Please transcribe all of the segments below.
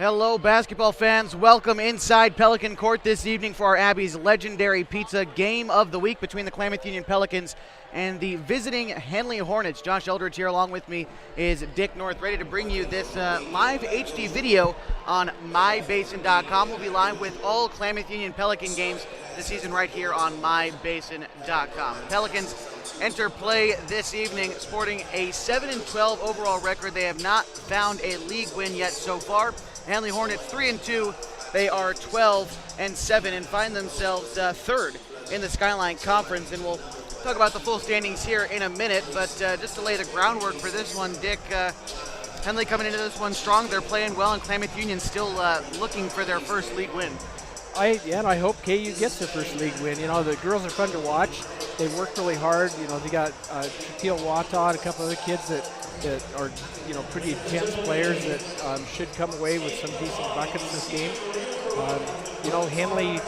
Hello, basketball fans. Welcome inside Pelican Court this evening for our Abby's Legendary Pizza Game of the Week between the Klamath Union Pelicans and the visiting Henley Hornets. Josh Eldridge here along with me is Dick North, ready to bring you this live HD video on mybasin.com. We'll be live with all Klamath Union Pelican games this season right here on mybasin.com. Pelicans enter play this evening sporting a 7-12 overall record. They have not found a league win yet so far. Henley Hornets 3-2. They are 12-7 and find themselves third in the Skyline Conference. And we'll talk about the full standings here in a minute. But just to lay the groundwork for this one, Dick, Henley coming into this one strong. They're playing well, and Klamath Union still looking for their first league win. And I hope KU gets their first league win. You know, the girls are fun to watch. They work really hard. You know, they got Shatil Wata and a couple other kids that are, you know, pretty intense players that should come away with some decent buckets this game. You know, Henley,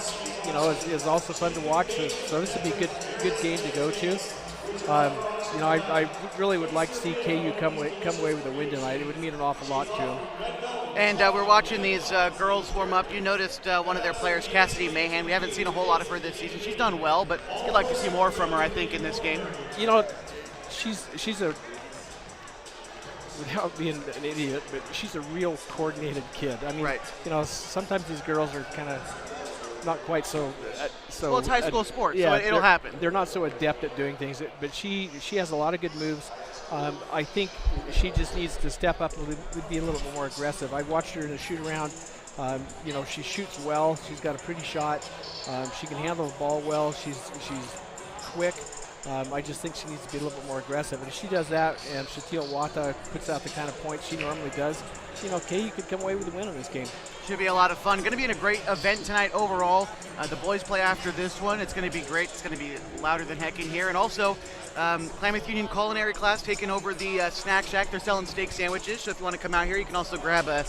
you know, is also fun to watch. So this would be a good game to go to. You know, I really would like to see KU come away with a win tonight. It would mean an awful lot to them. And we're watching these girls warm up. You noticed one of their players, Cassidy Mahan. We haven't seen a whole lot of her this season. She's done well, but you'd like to see more from her, I think, in this game. You know, she's a, without being an idiot, but she's a real coordinated kid. I mean, you know, sometimes these girls are kind of not quite so. Well, it's high school sports, yeah, so it'll happen. They're not so adept at doing things, but she has a lot of good moves. I think she just needs to step up and be a little bit more aggressive. I watched her in a shoot around. You know, she shoots well. She's got a pretty shot. She can handle the ball well. She's quick. I just think she needs to be a little bit more aggressive. And if she does that, and Shatil Wata puts out the kind of points she normally does, you know, KU could come away with a win in this game. Should be a lot of fun. Going to be a great event tonight overall. The boys play after this one. It's going to be great. It's going to be louder than heck in here. And also, Klamath Union culinary class taking over the snack shack. They're selling steak sandwiches, so if you want to come out here, you can also grab a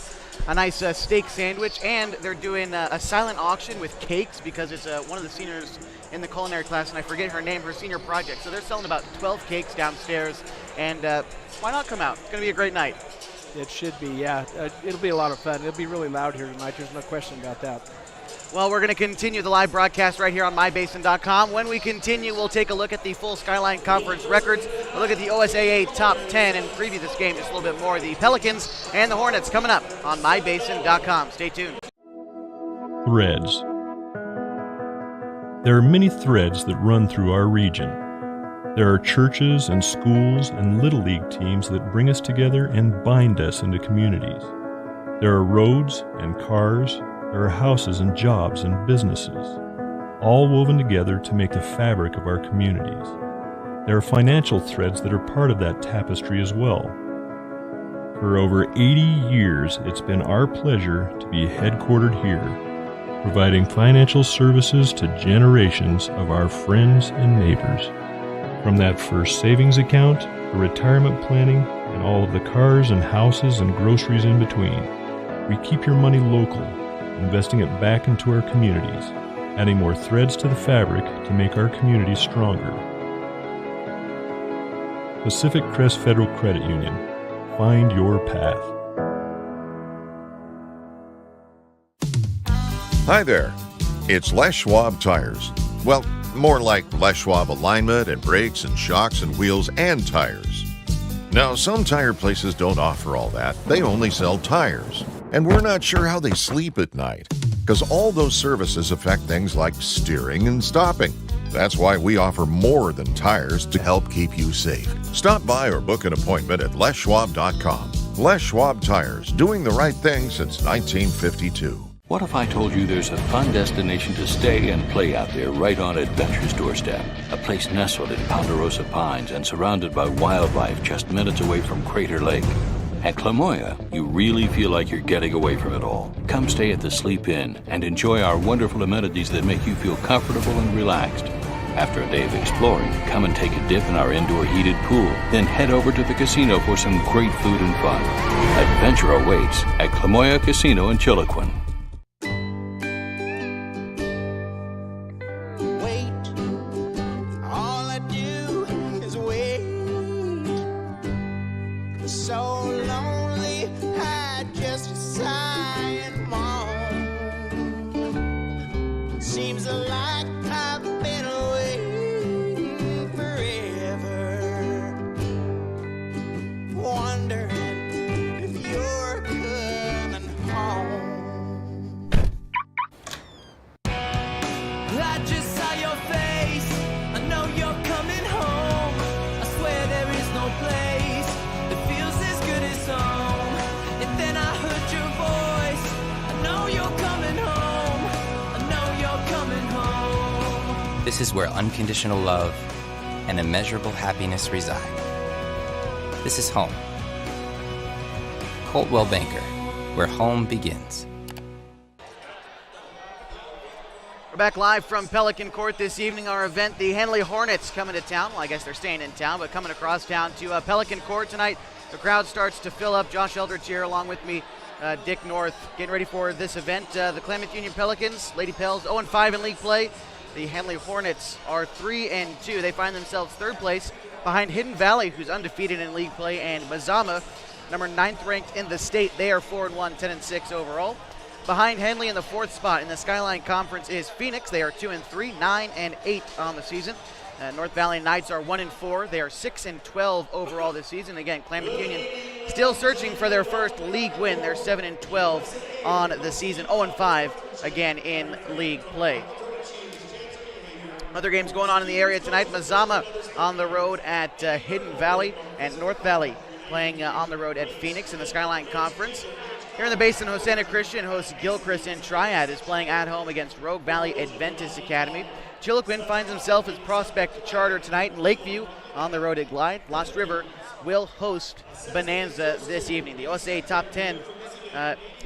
nice steak sandwich. And they're doing a silent auction with cakes because it's one of the seniors in the culinary class, and I forget her name, her senior project. So they're selling about 12 cakes downstairs, and why not come out? It's going to be a great night. It should be, yeah. It'll be a lot of fun. It'll be really loud here tonight. There's no question about that. Well, we're going to continue the live broadcast right here on mybasin.com. When we continue, we'll take a look at the full Skyline Conference records, a look at the OSAA Top 10, and preview this game just a little bit more. The Pelicans and the Hornets coming up on mybasin.com. Stay tuned. Threads. There are many threads that run through our region. There are churches and schools and Little League teams that bring us together and bind us into communities. There are roads and cars. There are houses and jobs and businesses, all woven together to make the fabric of our communities. There are financial threads that are part of that tapestry as well. For over 80 years, it's been our pleasure to be headquartered here, providing financial services to generations of our friends and neighbors. From that first savings account, to retirement planning, and all of the cars and houses and groceries in between, we keep your money local, investing it back into our communities, adding more threads to the fabric to make our communities stronger. Pacific Crest Federal Credit Union. Find your path. Hi there. It's Les Schwab Tires. Well, more like Les Schwab alignment and brakes and shocks and wheels and tires. Now, some tire places don't offer all that. They only sell tires. And we're not sure how they sleep at night, because all those services affect things like steering and stopping. That's why we offer more than tires to help keep you safe. Stop by or book an appointment at leschwab.com. Les Schwab Tires, doing the right thing since 1952. What if I told you there's a fun destination to stay and play out there right on Adventure's doorstep? A place nestled in Ponderosa Pines and surrounded by wildlife just minutes away from Crater Lake. At Klamoya, you really feel like you're getting away from it all. Come stay at the Sleep Inn and enjoy our wonderful amenities that make you feel comfortable and relaxed. After a day of exploring, come and take a dip in our indoor heated pool, then head over to the casino for some great food and fun. Adventure awaits at Klamoya Casino in Chiloquin. So lonely, I just sigh. This is where unconditional love and immeasurable happiness reside. This is home. Coltwell Banker, where home begins. We're back live from Pelican Court this evening. Our event, the Henley Hornets, coming to town. Well, I guess they're staying in town, but coming across town to Pelican Court tonight. The crowd starts to fill up. Josh Eldridge here along with me, Dick North, getting ready for this event. The Klamath Union Pelicans, Lady Pels, 0-5 in league play. The Henley Hornets are 3-2. They find themselves third place behind Hidden Valley, who's undefeated in league play, and Mazama, number 9th ranked in the state. They are 4-1, 10-6 overall. Behind Henley in the 4th spot in the Skyline Conference is Phoenix. They are 2-3, 9-8 on the season. North Valley Knights are 1-4. They are 6-12 overall this season. Again, Klamath Union still searching for their first league win. They're 7-12 on the season, 0-5 again in league play. Other games going on in the area tonight. Mazama on the road at Hidden Valley, and North Valley playing on the road at Phoenix in the Skyline Conference. Here in the Basin, Hosanna Christian hosts Gilchrist, and Triad is playing at home against Rogue Valley Adventist Academy. Chiloquin finds himself as Prospect Charter tonight, and Lakeview on the road at Glide. Lost River will host Bonanza this evening. The OSA Top 10,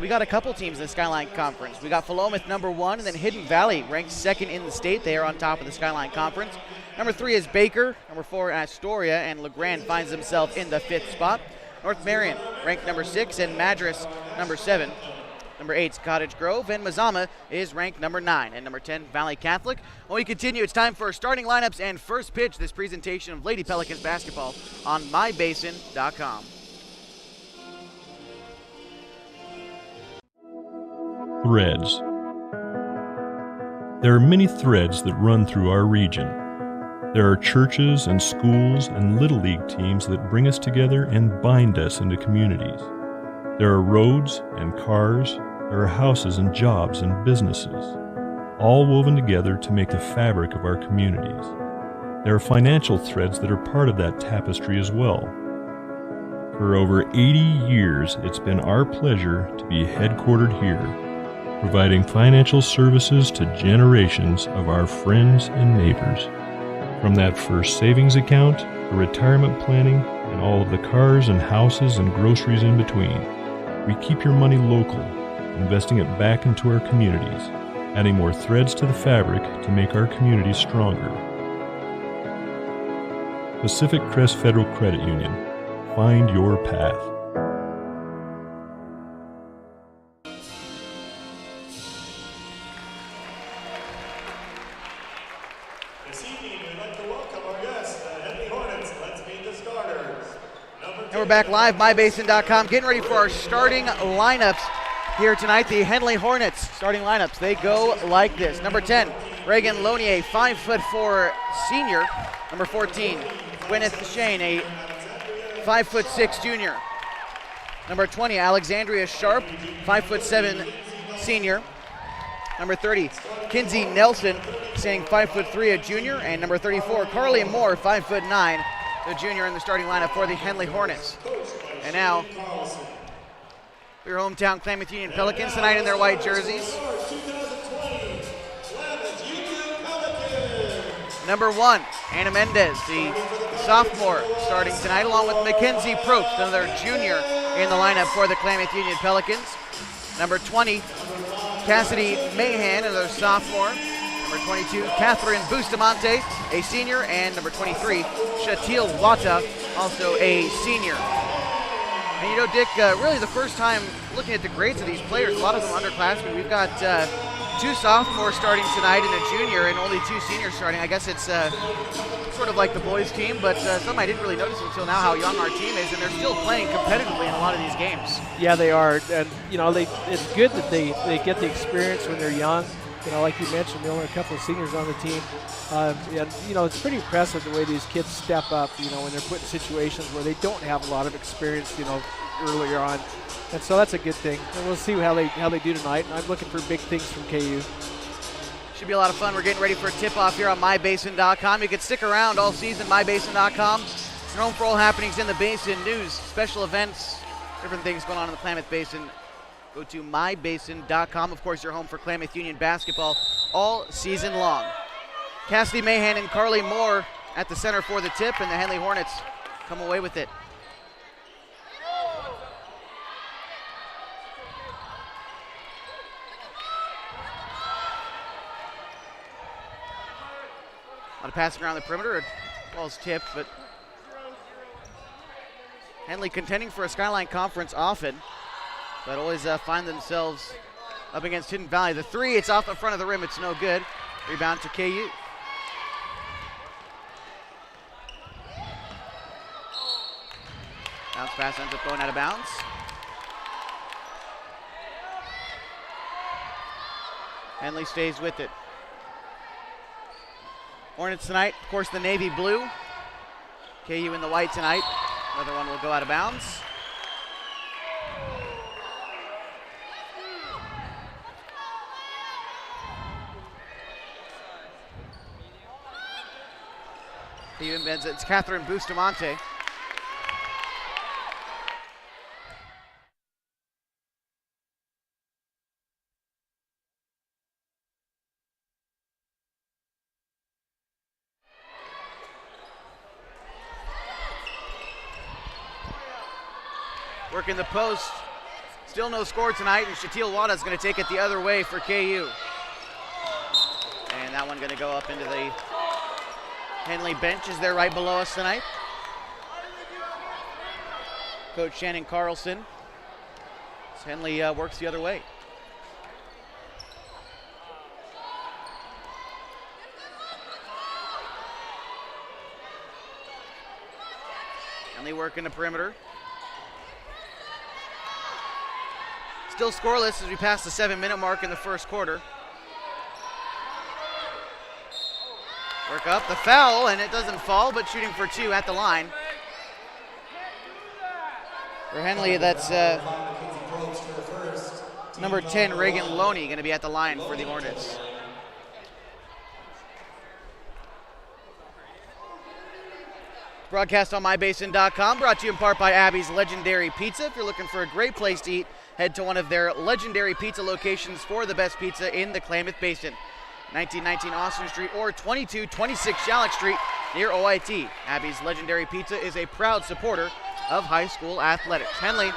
we got a couple teams in the Skyline Conference. We got Philomath number 1, and then Hidden Valley ranked 2nd in the state. They are on top of the Skyline Conference. Number 3 is Baker. Number 4, Astoria, and LeGrand finds himself in the 5th spot. North Marion ranked number 6, and Madras number 7. Number 8 is Cottage Grove, and Mazama is ranked number 9. And number 10, Valley Catholic. When we continue, it's time for starting lineups and first pitch. This presentation of Lady Pelicans basketball on mybasin.com. Threads. There are many threads that run through our region. There are churches and schools and Little League teams that bring us together and bind us into communities. There are roads and cars, there are houses and jobs and businesses, all woven together to make the fabric of our communities. There are financial threads that are part of that tapestry as well. For over 80 years, it's been our pleasure to be headquartered here, providing financial services to generations of our friends and neighbors. From that first savings account, the retirement planning, and all of the cars and houses and groceries in between, we keep your money local, investing it back into our communities, adding more threads to the fabric to make our communities stronger. Pacific Crest Federal Credit Union. Find your path. And we're back live, mybasin.com, getting ready for our starting lineups here tonight. The Henley Hornets starting lineups, they go like this. Number 10, Reagan Lonier, 5'4" senior. Number 14, Gwyneth Shane, a 5'6" junior. Number 20, Alexandria Sharp, 5'7" senior. Number 30, Kinsey Nelson, standing 5'3", a junior. And number 34, Carly Moore, 5'9", the junior in the starting lineup for the Henley Hornets. And now, your hometown Klamath Union Pelicans tonight in their white jerseys. Number 1, Anna Mendez, the sophomore, starting tonight, along with Mackenzie Probst, another junior in the lineup for the Klamath Union Pelicans. Number 20, Cassidy Mahan, another sophomore. Number 22, Catherine Bustamante, a senior. And number 23, Shatil Wata, also a senior. And you know, Dick, really the first time looking at the grades of these players, a lot of them underclassmen. We've got 2 sophomores starting tonight and a junior, and only 2 seniors starting. I guess it's sort of like the boys team, but something I didn't really notice until now how young our team is, and they're still playing competitively in a lot of these games. Yeah, they are, and you know, it's good that they get the experience when they're young. You know, like you mentioned, there are only a couple of seniors on the team. And, you know, it's pretty impressive the way these kids step up, you know, when they're put in situations where they don't have a lot of experience, you know, earlier on. And so that's a good thing. And we'll see how they do tonight. And I'm looking for big things from KU. Should be a lot of fun. We're getting ready for a tip-off here on mybasin.com. You can stick around all season, mybasin.com. Your home for all happenings in the Basin, news, special events, different things going on in the Klamath Basin. Go to mybasin.com. Of course, your home for Klamath Union basketball all season long. Cassidy Mahan and Carly Moore at the center for the tip, and the Henley Hornets come away with it. A lot of passing around the perimeter. Ball's tipped, but Henley contending for a Skyline Conference often, but always find themselves up against Hidden Valley. The three, it's off the front of the rim. It's no good. Rebound to KU. Bounce pass ends up going out of bounds. Henley stays with it. Hornets tonight, of course, the navy blue. KU in the white tonight. Another one will go out of bounds. KU embeds it. It's Catherine Bustamante. Working the post. Still no score tonight, and Shatil Wada is going to take it the other way for KU. And that one going to go up into the Henley bench as they're right below us tonight. Coach Shannon Carlson. As Henley works the other way. Henley working the perimeter. Still scoreless as we pass the 7-minute mark in the first quarter. Work up the foul, and it doesn't fall, but shooting for two at the line. For Henley, that's number 10, Reagan Loney, going to be at the line for the Hornets. Broadcast on mybasin.com, brought to you in part by Abby's Legendary Pizza. If you're looking for a great place to eat, head to one of their legendary pizza locations for the best pizza in the Klamath Basin. 1919 Austin Street or 2226 Shalleck Street near OIT. Abby's Legendary Pizza is a proud supporter of high school athletics. Henley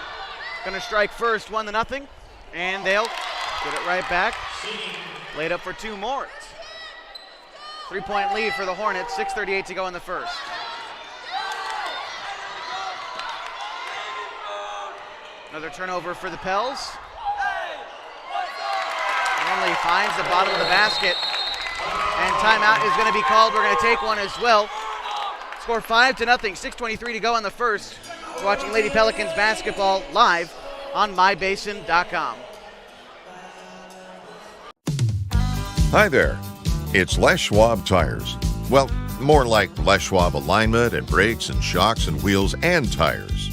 going to strike first, 1-0, and they'll get it right back. Laid up for two more. 3-point lead for the Hornets, 6:38 to go in the first. Another turnover for the Pels. Henley finds the bottom of the basket. And timeout is going to be called. We're going to take one as well. Score 5-0, 6:23 to go in the first. We're watching Lady Pelicans basketball live on mybasin.com. Hi there. It's Les Schwab Tires. Well, more like Les Schwab alignment and brakes and shocks and wheels and tires.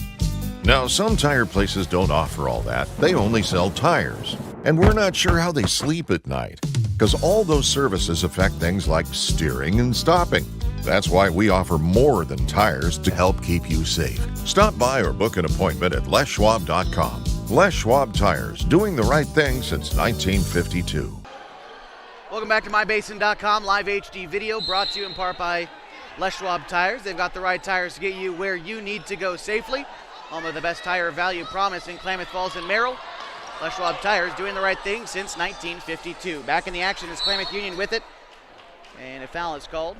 Now, some tire places don't offer all that. They only sell tires. And we're not sure how they sleep at night, because all those services affect things like steering and stopping. That's why we offer more than tires to help keep you safe. Stop by or book an appointment at leschwab.com. Les Schwab Tires, doing the right thing since 1952. Welcome back to mybasin.com, live HD video brought to you in part by Les Schwab Tires. They've got the right tires to get you where you need to go safely. Home of the best tire value promise in Klamath Falls and Merrill. Les Schwab Tires doing the right thing since 1952. Back in the action is Klamath Union with it. And a foul is called.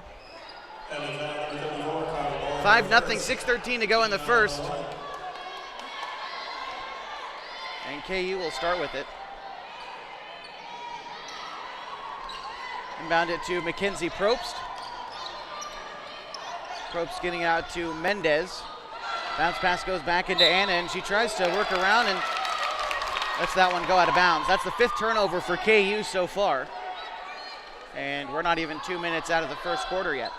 5-0, 6:13 to go in the first. And KU will start with it. Inbound it to Mackenzie Probst. Probst getting out to Mendez. Bounce pass goes back into Anna, and she tries to work around and lets that one go out of bounds. That's the 5th turnover for KU so far. And we're not even 2 minutes out of the first quarter yet.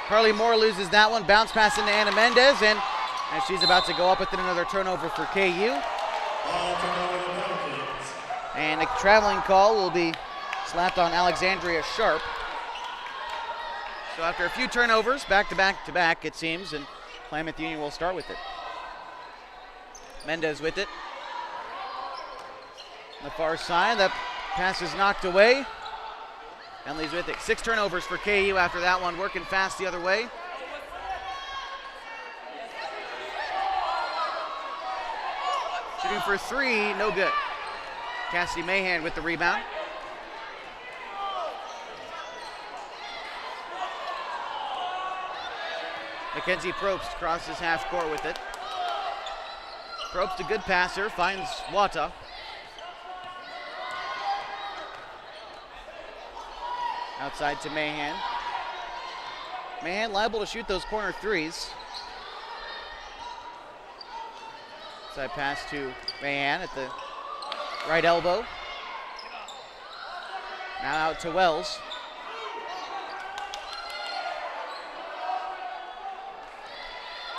Carly Moore loses that one. Bounce pass into Anna Mendez, and as she's about to go up with another turnover for KU. And a traveling call will be slapped on Alexandria Sharp. So after a few turnovers, back to back, it seems, and Klamath Union will start with it. Mendez with it. On the far side, that pass is knocked away. Henley's with it. 6 turnovers for KU after that one, working fast the other way. Shooting for 3, no good. Cassidy Mahan with the rebound. Mackenzie Probst crosses half court with it. Probst, a good passer, finds Wata. Outside to Mahan. Mahan liable to shoot those corner threes. Side pass to Mahan at the right elbow. Now out to Wells.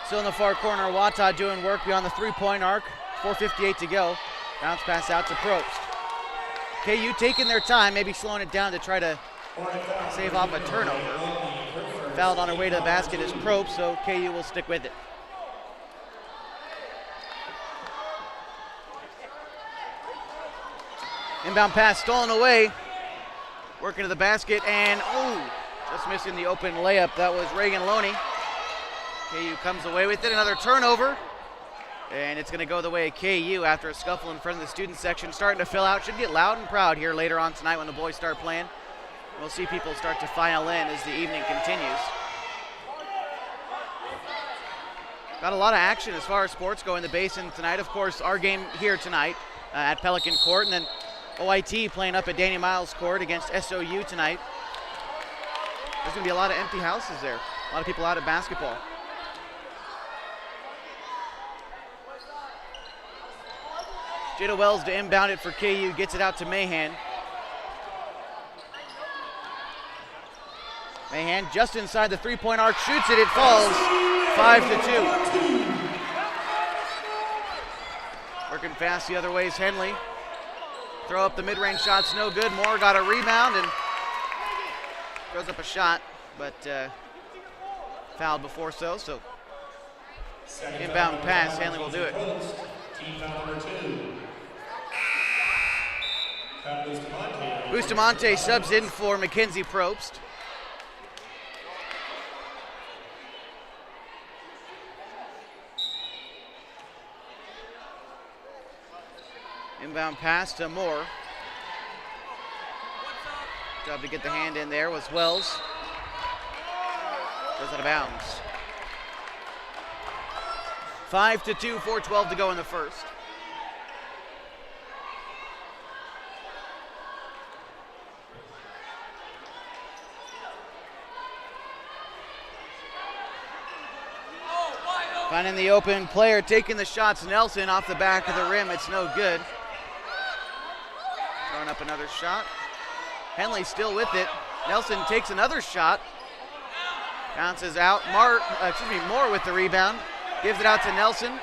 Still in the far corner, Wata doing work beyond the three-point arc. 4:58 to go. Bounce pass out to Probst. KU taking their time, maybe slowing it down to try to save off a turnover. Fouled on her way to the basket is Probst, so KU will stick with it. Inbound pass stolen away. Working to the basket and, just missing the open layup. That was Reagan Loney. KU comes away with it. Another turnover. And it's going to go the way of KU after a scuffle in front of the student section. Starting to fill out. Should get loud and proud here later on tonight when the boys start playing. We'll see people start to file in as the evening continues. Got a lot of action as far as sports go in the Basin tonight. Of course, our game here tonight at Pelican Court, and then OIT playing up at Danny Miles Court against SOU tonight. There's going to be a lot of empty houses there. A lot of people out at basketball. Jada Wells to inbound it for KU, gets it out to Mahan. Mahan just inside the three-point arc, shoots it, it falls. 5-2. Working fast the other way is Henley. Throw up the mid-range shots, no good. Moore got a rebound and throws up a shot, but fouled before so inbound pass, Henley will do it. Bustamante subs in for Mackenzie Probst. Inbound pass to Moore. Job to get the hand in there was Wells. Goes out of bounds. 5-2, 4:12 to go in the first. Finding the open player, taking the shots. Nelson off the back of the rim. It's no good. Throwing up another shot. Henley still with it. Nelson takes another shot. Bounces out. Moore with the rebound. Gives it out to Nelson.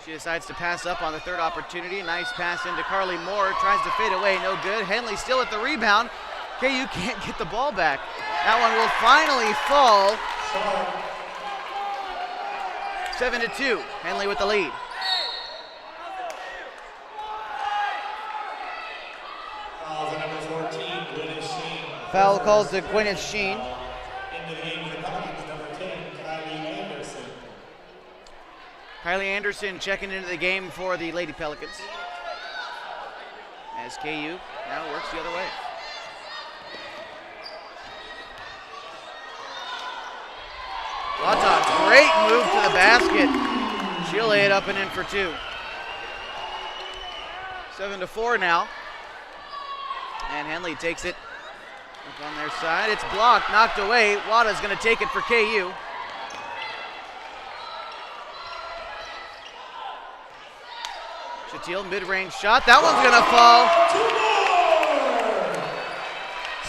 She decides to pass up on the third opportunity. Nice pass into Carly Moore. Tries to fade away. No good. Henley still with the rebound. KU can't get the ball back. That one will finally fall. 7-2. Henley with the lead. Foul calls to Gwyneth Sheen. Kylie Anderson checking into the game for the Lady Pelicans. As KU now works the other way. Wata, great move to the basket. She'll lay it up and in for 2. 7-4 now. And Henley takes it up on their side. It's blocked, knocked away. Wata's going to take it for KU. Shatil, mid-range shot. That one's going to fall.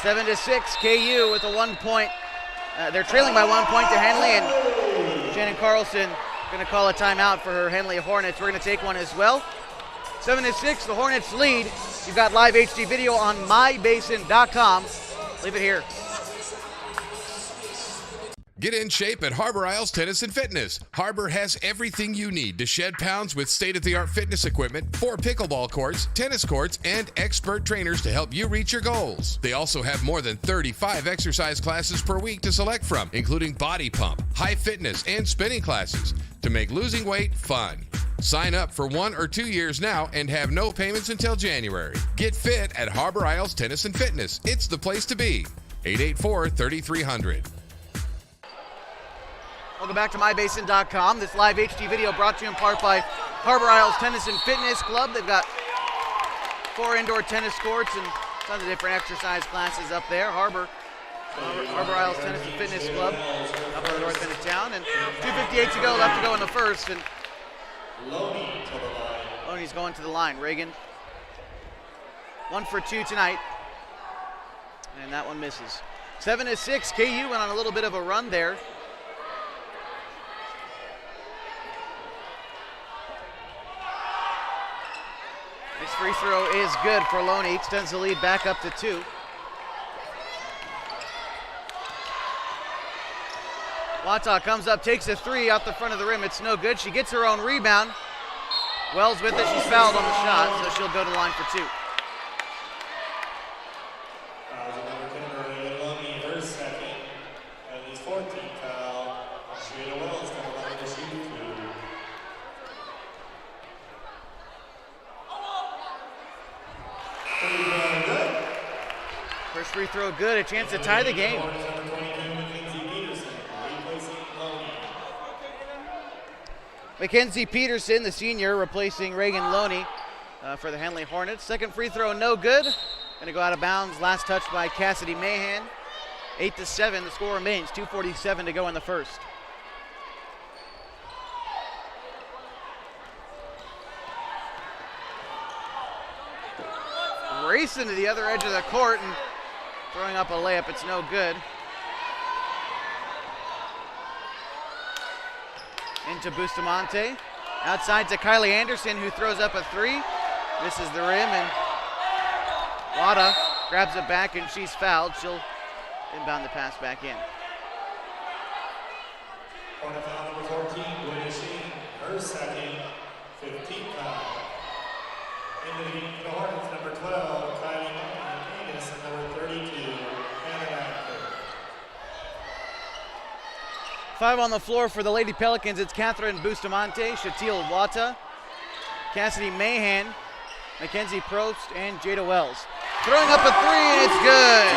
7-6, KU with a 1 point. They're trailing by 1 point to Henley, and Shannon Carlson going to call a timeout for her Henley Hornets. We're going to take one as well. 7-6, the Hornets lead. You've got live HD video on mybasin.com. Leave it here. Get in shape at Harbor Isles Tennis and Fitness. Harbor has everything you need to shed pounds with state-of-the-art fitness equipment, 4 pickleball courts, tennis courts, and expert trainers to help you reach your goals. They also have more than 35 exercise classes per week to select from, including body pump, high fitness, and spinning classes to make losing weight fun. Sign up for 1 or 2 years now and have no payments until January. Get fit at Harbor Isles Tennis and Fitness. It's the place to be. 884-3300. Welcome back to mybasin.com. This live HD video brought to you in part by Harbor Isles Tennis and Fitness Club. They've got 4 indoor tennis courts and tons of different exercise classes up there. Harbor Isles Tennis and Fitness Club up on the north end of town. And 2:58 to go, left to go in the first. And Loney's going to the line. Reagan, 1 for 2 tonight. And that one misses. 7-6, KU went on a little bit of a run there. This free throw is good for Loney. Extends the lead back up to 2. Wata comes up, takes a 3 out the front of the rim. It's no good. She gets her own rebound. Wells with it. She's fouled on the shot, so she'll go to the line for 2. First free throw good, a chance to tie the game. Mackenzie Peterson, the senior, replacing Reagan Loney for the Henley Hornets. Second free throw, no good. Gonna go out of bounds. Last touch by Cassidy Mahan. 8-7, the score remains. 2:47 to go in the first. Racing to the other edge of the court and throwing up a layup. It's no good. Into Bustamante. Outside to Kylie Anderson, who throws up a 3. Misses the rim, and Wada grabs it back, and she's fouled. She'll inbound the pass back in. Corner foul number 14, Gwyneth Sheen, her second, 15th foul. In the game for the Hornets, number 12, Kylie Anderson, and number 32, Hannah Actor. 5 on the floor for the Lady Pelicans. It's Catherine Bustamante, Shatil Wata, Cassidy Mahan, Mackenzie Probst, and Jada Wells. Throwing up a 3, and it's good.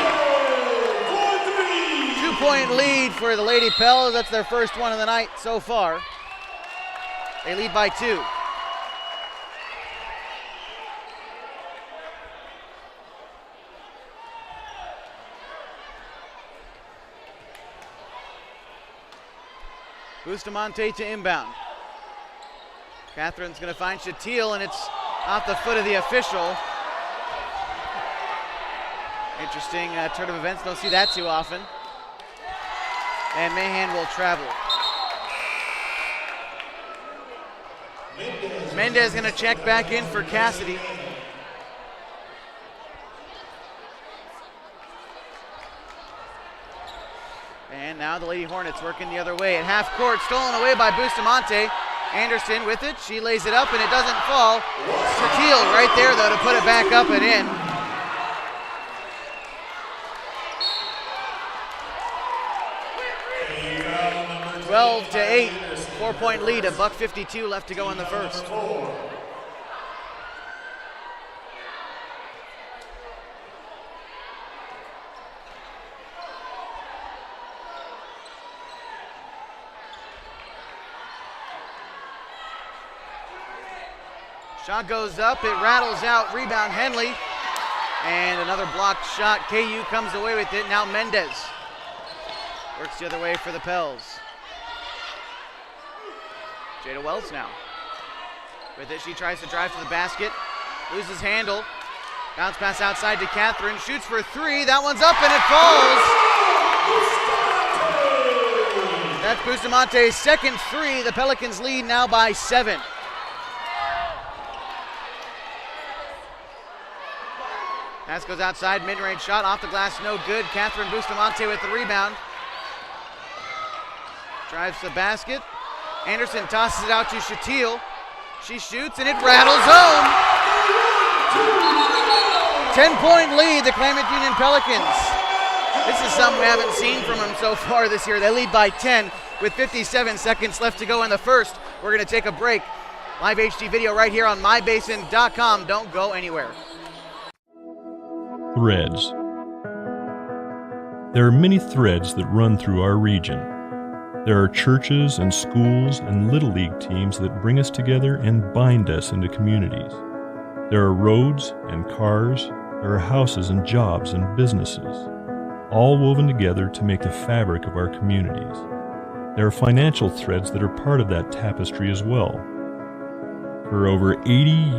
2-point lead for the Lady Pels. That's their first one of the night so far. They lead by 2. Bustamante to inbound. Catherine's going to find Shatil, and it's off the foot of the official. Interesting turn of events. Don't see that too often. And Mahan will travel. Mendez going to check back in for Cassidy. And now the Lady Hornets working the other way at half court. Stolen away by Bustamante. Anderson with it. She lays it up and it doesn't fall. Shatil right there though to put it back up and in. Twelve to 8. 4-point lead. $1:52 left to go in the first. Shot goes up, it rattles out, rebound Henley. And another blocked shot. KU comes away with it. Now Mendez works the other way for the Pels. Jada Wells now. With it, she tries to drive to the basket. Loses handle. Bounce pass outside to Catherine. Shoots for 3. That one's up and it falls. That's Bustamante's second 3. The Pelicans lead now by 7. Pass goes outside, mid-range shot off the glass, no good. Catherine Bustamante with the rebound. drives the basket. Anderson tosses it out to Shatil. She shoots and it rattles home. 10-point lead, the Klamath Union Pelicans. This is something we haven't seen from them so far this year. They lead by 10 with 57 seconds left to go in the first. We're going to take a break. Live HD video right here on mybasin.com. Don't go anywhere. Threads. There are many threads that run through our region. There are churches and schools and little league teams that bring us together and bind us into communities. There are roads and cars. There are houses and jobs and businesses, all woven together to make the fabric of our communities. There are financial threads that are part of that tapestry as well. For over 80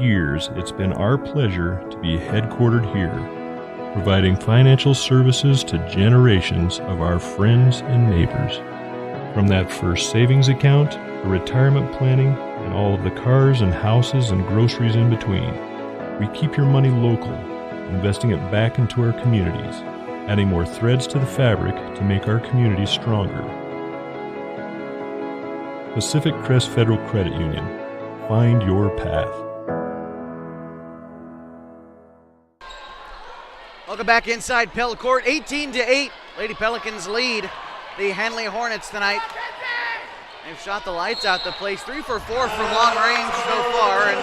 years, it's been our pleasure to be headquartered here, providing financial services to generations of our friends and neighbors. From that first savings account, to retirement planning, and all of the cars and houses and groceries in between, we keep your money local, investing it back into our communities, adding more threads to the fabric to make our communities stronger. Pacific Crest Federal Credit Union. Find your path. Welcome back inside Pell Court. 18-8. Lady Pelicans lead the Henley Hornets tonight. They've shot the lights out the place. 3 for 4 from long range so far. And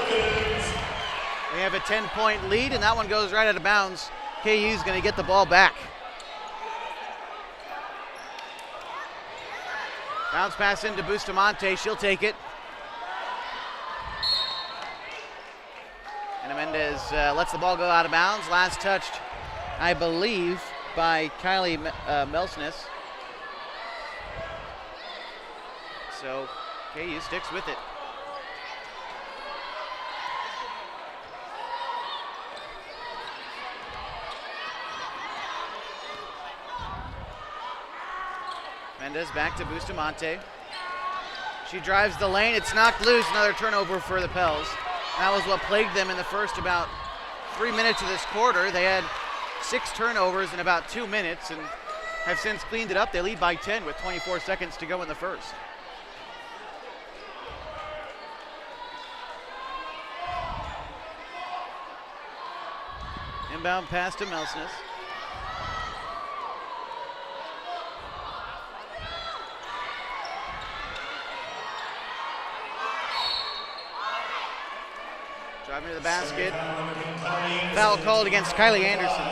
they have a 10-point lead, and that one goes right out of bounds. KU's going to get the ball back. Bounce pass into Bustamante. She'll take it. And Mendez lets the ball go out of bounds. Last touched, I believe, by Kylie Melsness. So KU sticks with it. Mendez back to Bustamante. She drives the lane. It's knocked loose. Another turnover for the Pels. That was what plagued them in the first about 3 minutes of this quarter. They had 6 turnovers in about 2 minutes and have since cleaned it up. They lead by 10 with 24 seconds to go in the first. Inbound pass to Melsness. Driving to the basket. Foul called against Kylie Anderson.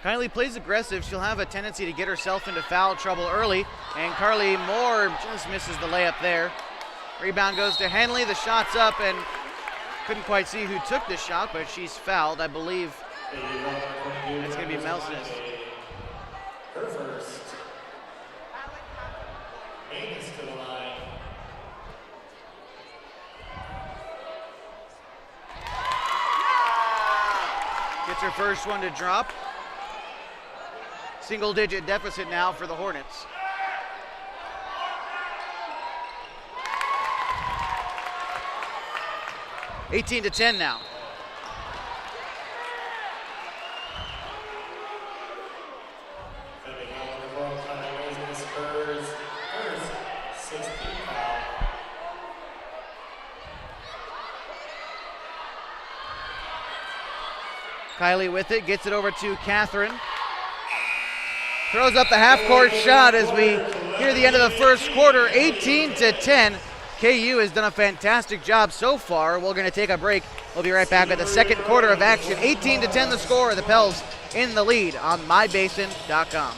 Kylie plays aggressive. She'll have a tendency to get herself into foul trouble early. And Carly Moore just misses the layup there. Rebound goes to Henley. The shot's up and couldn't quite see who took the shot, but she's fouled. I believe it's going to be Melsness. Her first. Main is to the line. Gets her first one to drop. Single-digit deficit now for the Hornets. (18-10) now. Kylie with it, gets it over to Catherine. Throws up the half-court shot as we hear the end of the first quarter, 18-10. KU has done a fantastic job so far. We're going to take a break. We'll be right back with the second quarter of action. 18-10 the score. The Pels in the lead on mybasin.com.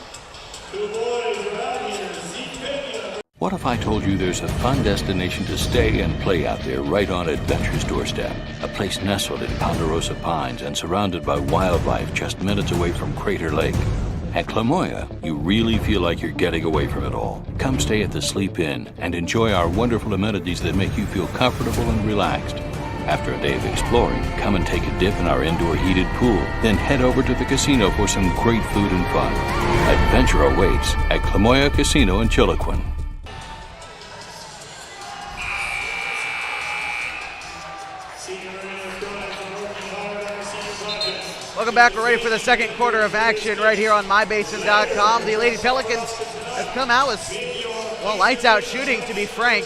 What if I told you there's a fun destination to stay and play out there right on Adventure's doorstep? A place nestled in Ponderosa Pines and surrounded by wildlife just minutes away from Crater Lake. At Klamoya, you really feel like you're getting away from it all. Come stay at the Sleep Inn and enjoy our wonderful amenities that make you feel comfortable and relaxed. After a day of exploring, come and take a dip in our indoor heated pool. Then head over to the casino for some great food and fun. Adventure awaits at Klamoya Casino in Chiloquin. Welcome back. We're ready for the second quarter of action right here on mybasin.com. The Lady Pelicans have come out with, well, lights out shooting, to be frank.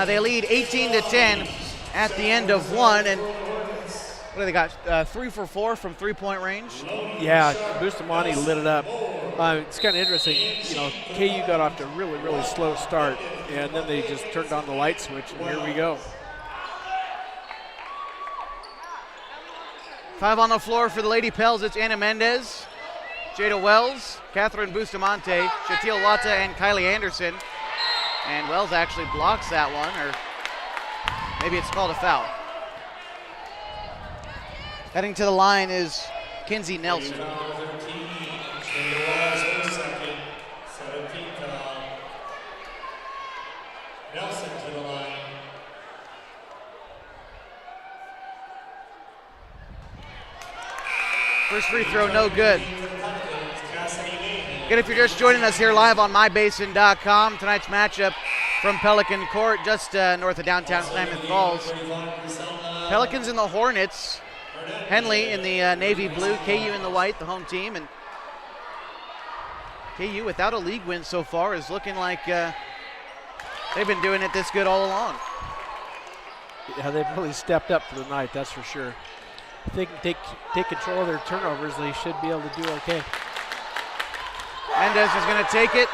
They lead 18-10 at the end of one. And what do they got? 3 for 4 from three-point range? Yeah, Bustamante lit it up. It's kind of interesting. You know, KU got off to a really, really slow start, and then they just turned on the light switch, and here we go. 5 on the floor for the Lady Pels. It's Anna Mendez, Jada Wells, Catherine Bustamante, Shatil Wata, and Kylie Anderson. And Wells actually blocks that one, or maybe it's called a foul. Heading to the line is Kinsey Nelson. Nelson to the line. First free throw, no good. Again, if you're just joining us here live on mybasin.com, tonight's matchup from Pelican Court, just north of downtown Klamath Falls. Pelicans in the Hornets, Henley in the navy blue, KU in the white, the home team. And KU, without a league win so far, is looking like they've been doing it this good all along. Yeah, they've really stepped up for the night, that's for sure. If they can take control of their turnovers, they should be able to do okay. Mendez is going to take it.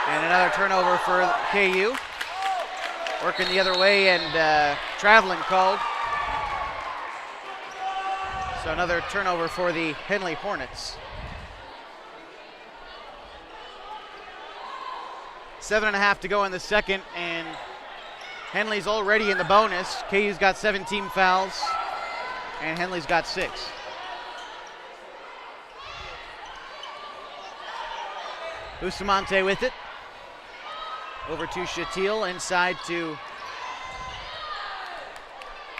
And another turnover for KU. Working the other way, and traveling called. So another turnover for the Henley Hornets. 7.5 to go in the second, and Henley's already in the bonus. KU's got 17 fouls, and Henley's got 6. Bustamante with it. Over to Shatil, inside to,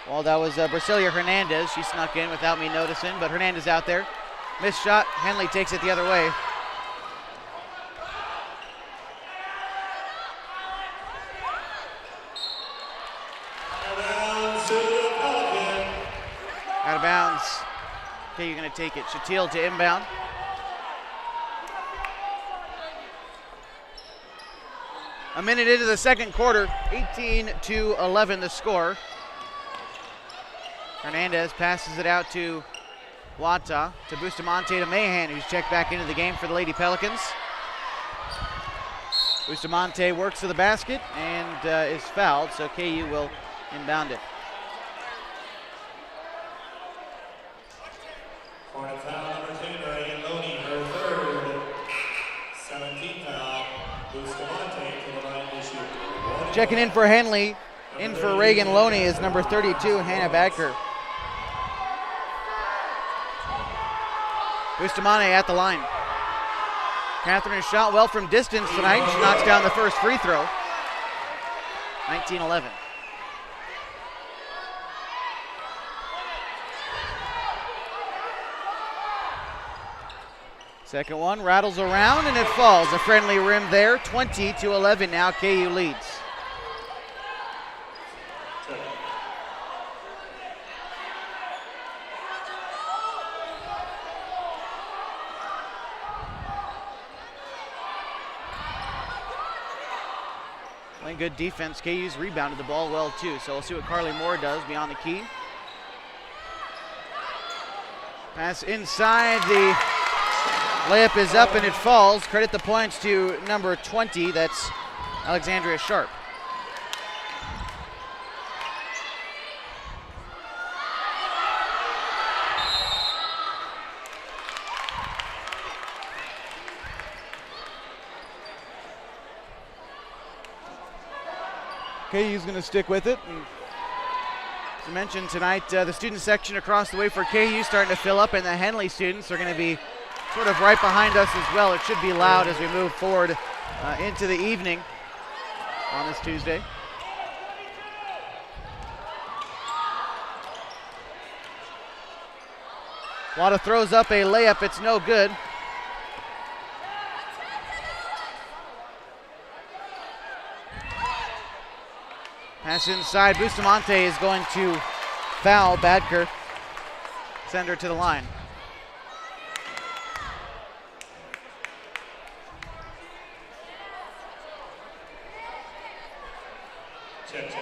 well, that was Brasilia Hernandez. She snuck in without me noticing, but Hernandez out there. Missed shot, Henley takes it the other way. Out of bounds. Okay, you're going to take it. Shatil to inbound. A minute into the second quarter, 18-11 the score. Hernandez passes it out to Wata, to Bustamante, to Mahan, who's checked back into the game for the Lady Pelicans. Bustamante works to the basket and is fouled, so KU will inbound it. Hornet foul number 10, Reagan Loney, her third. 17th foul. Bustamante to the line this year. Checking in for Henley, in for Reagan Loney is number 32, Hannah Badker. Bustamante at the line. Catherine has shot well from distance tonight. She knocks down the first free throw. 19-11. Second one rattles around and it falls. A friendly rim there. 20-11 now. KU leads. Playing good defense. KU's rebounded the ball well too. So we'll see what Carly Moore does beyond the key. Pass inside. The layup is up and it falls. Credit the points to number 20. That's Alexandria Sharp. KU's going to stick with it. And as I mentioned tonight, the student section across the way for KU starting to fill up, and the Henley students are going to be sort of right behind us as well. It should be loud as we move forward into the evening on this Tuesday. Wada throws up a layup. It's no good. Pass inside. Bustamante is going to foul. Badker send her to the line. Check.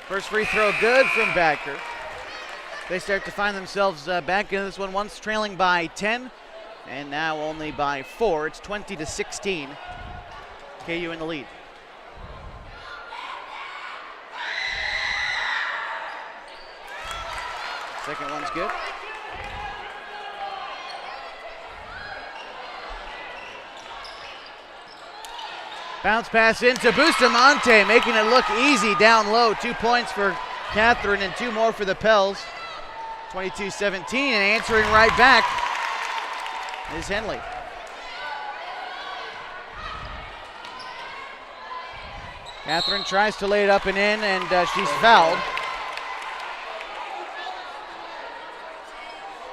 First free throw good from Badker. They start to find themselves back in this one, once trailing by 10, and now only by 4. It's 20-16. KU in the lead. Second one's good. Bounce pass into Bustamante, making it look easy down low. 2 points for Catherine and 2 more for the Pels. 22-17, and answering right back is Henley. Catherine tries to lay it up and in, and she's fouled.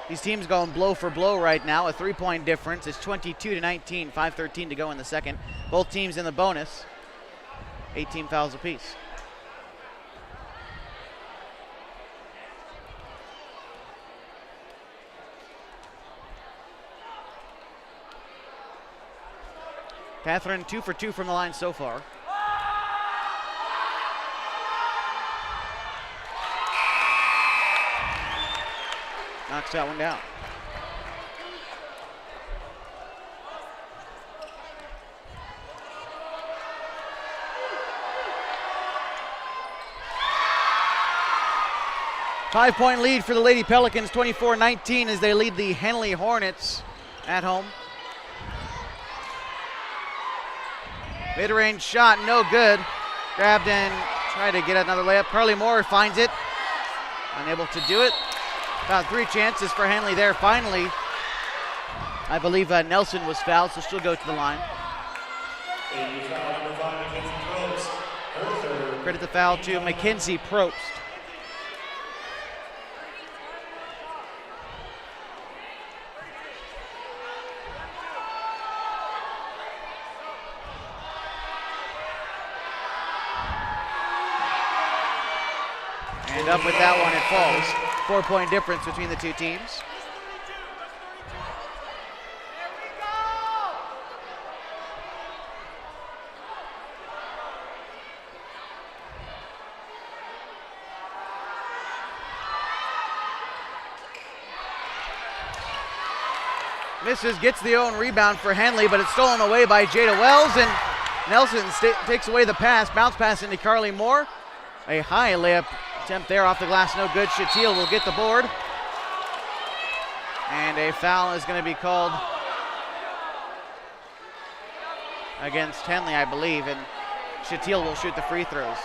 These teams going blow for blow right now. A 3-point difference. It's 22-19, 5:13 to go in the second. Both teams in the bonus. 18 fouls apiece. Catherine 2 for 2 from the line so far. Knocks that one down. Five-point lead for the Lady Pelicans, 24-19, as they lead the Henley Hornets at home. Mid-range shot, no good. Grabbed and tried to get another layup. Carly Moore finds it. Unable to do it. About 3 chances for Henley there. Finally, I believe Nelson was fouled, so she'll go to the line. Credit the foul to Mackenzie Probst. And up with that one, it falls. 4-point difference between the two teams. Misses, gets the own rebound for Henley, but it's stolen away by Jada Wells, and Nelson takes away the pass. Bounce pass into Carly Moore. A high layup attempt there off the glass, no good. Shatil will get the board. And a foul is going to be called against Henley, I believe, and Shatil will shoot the free throws.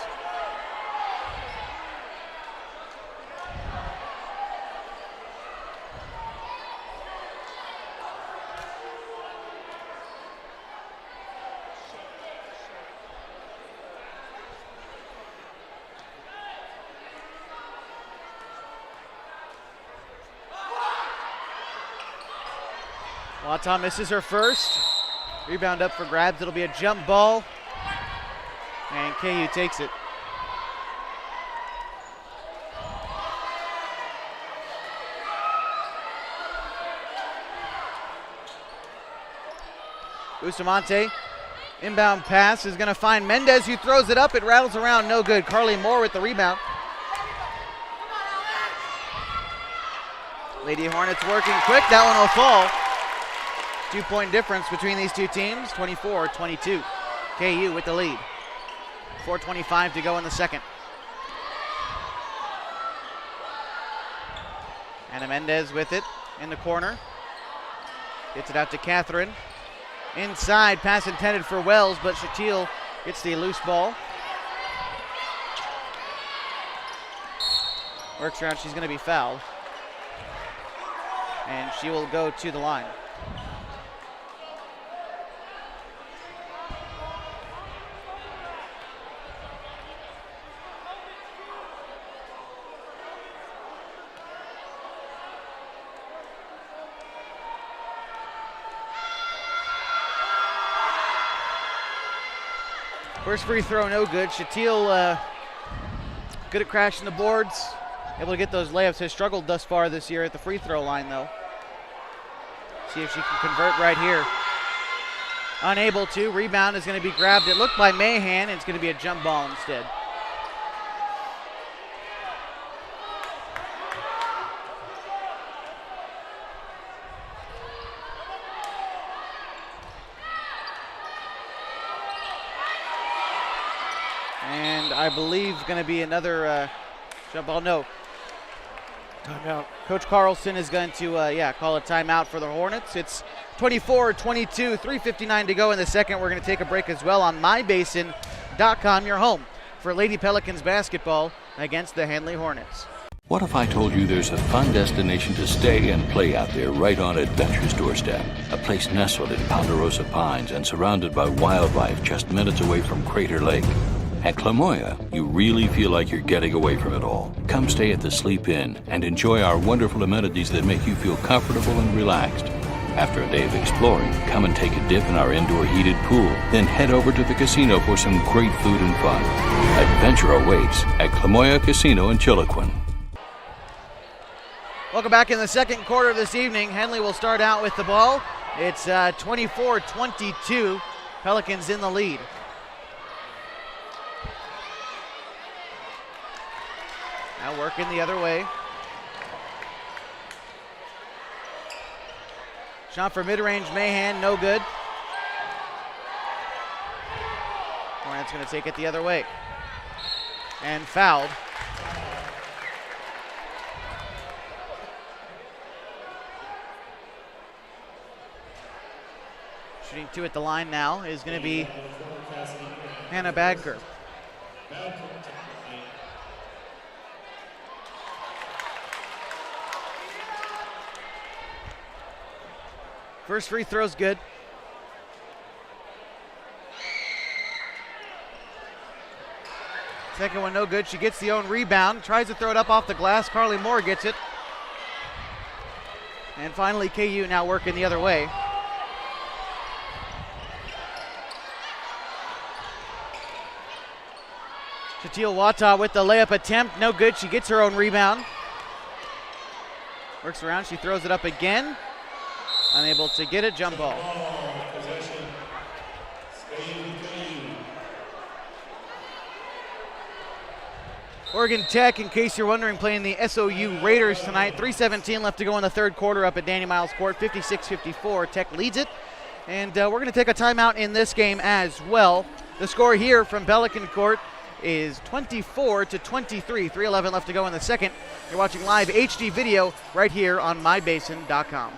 Wata misses her first. Rebound up for grabs. It'll be a jump ball. And KU takes it. Bustamante. Inbound pass is going to find Mendez, who throws it up. It rattles around, no good. Carly Moore with the rebound. Lady Hornets working quick. That one will fall. 2-point difference between these two teams, 24-22. KU with the lead. 4:25 to go in the second. Anna Mendez with it in the corner. Gets it out to Catherine. Inside, pass intended for Wells, but Shatil gets the loose ball. Works around, she's going to be fouled. And she will go to the line. First free throw, no good. Shatil good at crashing the boards, able to get those layups. Has struggled thus far this year at the free throw line, though. See if she can convert right here. Unable to. Rebound is going to be grabbed. It looked by Mahan, and it's going to be a jump ball instead. And I believe going to be another jump ball. No. Timeout. Coach Carlson is going to, call a timeout for the Hornets. It's 24-22, 3:59 to go in the second. We're going to take a break as well on mybasin.com, your home for Lady Pelicans basketball against the Henley Hornets. What if I told you there's a fun destination to stay and play out there right on Adventure's doorstep? A place nestled in Ponderosa Pines and surrounded by wildlife just minutes away from Crater Lake. At Klamath, you really feel like you're getting away from it all. Come stay at the Sleep Inn and enjoy our wonderful amenities that make you feel comfortable and relaxed. After a day of exploring, come and take a dip in our indoor heated pool, then head over to the casino for some great food and fun. Adventure awaits at Klamath Casino in Chiloquin. Welcome back in the second quarter of this evening. Henley will start out with the ball. It's 24-22. Pelicans in the lead. Now working the other way. Shot for mid-range, Mahan, no good. Hornets going to take it the other way. And fouled. Shooting two at the line now is going to be Hannah Badker. First free throw's good. Second one no good. She gets the own rebound. Tries to throw it up off the glass. Carly Moore gets it. And finally KU now working the other way. Shatil Wata with the layup attempt. No good. She gets her own rebound. Works around. She throws it up again. Unable to get it, jump ball. Oregon Tech, in case you're wondering, playing the SOU Raiders tonight. 3:17 left to go in the third quarter up at Danny Miles Court. 56-54, Tech leads it. And we're going to take a timeout in this game as well. The score here from Pelican Court is 24-23. 3:11 left to go in the second. You're watching live HD video right here on mybasin.com.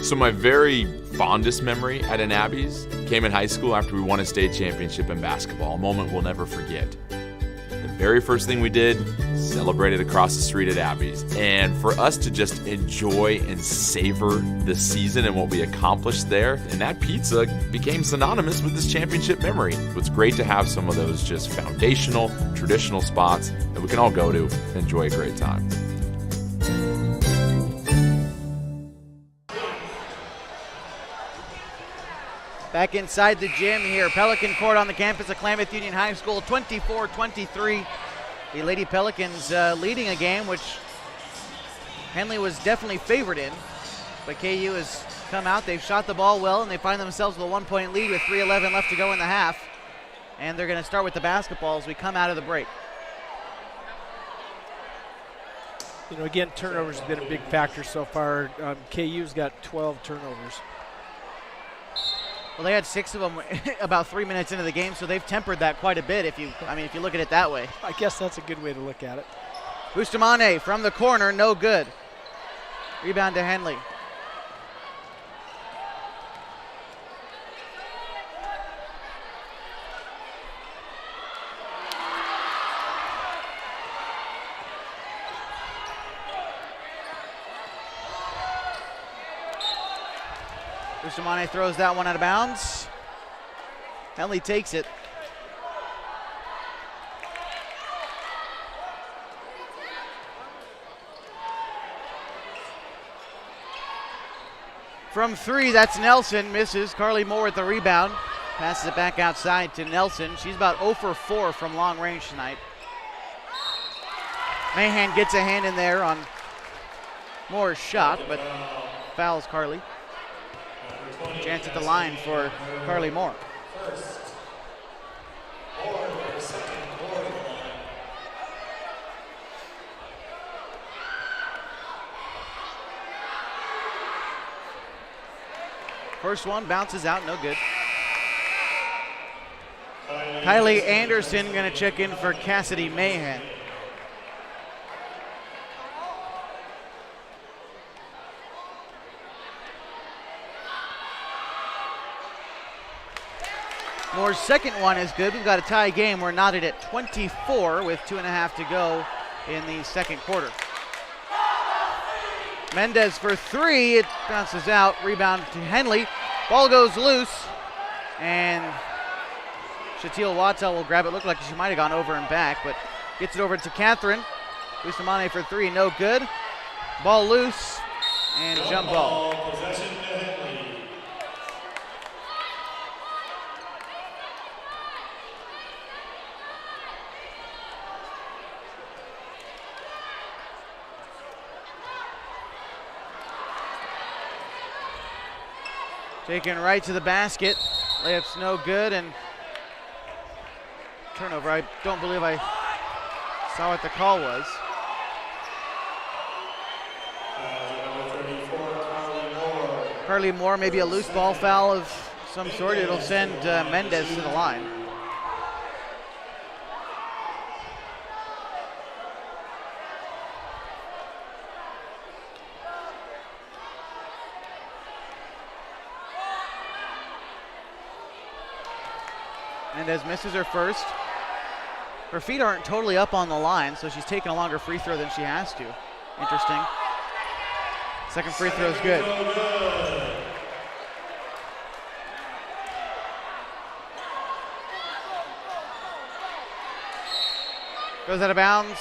So my very fondest memory at an Abby's came in high school after we won a state championship in basketball, a moment we'll never forget. The very first thing we did, celebrated across the street at Abby's. And for us to just enjoy and savor the season and what we accomplished there, and that pizza became synonymous with this championship memory. It's great to have some of those just foundational, traditional spots that we can all go to and enjoy a great time. Back inside the gym here. Pelican Court on the campus of Klamath Union High School, 24-23. The Lady Pelicans leading a game which Henley was definitely favored in. But KU has come out. They've shot the ball well, and they find themselves with a 1-point lead with 3:11 left to go in the half. And they're going to start with the basketball as we come out of the break. You know, again, turnovers have been a big factor so far. KU's got 12 turnovers. Well, they had 6 of them about 3 minutes into the game, so they've tempered that quite a bit if you look at it that way. I guess that's a good way to look at it. Bustamante from the corner, no good. Rebound to Henley. Bustamante throws that one out of bounds. Henley takes it. From 3, that's Nelson, misses. Carly Moore at the rebound. Passes it back outside to Nelson. She's about 0 for 4 from long range tonight. Mahan gets a hand in there on Moore's shot, but fouls Carly. Chance at the line for Carly Moore. First one bounces out, no good. Kylie Anderson going to check in for Cassidy Mahan. Moore's second one is good. We've got a tie game. We're knotted at 24 with 2.5 to go in the second quarter. Mendez for three. It bounces out. Rebound to Henley. Ball goes loose. And Shatil Watel will grab it. Looked like she might have gone over and back, but gets it over to Catherine. Bustamante for three. No good. Ball loose. And jump ball. Possession to Henley. Taken right to the basket. Layup's no good, and turnover. I don't believe I saw what the call was. Carly Moore, maybe a loose ball foul of some sort. It'll send Mendez to the line. Mendez misses her first. Her feet aren't totally up on the line, so she's taking a longer free throw than she has to. Interesting. Second free throw is good. Goes out of bounds.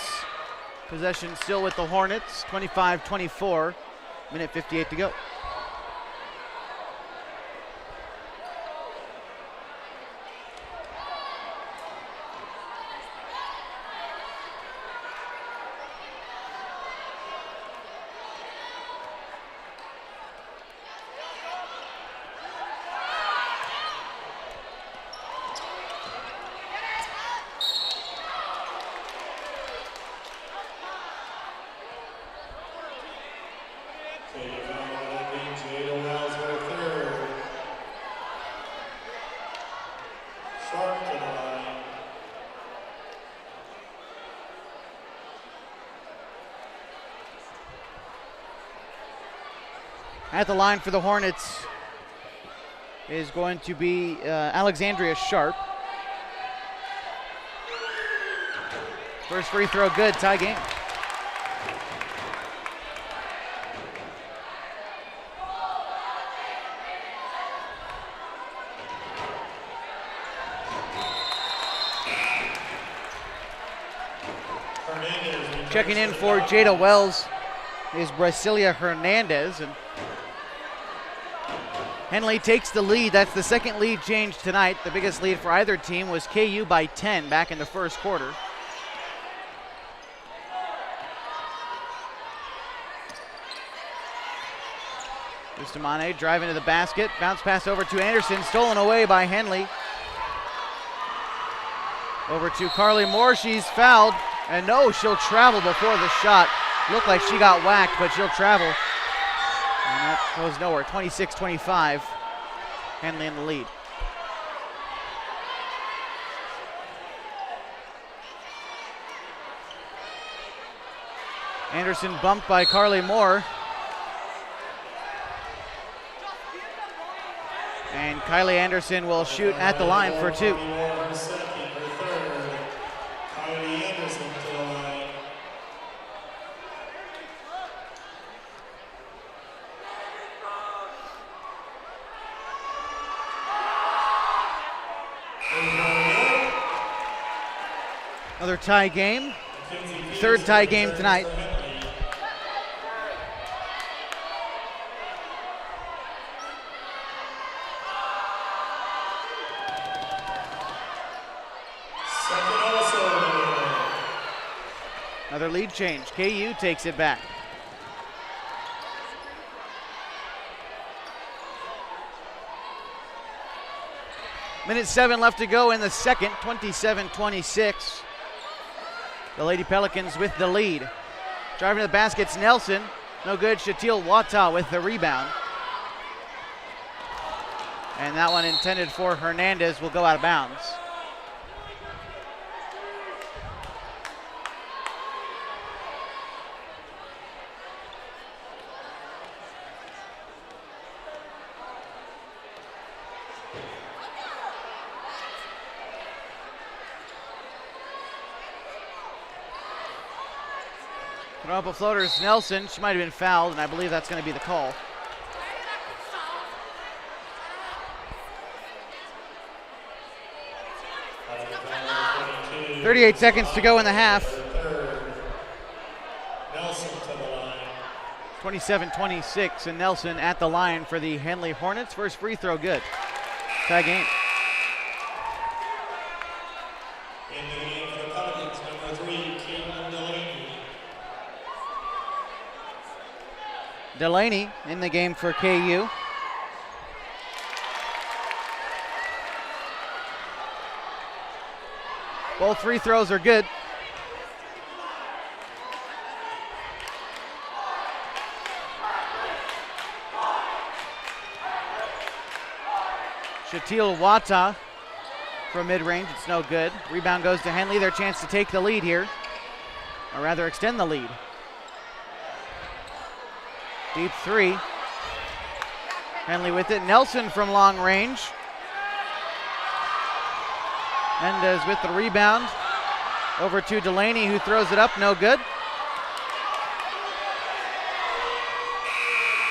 Possession still with the Hornets. 25-24. Minute 58 to go. At the line for the Hornets is going to be Alexandria Sharp. First free throw good, tie game. Checking in for Jada Wells is Brasilia Hernandez, and Henley takes the lead. That's the second lead change tonight. The biggest lead for either team was KU by 10 back in the first quarter. Bustamante driving to the basket. Bounce pass over to Anderson. Stolen away by Henley. Over to Carly Moore. She's fouled. And no, she'll travel before the shot. Looked like she got whacked, but she'll travel. And that goes nowhere. 26-25. Henley in the lead. Anderson bumped by Carly Moore. And Kylie Anderson will shoot at the line for two. Another tie game. Third tie game tonight. Another lead change. KU takes it back. Minute 7 left to go in the second, 27-26. The Lady Pelicans with the lead. Driving to the basket's Nelson. No good. Shatil Wata with the rebound. And that one intended for Hernandez will go out of bounds. Throw up a floater is Nelson. She might have been fouled, and I believe that's going to be the call. Foul, 38 seconds to go in the half. Nelson to the line. 27-26, and Nelson at the line for the Henley Hornets. First free throw good. Tie game. In the game for the Pelicans, number 3, Caitlin Delaney. Delaney in the game for KU. Both free throws are good. Shatil Wata from mid-range, it's no good. Rebound goes to Henley, their chance to take the lead here, or rather extend the lead. Deep three. Henley with it. Nelson from long range. Mendez with the rebound. Over to Delaney, who throws it up, no good.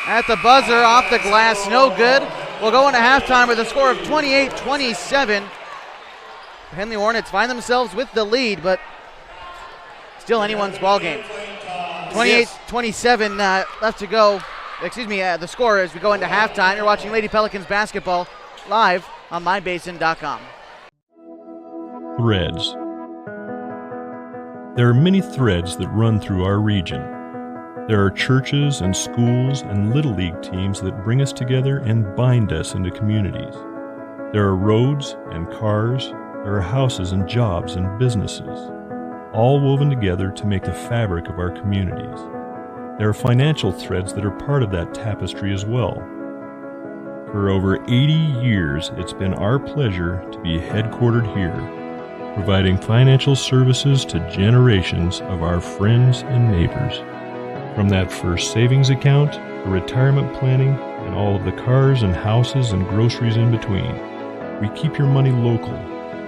At the buzzer, off the glass, no good. We'll go into halftime with a score of 28-27. The Henley Hornets find themselves with the lead, but still anyone's ball game. 28-27 left to go. Excuse me, the score as we go into halftime. You're watching Lady Pelicans basketball live on mybasin.com. Threads. There are many threads that run through our region. There are churches and schools and Little League teams that bring us together and bind us into communities. There are roads and cars. There are houses and jobs and businesses, all woven together to make the fabric of our communities. There are financial threads that are part of that tapestry as well. For over 80 years, it's been our pleasure to be headquartered here, providing financial services to generations of our friends and neighbors. From that first savings account, the retirement planning, and all of the cars and houses and groceries in between, we keep your money local,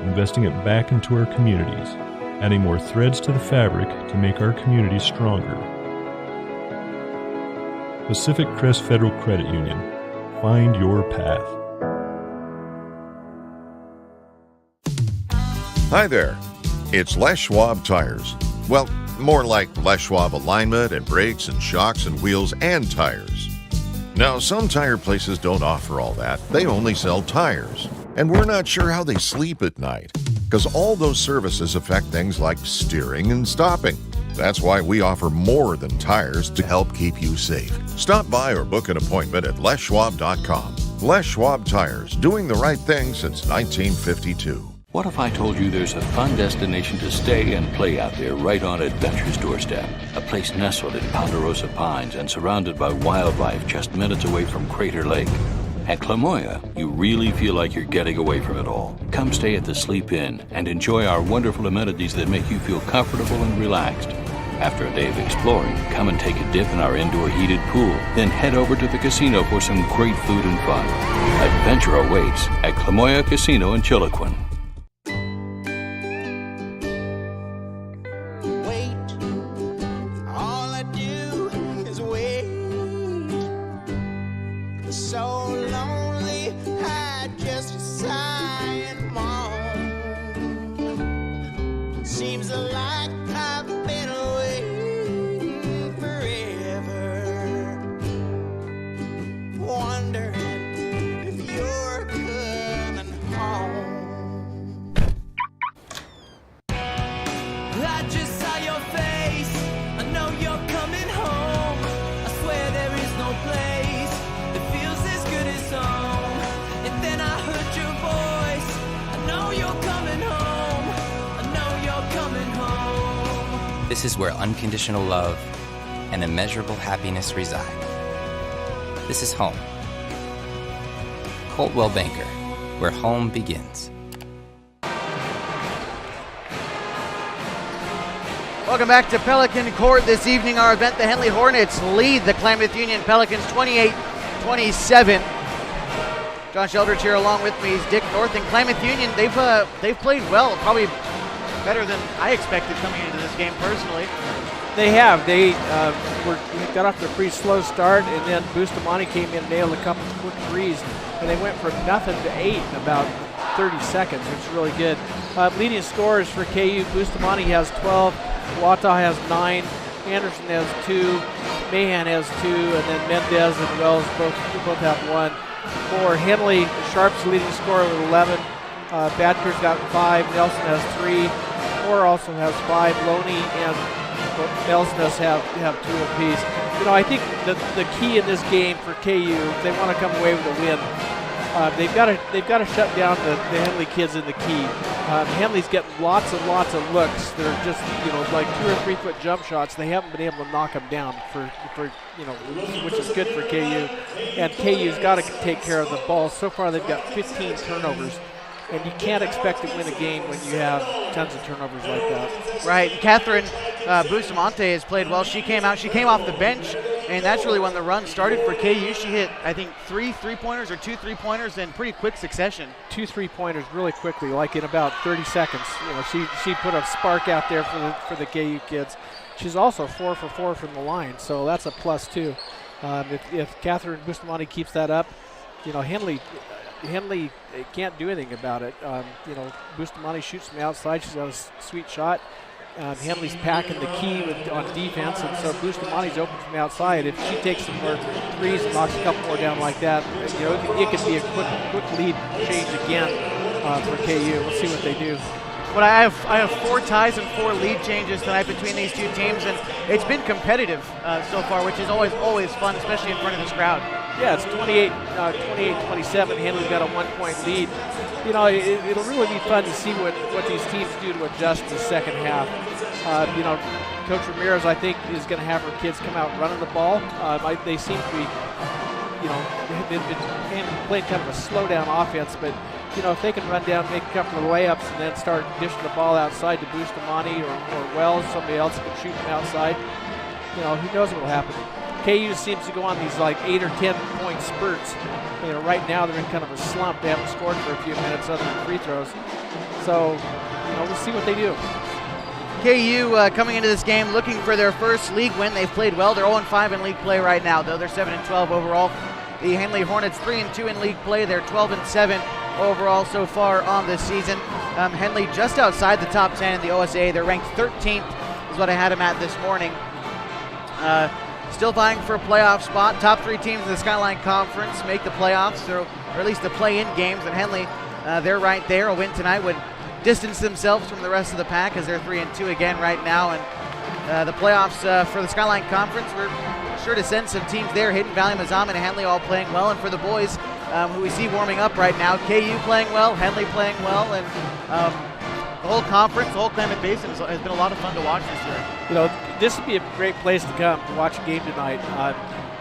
investing it back into our communities, adding more threads to the fabric to make our communities stronger. Pacific Crest Federal Credit Union. Find your path. Hi there. It's Les Schwab Tires. Well, more like Les Schwab alignment and brakes and shocks and wheels and tires. Now, some tire places don't offer all that. They only sell tires. And we're not sure how they sleep at night, because all those services affect things like steering and stopping. That's why we offer more than tires to help keep you safe. Stop by or book an appointment at leschwab.com. Les Schwab Tires, doing the right thing since 1952. What if I told you there's a fun destination to stay and play out there right on adventure's doorstep? A place nestled in Ponderosa Pines and surrounded by wildlife just minutes away from Crater Lake. At Klamoya, you really feel like you're getting away from it all. Come stay at the Sleep Inn and enjoy our wonderful amenities that make you feel comfortable and relaxed. After a day of exploring, come and take a dip in our indoor heated pool. Then head over to the casino for some great food and fun. Adventure awaits at Klamoya Casino in Chiloquin. I just saw your face This is where unconditional love and immeasurable happiness reside. This is home. Coltwell Banker, where home begins. Welcome back to Pelican Court this evening. Our event, the Henley Hornets lead the Klamath Union Pelicans 28-27. Josh Eldridge here along with me is Dick North. And Klamath Union, they've played well, probably better than I expected coming into this game personally. They have. They got off to a pretty slow start, and then Bustamante came in and nailed a couple of quick threes, and they went from nothing to 8 in about 30 seconds, which is really good. Leading scorers for KU, Bustamante has 12, Wata has 9, Anderson has 2, Mahan has 2, and then Mendez and Wells both have 1. For Henley, Sharp's leading scorer with 11. Badker's got 5, Nelson has 3, Moore also has 5, Loney and Nelson have 2 apiece. You know, I think the key in this game for KU, if they want to come away with a win, they've got to shut down the Henley kids in the key. Henley's getting lots and lots of looks that are just, you know, like 2 or 3 foot jump shots. They haven't been able to knock them down for you know, which is good for KU. And KU's got to take care of the ball. So far, they've got 15 turnovers. And you can't expect to win a game when you have tons of turnovers like that. Right. Catherine Bustamante has played well. She came off the bench, and that's really when the run started for KU. She hit, I think, 3 3-pointers or 2 3-pointers in pretty quick succession. 2 3-pointers really quickly, like in about 30 seconds. You know, she put a spark out there for the KU kids. She's also 4 for 4 from the line, so that's a plus too. If Catherine Bustamante keeps that up, you know, Henley can't do anything about it. You know, Bustamante shoots from the outside. She's got a sweet shot. Henley's packing the key on defense, and so Bustamante's open from the outside. If she takes some more threes and knocks a couple more down like that, you know, it could be a quick lead change again for KU. We'll see what they do. But I have 4 ties and 4 lead changes tonight between these two teams, and it's been competitive so far, which is always fun, especially in front of this crowd. Yeah, it's 28-27. Henley's got a 1-point lead. You know, it'll really be fun to see what these teams do to adjust the second half. You know, Coach Ramirez, I think, is going to have her kids come out running the ball. They seem to be, you know, they've been playing kind of a slow-down offense, but, you know, if they can run down, make a couple of layups, and then start dishing the ball outside to Bustamante or Wells, somebody else can shoot from outside, you know, who knows what will happen. KU seems to go on these like 8 or 10 point spurts. You know, right now they're in kind of a slump. They haven't scored for a few minutes other than free throws. So, you know, we'll see what they do. KU coming into this game looking for their first league win. They've played well. They're 0-5 in league play right now, though. They're 7-12 overall. The Henley Hornets 3-2 in league play. They're 12-7 overall so far on this season. Henley just outside the top 10 in the OSA. They're ranked 13th is what I had them at this morning. Still vying for a playoff spot. Top 3 teams in the Skyline Conference make the playoffs, or at least the play-in games. And Henley, they're right there. A win tonight would distance themselves from the rest of the pack, as they're 3-2 again right now. And the playoffs for the Skyline Conference, we're sure to send some teams there. Hidden Valley, Mazama, and Henley all playing well. And for the boys, who we see warming up right now, KU playing well, Henley playing well, and the whole conference, the whole Klamath Basin has been a lot of fun to watch this year. You know, this would be a great place to come to watch a game tonight.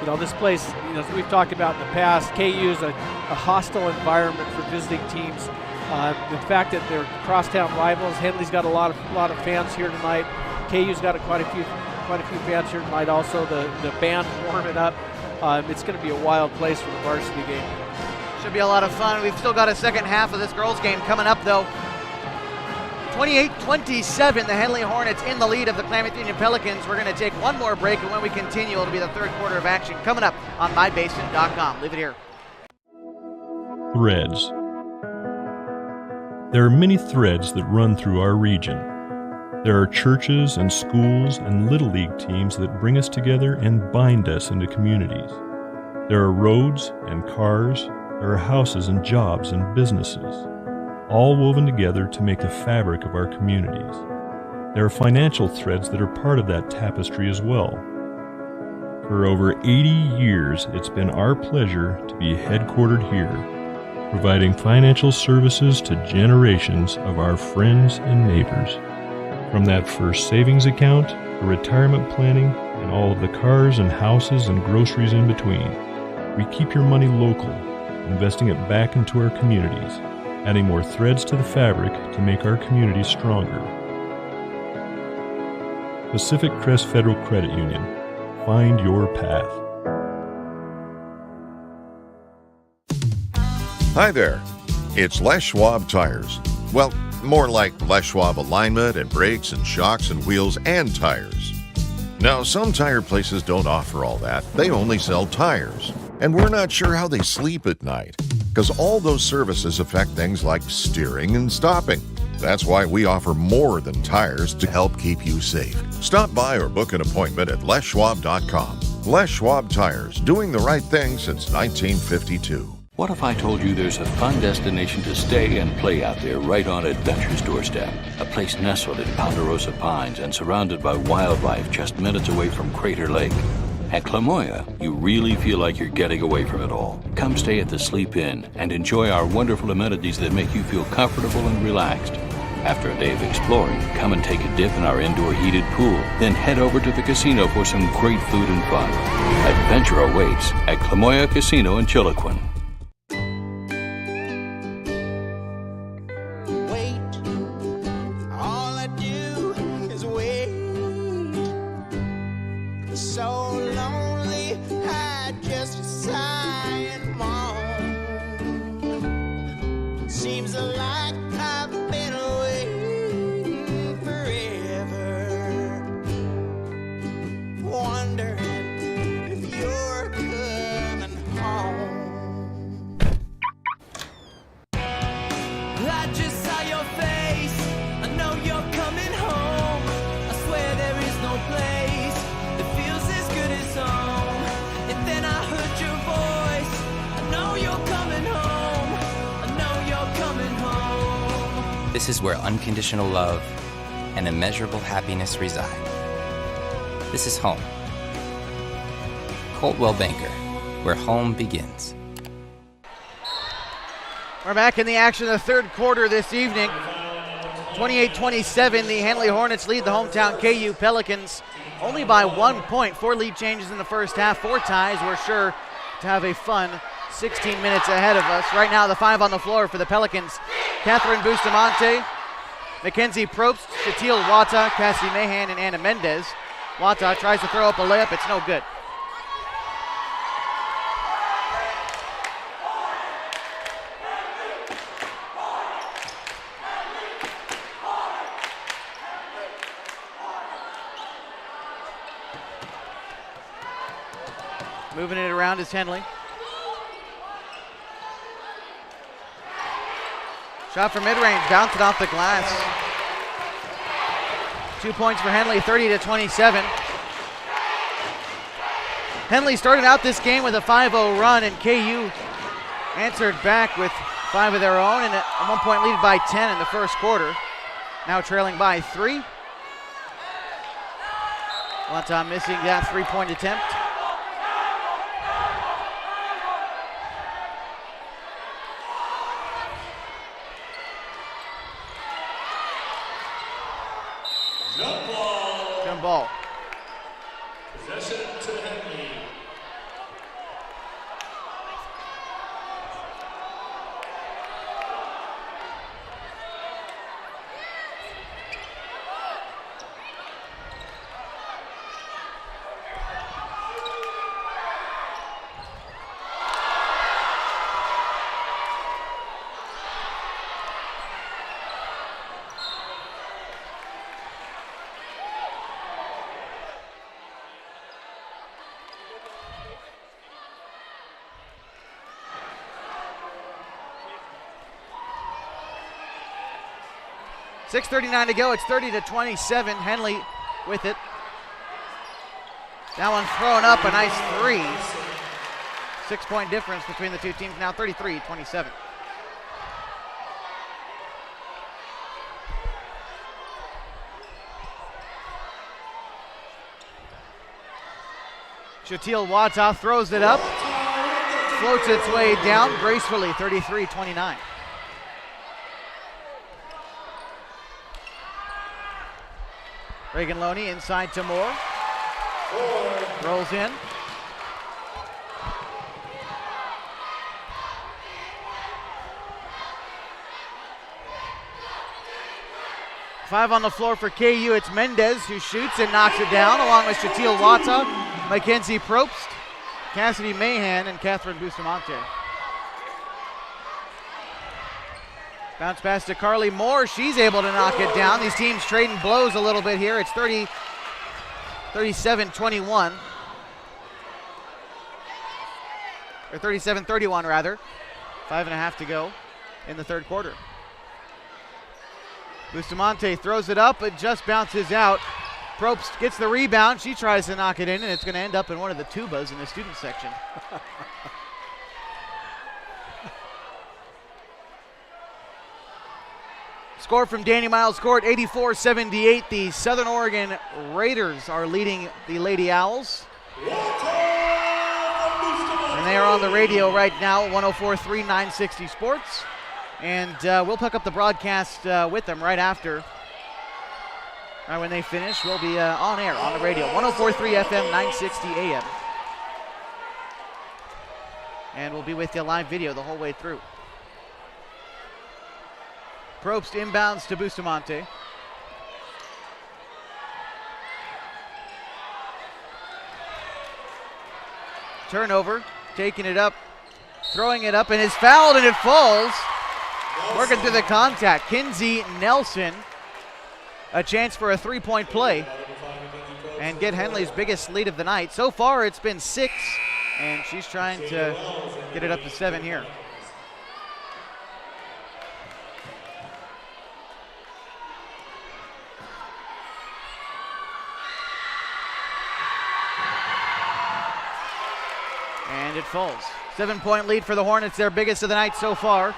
You know, this place, you know, as we've talked about in the past, KU is a hostile environment for visiting teams. The fact that they're crosstown rivals, Henley's got a lot of fans here tonight. KU's got quite a few fans here tonight. Also, the band warming up. It's going to be a wild place for the varsity game. Should be a lot of fun. We've still got a second half of this girls' game coming up, though. 28-27, the Henley Hornets in the lead of the Klamath Union Pelicans. We're going to take one more break, and when we continue, it'll be the third quarter of action coming up on mybasin.com. Leave it here. Threads. There are many threads that run through our region. There are churches and schools and little league teams that bring us together and bind us into communities. There are roads and cars. There are houses and jobs and businesses, all woven together to make the fabric of our communities. There are financial threads that are part of that tapestry as well. For over 80 years, it's been our pleasure to be headquartered here, providing financial services to generations of our friends and neighbors. From that first savings account, to retirement planning, and all of the cars and houses and groceries in between, we keep your money local, investing it back into our communities, adding more threads to the fabric to make our communities stronger. Pacific Crest Federal Credit Union. Find your path. Hi there. It's Les Schwab Tires. Well, more like Les Schwab alignment and brakes and shocks and wheels and tires. Now, some tire places don't offer all that. They only sell tires. And we're not sure how they sleep at night, because all those services affect things like steering and stopping. That's why we offer more than tires to help keep you safe. Stop by or book an appointment at leschwab.com. Les Schwab Tires, doing the right thing since 1952. What if I told you there's a fun destination to stay and play out there right on adventure's doorstep? A place nestled in Ponderosa Pines and surrounded by wildlife just minutes away from Crater Lake. At Klamath, you really feel like you're getting away from it all. Come stay at the Sleep Inn and enjoy our wonderful amenities that make you feel comfortable and relaxed. After a day of exploring, come and take a dip in our indoor heated pool. Then head over to the casino for some great food and fun. Adventure awaits at Klamath Casino in Chiloquin. This is where unconditional love and immeasurable happiness reside. This is home. Coldwell Banker, where home begins. We're back in the action of the third quarter this evening. 28-27, the Henley Hornets lead the hometown KU Pelicans only by 1 point. 4 lead changes in the first half, 4 ties. We're sure to have a fun 16 minutes ahead of us. Right now, the 5 on the floor for the Pelicans. Catherine Bustamante, Mackenzie Probst, Shatil Wata, Cassie Mahan, and Anna Mendez. Wata tries to throw up a layup. It's no good. Moving it around is Henley. Shot from mid-range, bounced it off the glass. 2 points for Henley, 30-27. Henley started out this game with a 5-0 run, and KU answered back with 5 of their own, and a 1 point lead by 10 in the first quarter. Now trailing by 3. Wata missing that 3-point attempt. Jump ball. Possession to Henley. .6:39 to go. It's 30-27. Henley with it. That one thrown up, a nice 3. 6-point difference between the two teams now, 33-27. Shatil Wata throws it up, floats its way down gracefully, 33-29. Reagan Loney inside to Moore. Rolls in. Five on the floor for KU. It's Mendez who shoots and knocks it down, along with Shatil Wata, Mackenzie Probst, Cassidy Mahan, and Catherine Bustamante. Bounce pass to Carly Moore. She's able to knock it down. These teams trading blows a little bit here. It's 37-21. Or 37-31 rather. 5.5 to go in the third quarter. Bustamante throws it up, it just bounces out. Probst gets the rebound. She tries to knock it in, and it's going to end up in one of the tubas in the student section. Score from Danny Miles Court, 84-78. The Southern Oregon Raiders are leading the Lady Owls. And they are on the radio right now, 104.3 960 Sports. And we'll pick up the broadcast with them right after. When they finish, we'll be on air on the radio, 104.3 FM, 960 AM. And we'll be with you live video the whole way through. Probst inbounds to Bustamante. Turnover, taking it up, throwing it up, and is fouled, and it falls. Working through the contact, Kinsey Nelson. A chance for a three-point play and get Henley's biggest lead of the night. So far, it's been 6, and she's trying to get it up to 7 here. And it falls. 7-point lead for the Hornets, their biggest of the night so far.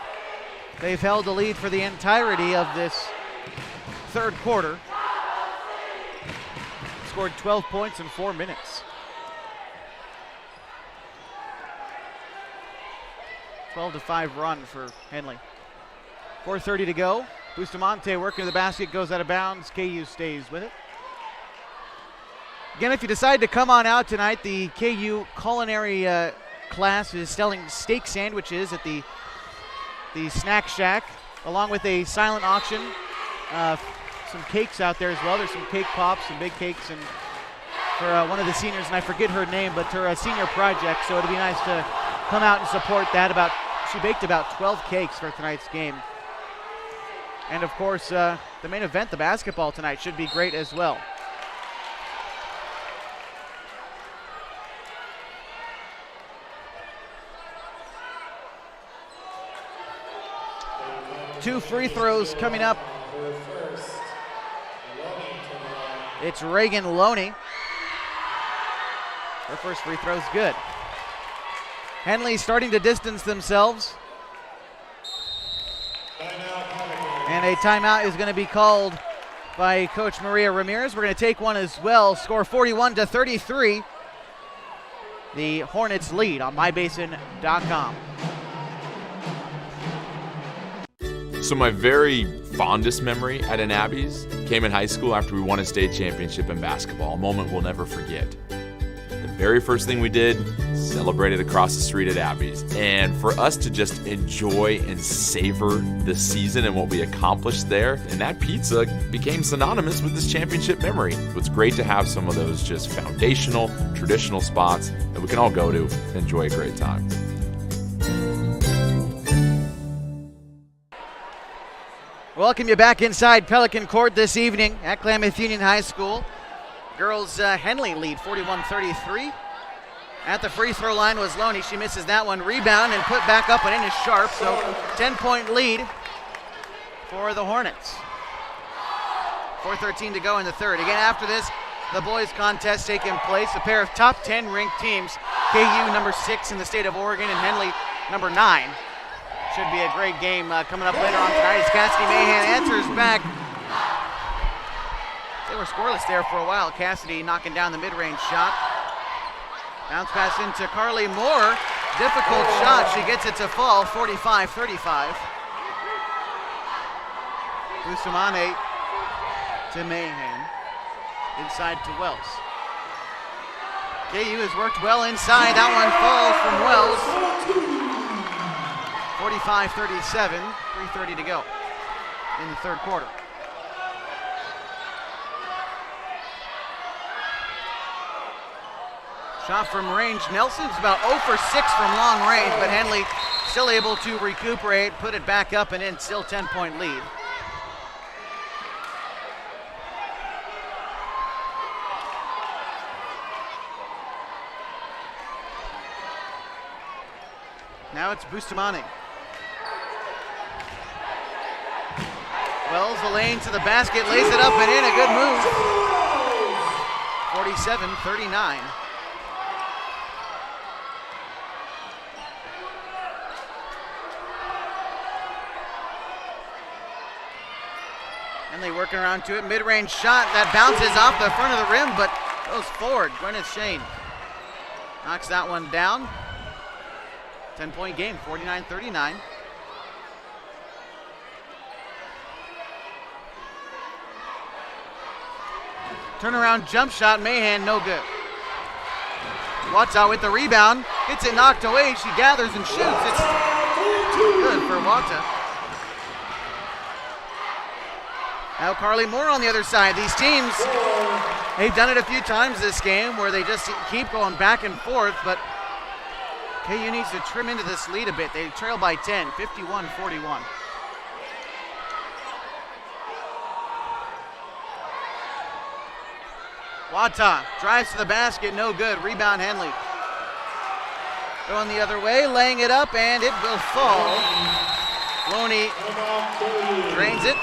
They've held the lead for the entirety of this third quarter. Scored 12 points in 4 minutes. 12-5 run for Henley. 4:30 to go. Bustamante working to the basket, goes out of bounds. KU stays with it. Again, if you decide to come on out tonight, the KU culinary class is selling steak sandwiches at the Snack Shack, along with a silent auction. Some cakes out there as well. There's some cake pops, some big cakes, and for one of the seniors, and I forget her name, but her senior project, so it'll be nice to come out and support that. She baked about 12 cakes for tonight's game. And of course, the main event, the basketball tonight, should be great as well. Two free throws coming up. It's Reagan Loney. Her first free throw's good. Henley starting to distance themselves. And a timeout is going to be called by Coach Maria Ramirez. We're going to take one as well. Score 41-33. The Hornets lead on mybasin.com. So my very fondest memory at an Abby's came in high school after we won a state championship in basketball, a moment we'll never forget. The very first thing we did, celebrated across the street at Abby's. And for us to just enjoy and savor the season and what we accomplished there, and that pizza became synonymous with this championship memory. It's great to have some of those just foundational, traditional spots that we can all go to and enjoy a great time. Welcome you back inside Pelican Court this evening at Klamath Union High School. Girls Henley lead 41-33. At the free throw line was Loney. She misses that one. Rebound and put back up and in is Sharp. So 10-point lead for the Hornets. 4:13 to go in the third. Again, after this, the boys contest taking place. A pair of top 10 ranked teams. KU number 6 in the state of Oregon and Henley number 9. Should be a great game coming up later on tonight as Cassidy Mahan answers back. They were scoreless there for a while. Cassidy knocking down the mid-range shot. Bounce pass into Carly Moore. Difficult shot. She gets it to fall, 45-35. Bustamante to Mahan. inside to Wells. KU has worked well inside. That one falls from Wells. 45-37, 3:30 to go in the third quarter. Shot from range. Nelson's about 0 for 6 from long range, but Henley still able to recuperate, put it back up and in, still 10-point lead. Now it's Bustamante. Wells the lane to the basket, lays it up and in, a good move. 47-39. Henley working around to it, mid-range shot that bounces off the front of the rim, but goes forward. Gwyneth Shane knocks that one down. 10-point game, 49-39. Turnaround jump shot, Mahan, no good. Wata with the rebound, gets it knocked away. She gathers and shoots. It's good for Wata. Now Carly Moore on the other side. These teams, they've done it a few times this game where they just keep going back and forth, but KU needs to trim into this lead a bit. They trail by 10, 51-41. Wata drives to the basket, no good. Rebound Henley. Going the other way, laying it up, and it will fall. Loney drains it.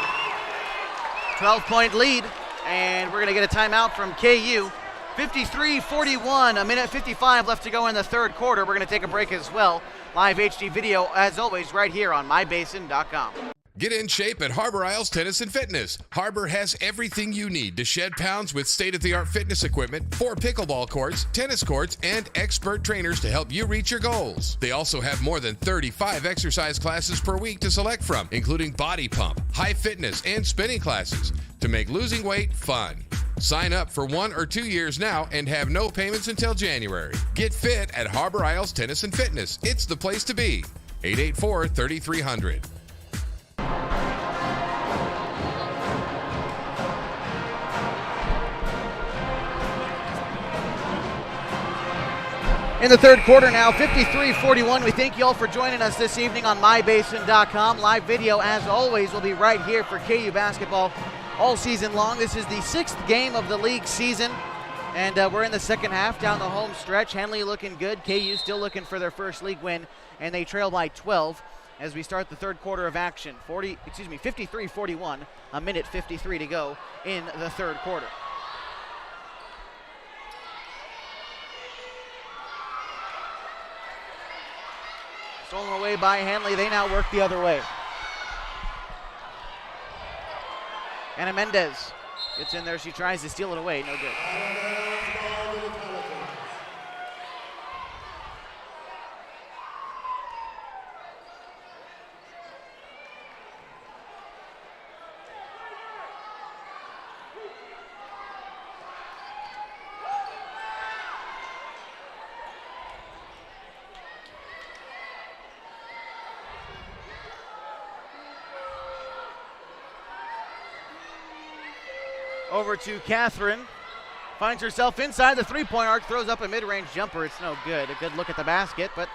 12-point lead, and we're going to get a timeout from KU. 53-41, a minute 55 left to go in the third quarter. We're going to take a break as well. Live HD video, as always, right here on mybasin.com. Get in shape at Harbor Isles Tennis and Fitness. Harbor has everything you need to shed pounds with state-of-the-art fitness equipment, 4 pickleball courts, tennis courts, and expert trainers to help you reach your goals. They also have more than 35 exercise classes per week to select from, including body pump, high fitness, and spinning classes to make losing weight fun. Sign up for 1 or 2 years now and have no payments until January. Get fit at Harbor Isles Tennis and Fitness. It's the place to be. 884-3300. In the third quarter now, 53-41. We thank you all for joining us this evening on mybasin.com. Live video, as always, will be right here for KU basketball all season long. This is the 6th game of the league season, and we're in the second half down the home stretch. Henley looking good. KU still looking for their first league win, and they trail by 12 as we start the third quarter of action. 53-41, a minute 53 to go in the third quarter. Stolen away by Henley. They now work the other way. Anna Mendez gets in there. She tries to steal it away. No good. Over to Catherine. Finds herself inside the three-point arc, throws up a mid-range jumper. It's no good. A good look at the basket, but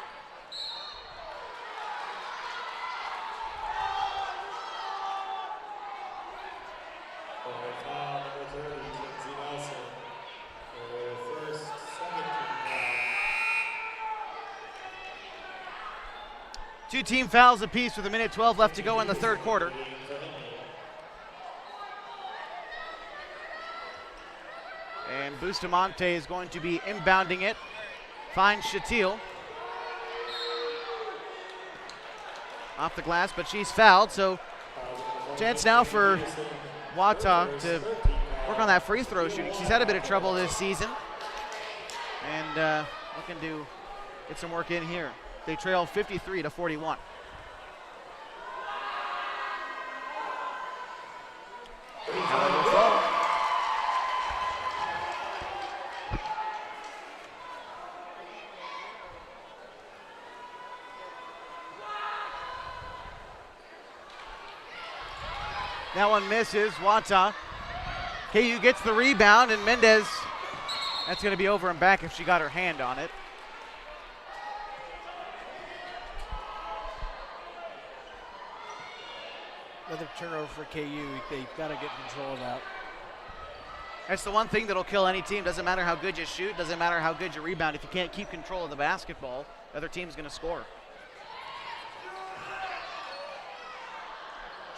two team fouls apiece with a minute 12 left to go in the third quarter. And Bustamante is going to be inbounding it. Finds Shatil. Off the glass, but she's fouled, so chance now for Wata to work on that free throw shooting. She's had a bit of trouble this season, and looking to get some work in here. They trail 53-41. That one misses. Wata. KU gets the rebound, and Mendez, that's going to be over and back if she got her hand on it. Another turnover for KU. They've got to get control of that. That's the one thing that'll kill any team. Doesn't matter how good you shoot, doesn't matter how good you rebound. If you can't keep control of the basketball, the other team's going to score.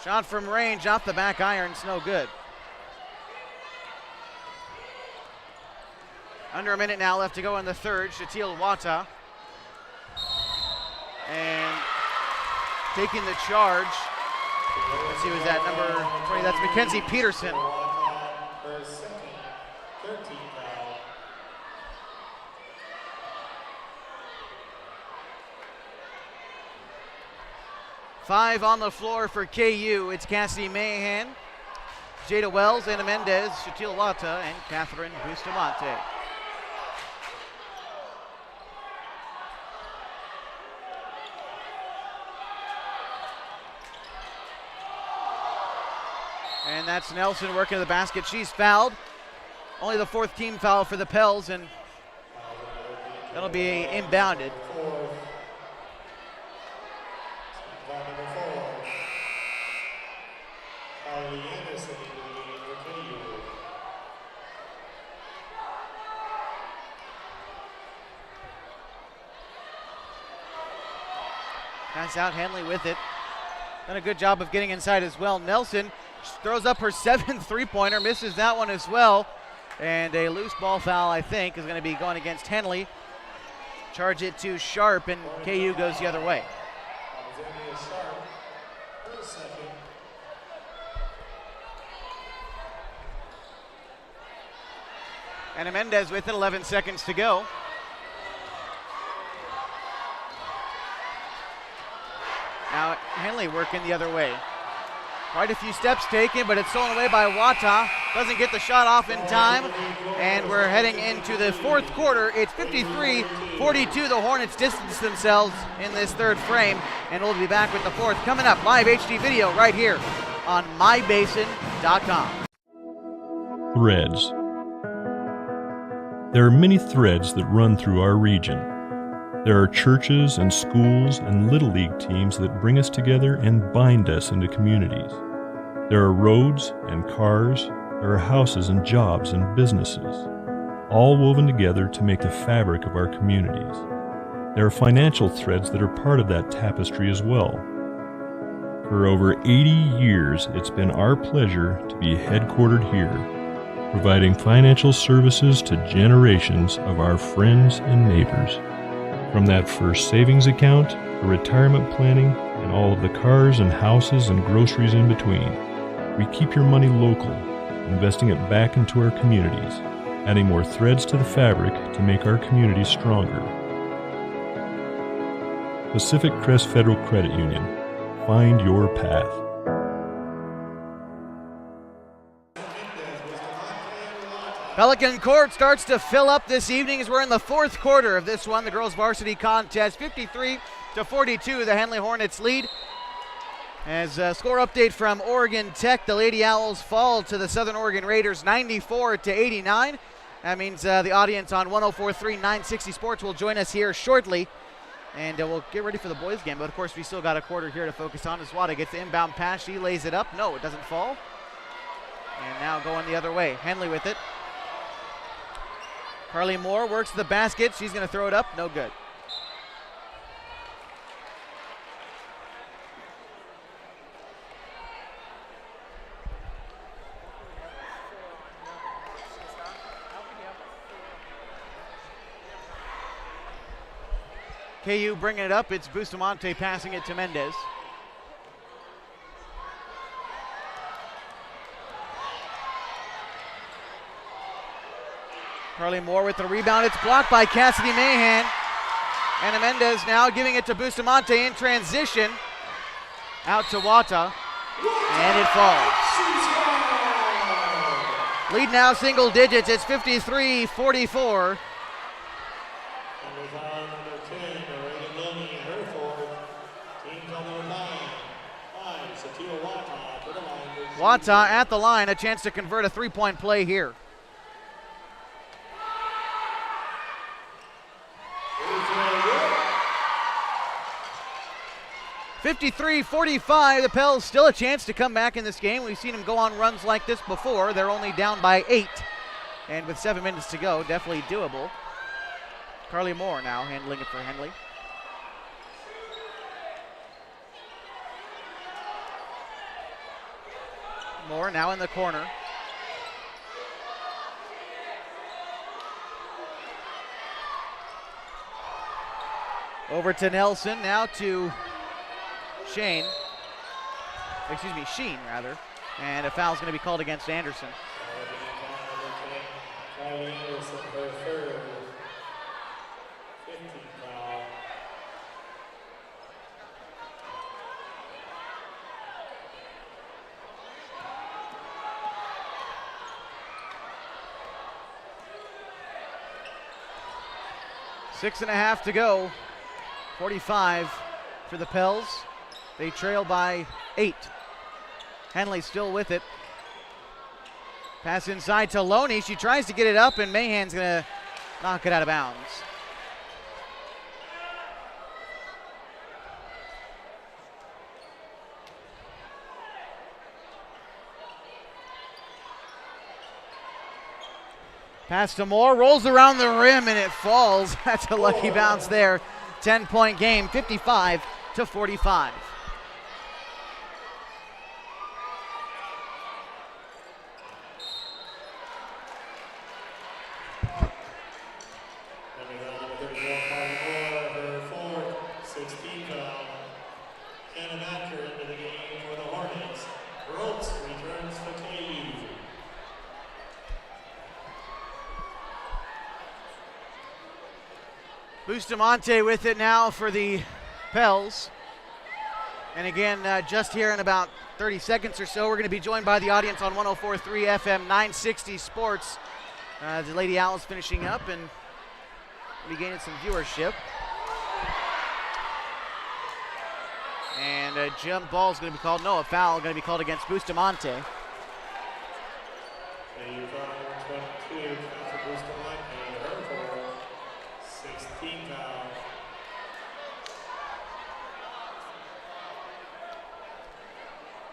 Shot from range off the back iron's no good. Under a minute now left to go in the third. Shatil Wata. And taking the charge. Let's see, was that number 20? That's Mackenzie Peterson. Her second, 13 foul. Five on the floor for KU. It's Cassidy Mahan, Jada Wells, Anna Mendez, Shatil Wata, and Catherine Bustamante. And that's Nelson working the basket. She's fouled. Only the fourth team foul for the Pels, and that'll be inbounded. Foul number 4. Kylie Anderson for KU. Pass out, Henley with it. Done a good job of getting inside as well. Nelson throws up her 7th three-pointer, misses that one as well. And a loose ball foul, I think, is going to be going against Henley. Charge it to Sharp, and KU goes the other way. Alexandria Sharp, her second. And Mendez with it, 11 seconds to go. Now Henley working the other way. Quite a few steps taken, but it's stolen away by Wata. Doesn't get the shot off in time, and we're heading into the fourth quarter. It's 53-42. The Hornets distance themselves in this third frame, and we'll be back with the fourth coming up. Live HD video right here on mybasin.com. Threads. There are many threads that run through our region. There are churches and schools and Little League teams that bring us together and bind us into communities. There are roads and cars, there are houses and jobs and businesses, all woven together to make the fabric of our communities. There are financial threads that are part of that tapestry as well. For over 80 years, it's been our pleasure to be headquartered here, providing financial services to generations of our friends and neighbors. From that first savings account, to retirement planning, and all of the cars and houses and groceries in between, we keep your money local, investing it back into our communities, adding more threads to the fabric to make our communities stronger. Pacific Crest Federal Credit Union. Find your path. Pelican court starts to fill up this evening as we're in the fourth quarter of this one, the girls varsity contest. 53-42, the Henley Hornets lead. As a score update from Oregon Tech, the Lady Owls fall to the Southern Oregon Raiders 94-89. That means the audience on 104.3 960 Sports will join us here shortly. And we'll get ready for the boys game. But, of course, we still got a quarter here to focus on as Wada gets the inbound pass. She lays it up. No, it doesn't fall. And now going the other way. Henley with it. Carly Moore works the basket. She's going to throw it up. No good. KU bringing it up. It's Bustamante passing it to Mendez. Carly Moore with the rebound. It's blocked by Cassidy Mahan. Anna Mendez now giving it to Bustamante in transition. Out to Wata. And it falls. Lead now single digits. It's 53-44. Wata at the line, a chance to convert a three-point play here. (53-45), the Pels still a chance to come back in this game. We've seen them go on runs like this before. They're only down by 8. And with 7 minutes to go, definitely doable. Carly Moore now handling it for Henley. Moore now in the corner. Over to Nelson, now to Sheen, rather. And a foul's going to be called against Anderson. Anderson, her third. 15 foul. Six and a half to go. 45 for the Pels. They trail by 8. Henley still with it. Pass inside to Loney. She tries to get it up, and Mahan's going to knock it out of bounds. Pass to Moore, rolls around the rim, and it falls. That's a lucky bounce there. 10-point game, 55-45. Bustamante with it now for the Pels. And again, just here in about 30 seconds or so, we're going to be joined by the audience on 104.3 FM 960 Sports. The Lady Owls finishing up and be gaining some viewership. And a jump ball is going to be called. No, a foul going to be called against Bustamante.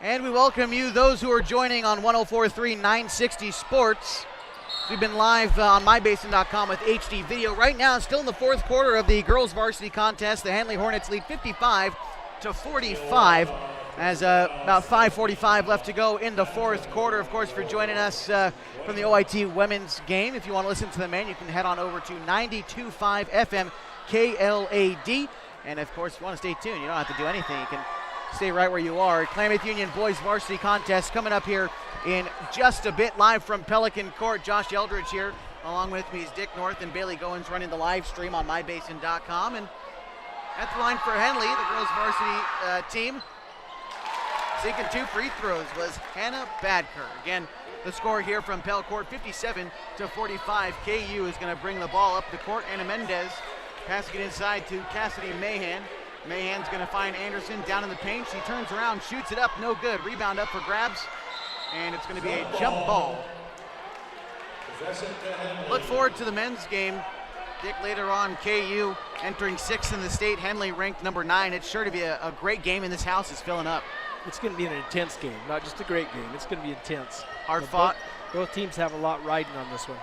And we welcome you, those who are joining on 104.3 960 Sports. We've been live on mybasin.com with HD video. Right now, still in the fourth quarter of the girls varsity contest. The Henley Hornets lead 55-45 as about 5:45 left to go in the fourth quarter. Of course, for joining us from the OIT women's game. If you want to listen to the man, you can head on over to 92.5 FM KLAD. And of course, if you want to stay tuned, you don't have to do anything. You can stay right where you are. Klamath Union boys varsity contest coming up here in just a bit, live from Pelican Court. Josh Eldridge here, along with me is Dick North and Bailey Goins running the live stream on mybasin.com. And at the line for Henley, the girls varsity team, sinking 2 free throws was Hannah Badker. Again, the score here from Pel Court, 57-45. KU is going to bring the ball up the court. Anna Mendez passing it inside to Cassidy Mahan. Mahan's going to find Anderson down in the paint. She turns around, shoots it up, no good. Rebound up for grabs, and it's going to be a jump ball. Look forward to the men's game. Dick, later on, KU entering 6th in the state. Henley ranked number 9. It's sure to be a great game, and this house is filling up. It's going to be an intense game, not just a great game. It's going to be intense. Hard fought. Both teams have a lot riding on this one.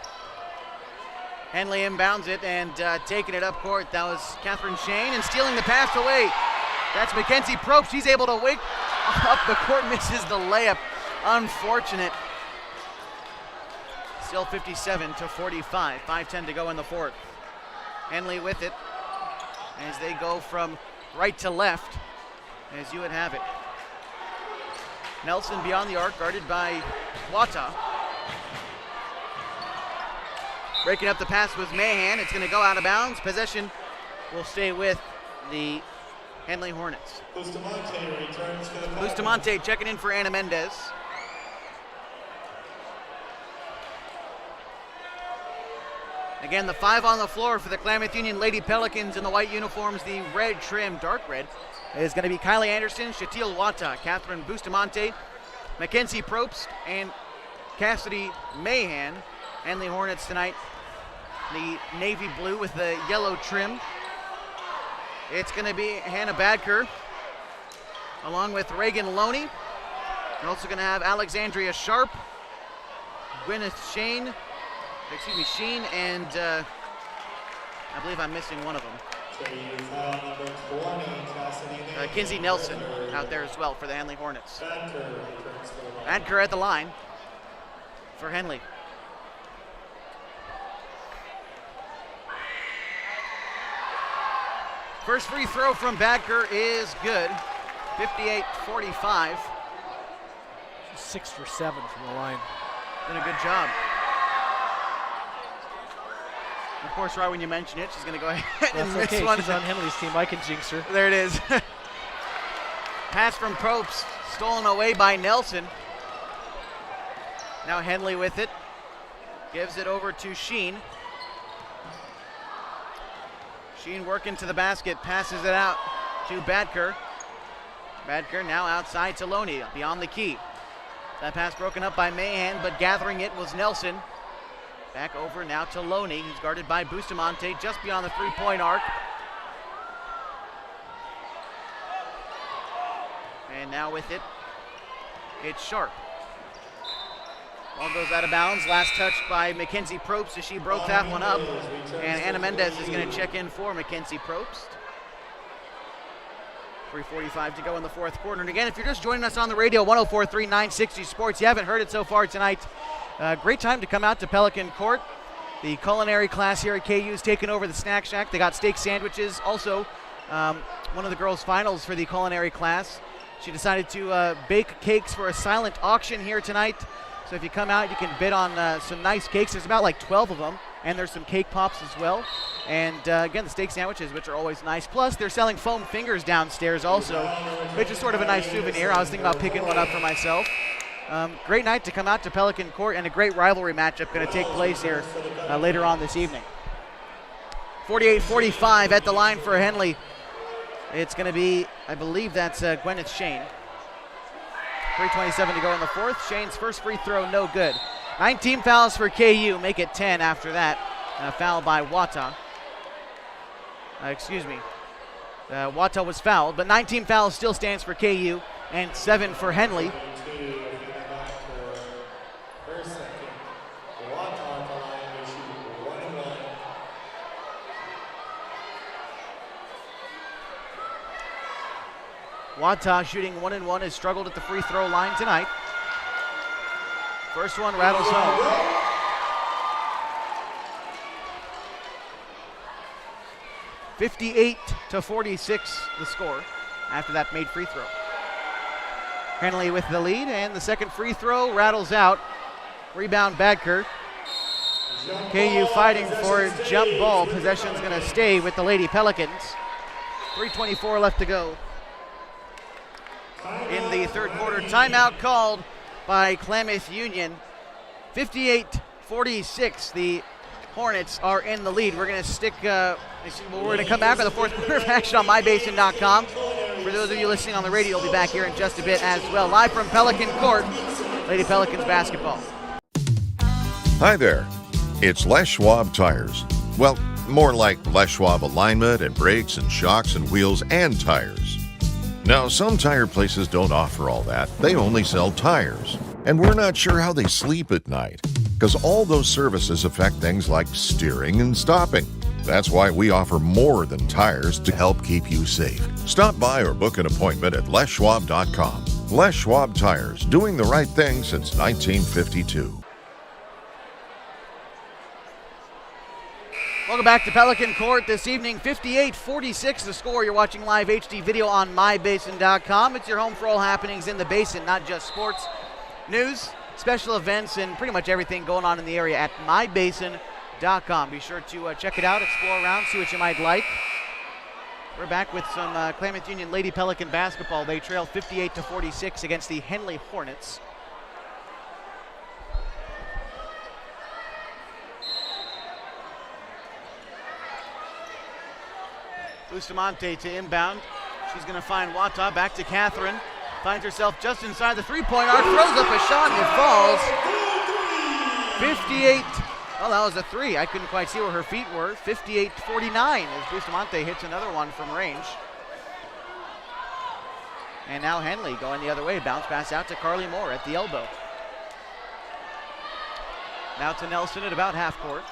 Henley inbounds it and taking it up court. That was Catherine Shane, and stealing the pass away. That's Mackenzie Probst. She's able to wake up the court, misses the layup. Unfortunate. Still 57-45. 5:10 to go in the fourth. Henley with it as they go from right to left, as you would have it. Nelson beyond the arc, guarded by Wata. Breaking up the pass was Mahan. It's going to go out of bounds. Possession will stay with the Henley Hornets. Bustamante returns for the Bustamante checking in for Anna Mendez. Again, the 5 on the floor for the Klamath Union Lady Pelicans in the white uniforms, the red trim, dark red, is going to be Kylie Anderson, Shatil Wata, Catherine Bustamante, Mackenzie Probst and Cassidy Mahan. Henley Hornets tonight, the navy blue with the yellow trim. It's going to be Hannah Badker along with Reagan Loney. We're also going to have Alexandria Sharp, Gwyneth Sheen, and I believe I'm missing one of them. Kinsey Nelson out there as well for the Henley Hornets. Badker at the line for Henley. First free throw from Badker is good. 58-45. 6 for 7 from the line. Done a good job. Of course, right when you mention it, she's going to go ahead and That's miss okay. one. She's on Henley's team. I can jinx her. There it is. Pass from Probst, stolen away by Nelson. Now Henley with it. Gives it over to Sheen. Sheen working to the basket, passes it out to Badker. Badker now outside to Loney, beyond the key. That pass broken up by Mahan, but gathering it was Nelson. Back over now to Loney, who's guarded by Bustamante just beyond the three-point arc. And now with it, it's Sharp. Ball goes out of bounds. Last touch by Mackenzie Probst as she broke that one up. And Anna Mendez is going to check in for Mackenzie Probst. 3:45 to go in the fourth quarter. And again, if you're just joining us on the radio, 104.3 960 Sports, you haven't heard it so far tonight, great time to come out to Pelican Court. The culinary class here at KU is taking over the Snack Shack. They got steak sandwiches. Also, one of the girls' finals for the culinary class. She decided to bake cakes for a silent auction here tonight. So if you come out, you can bid on some nice cakes. There's about like 12 of them, and there's some cake pops as well. And again, the steak sandwiches, which are always nice. Plus, they're selling foam fingers downstairs also, which is sort of a nice souvenir. I was thinking about picking one up for myself. Great night to come out to Pelican Court, and a great rivalry matchup going to take place here later on this evening. 48-45 at the line for Henley. It's going to be, I believe that's Gwyneth Shane. 3:27 to go in the fourth. Shane's first free throw, no good. 19 fouls for KU, make it 10 after that. Foul by Wata. Wata was fouled, but 19 fouls still stands for KU, and 7 for Henley. Wata shooting 1-1 has struggled at the free throw line tonight. First one rattles home. (58-46) the score after that made free throw. Henley with the lead, and the second free throw rattles out. Rebound Badker. KU fighting for jump ball. Possession's going to stay with the Lady Pelicans. 3:24 left to go in the third quarter. Timeout called by Klamath Union. 58-46. The Hornets are in the lead. We're going to stick, we're going to come back with the fourth quarter of action on mybasin.com. For those of you listening on the radio, we'll be back here in just a bit as well. Live from Pelican Court, Lady Pelicans basketball. Hi there. It's Les Schwab Tires. Well, more like Les Schwab alignment and brakes and shocks and wheels and tires. Now, some tire places don't offer all that. They only sell tires. And we're not sure how they sleep at night, because all those services affect things like steering and stopping. That's why we offer more than tires to help keep you safe. Stop by or book an appointment at leschwab.com. Les Schwab Tires, doing the right thing since 1952. Welcome back to Pelican Court this evening. 58-46 the score. You're watching live HD video on mybasin.com. It's your home for all happenings in the Basin, not just sports, news, special events, and pretty much everything going on in the area at mybasin.com. Be sure to check it out, explore around, see what you might like. We're back with some Klamath Union Lady Pelican basketball. They trail 58-46 against the Henley Hornets. Bustamante to inbound. She's going to find Wata. Back to Catherine. Finds herself just inside the three-point arc, throws up a shot, and it falls. 58, well, that was a three. I couldn't quite see where her feet were. 58-49 as Bustamante hits another one from range. And now Henley going the other way. Bounce pass out to Carly Moore at the elbow. Now to Nelson at about half court.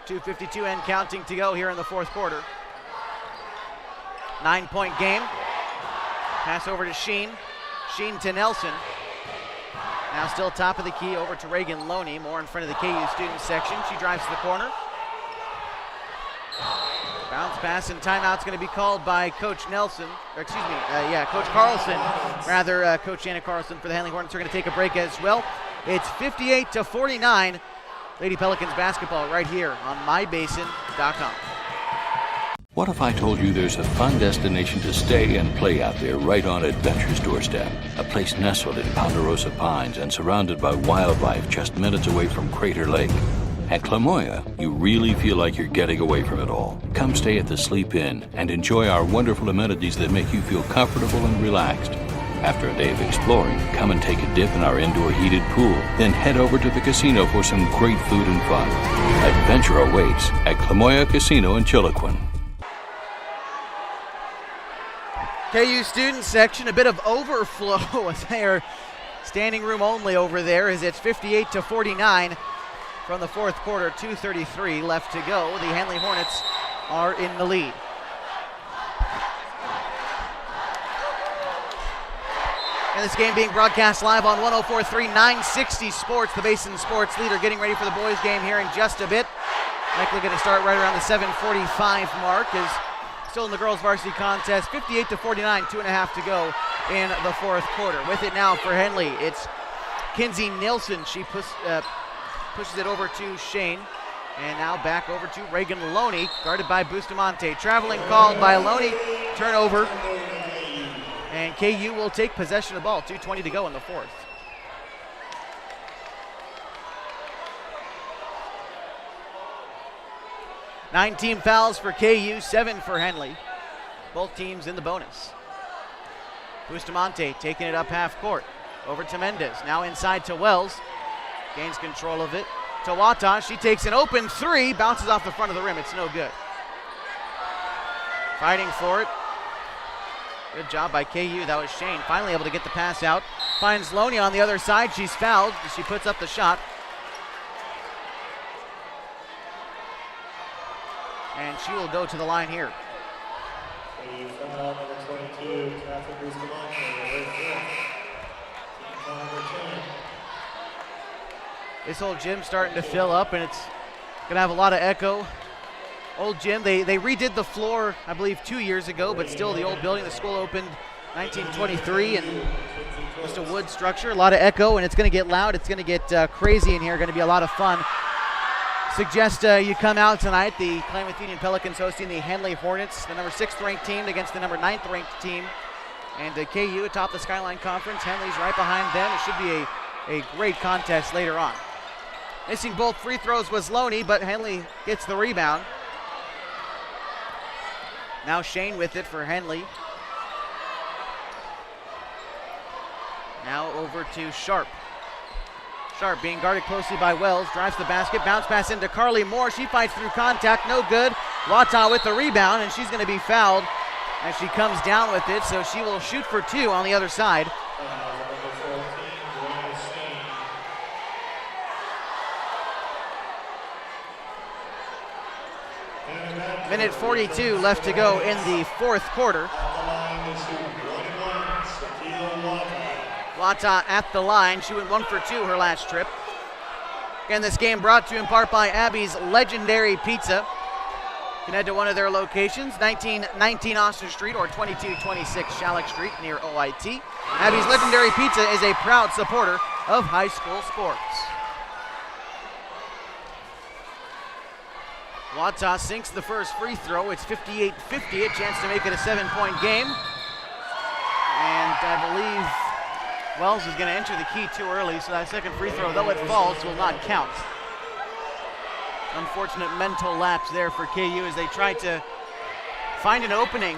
.252 and counting to go here in the fourth quarter. 9-point game. Pass over to Sheen. Sheen to Nelson. Now still top of the key over to Reagan Loney, more in front of the KU student section. She drives to the corner. Bounce pass and timeout's going to be called by Coach Nelson, or excuse me, Coach Carlson. Rather, Coach Anna Carlson for the Henley Hornets are going to take a break as well. It's 58-49. Lady Pelicans basketball right here on mybasin.com. What if I told you there's a fun destination to stay and play out there right on adventure's doorstep? A place nestled in Ponderosa Pines and surrounded by wildlife just minutes away from Crater Lake. At Klamath, you really feel like you're getting away from it all. Come stay at the Sleep Inn and enjoy our wonderful amenities that make you feel comfortable and relaxed. After a day of exploring, come and take a dip in our indoor heated pool. Then head over to the casino for some great food and fun. Adventure awaits at Klamath Casino in Chiloquin. KU student section, a bit of overflow as they are standing room only over there as it's 58-49 from the fourth quarter, 2:33 left to go. The Henley Hornets are in the lead. And this game being broadcast live on 104.3 960 Sports, the Basin Sports leader, getting ready for the boys game here in just a bit. Likely going to start right around the 7:45 mark as still in the girls varsity contest, 58-49, 2.5 to go in the fourth quarter. With it now for Henley, it's Kinsey Nilsson. She pushes it over to Shane. And now back over to Reagan Loney, guarded by Bustamante. Traveling called by Loney, turnover. And KU will take possession of the ball, 2:20 to go in the fourth. Nine team fouls for KU, 7 for Henley. Both teams in the bonus. Bustamante taking it up half court. Over to Mendez, now inside to Wells. Gains control of it. To Wata, she takes an open three, bounces off the front of the rim, it's no good. Fighting for it. Good job by KU, that was Shane. Finally able to get the pass out. Finds Loney on the other side, she's fouled, she puts up the shot. And she will go to the line here. KU foul number 22, Catherine Bustamante, her fifth. Team foul number 10. This old gym's starting to fill up, and it's going to have a lot of echo. Old gym, they redid the floor, I believe, 2 years ago, but still the old building. The school opened 1923, and just a wood structure. A lot of echo, and it's going to get loud. It's going to get crazy in here. Going to be a lot of fun. Suggest you come out tonight. The Klamath Union Pelicans hosting the Henley Hornets, the number 6th ranked team against the number 9th ranked team. And KU atop the Skyline Conference. Henley's right behind them. It should be a great contest later on. Missing both free throws was Loney, but Henley gets the rebound. Now Shane with it for Henley. Now over to Sharp. Sharp being guarded closely by Wells, drives the basket, bounce pass into Carly Moore. She fights through contact, no good. Wata with the rebound, and she's going to be fouled as she comes down with it, so she will shoot for two on the other side. Minute 42 left to go in the fourth quarter. Wata at the line. She went 1 for 2 her last trip. Again, this game brought to you in part by Abby's Legendary Pizza. You can head to one of their locations, 1919 Austin Street or 2226 Shalleck Street near OIT. Abby's Legendary Pizza is a proud supporter of high school sports. Wata sinks the first free throw. It's 58-50, a chance to make it a 7-point game. And I believe Wells is going to enter the key too early, so that second free throw, though it falls, will not count. Unfortunate mental lapse there for KU as they try to find an opening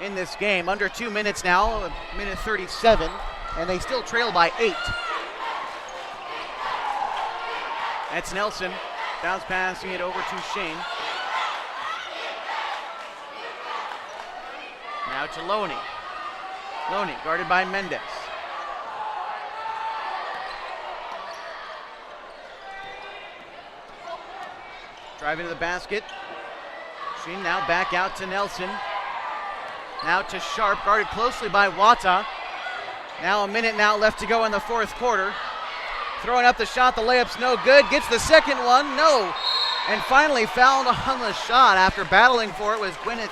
in this game. Under 2 minutes now, a minute 37, and they still trail by 8. That's Nelson. Bounce passing it over to Shane. Now to Loney. Loney guarded by Mendez. Driving to the basket. Sheen now back out to Nelson. Now to Sharp, guarded closely by Wata. Now a minute now left to go in the fourth quarter. Throwing up the shot, the layup's no good. Gets the second one, no. And finally fouled on the shot after battling for it was Gwyneth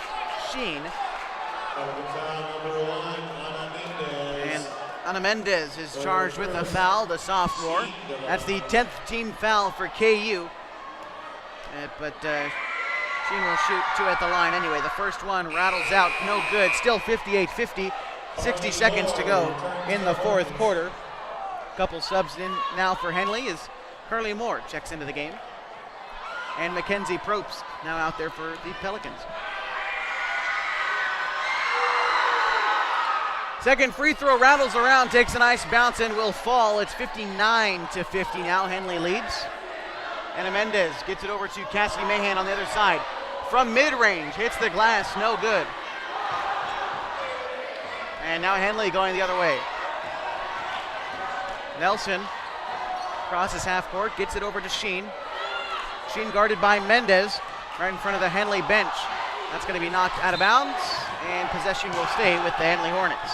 Sheen. And Ana Mendez is charged with a foul, the sophomore. That's the 10th team foul for KU. But Sheen will shoot 2 at the line anyway. The first one rattles out, no good. Still 58-50, 60 seconds to go in the fourth quarter. Couple subs in now for Henley as Curly Moore checks into the game. And Mackenzie Probst now out there for the Pelicans. Second free throw rattles around, takes a nice bounce and will fall. It's 59-50 now. Henley leads. And Mendez gets it over to Cassidy Mahan on the other side. From mid-range, hits the glass, no good. And now Henley going the other way. Nelson crosses half court, gets it over to Sheen. Sheen guarded by Mendez, right in front of the Henley bench. That's going to be knocked out of bounds, and possession will stay with the Henley Hornets.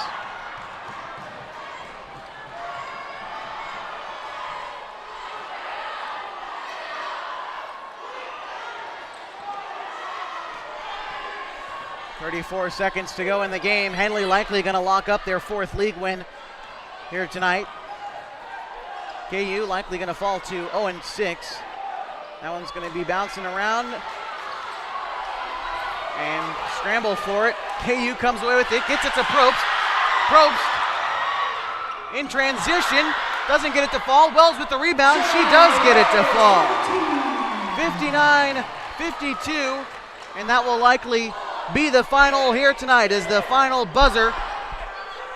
.34 seconds to go in the game. Henley likely going to lock up their 4th league win here tonight. KU likely going to fall to 0-6. That one's going to be bouncing around and scramble for it. KU comes away with it, gets it to Probst. Probst in transition, doesn't get it to fall. Wells with the rebound, she does get it to fall. 59-52, and that will likely be the final here tonight as the final buzzer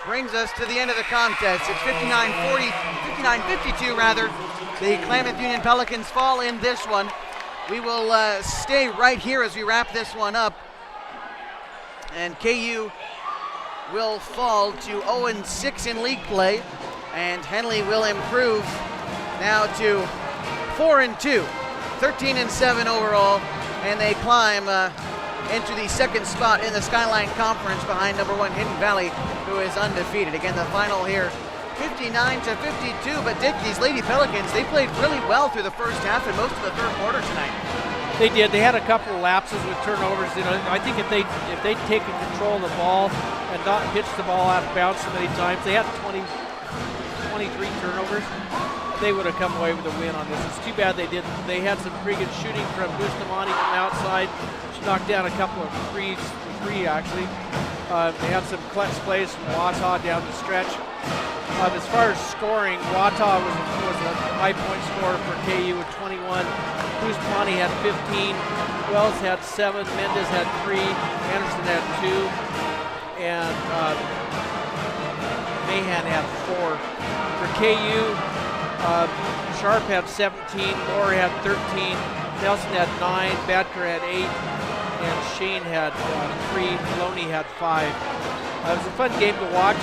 brings us to the end of the contest. It's 59-52 rather. The Klamath Union Pelicans fall in this one. We will stay right here as we wrap this one up. And KU will fall to 0-6 in league play. And Henley will improve now to 4-2, 13-7 overall. And they climb into the second spot in the Skyline Conference behind number 1 Hidden Valley, who is undefeated. Again, the final here, 59-52, but Dick, these Lady Pelicans, they played really well through the first half and most of the third quarter tonight. They did. They had a couple of lapses with turnovers. You know, I think if they'd taken control of the ball and not pitched the ball out of bounds so many times, they had 23 turnovers. They would have come away with a win on this. It's too bad they didn't. They had some pretty good shooting from Bustamante from outside. She knocked down a couple of three actually. They had some clutch plays from Wata down the stretch. As far as scoring, Wata was a high point scorer for KU with 21. Bustamante had 15. Wells had 7. Mendez had 3. Anderson had 2. And Mahan had 4. For KU, Sharp had 17, Moore had 13, Nelson had 9, Badker had 8, and Shane had 3, Maloney had 5. It was a fun game to watch.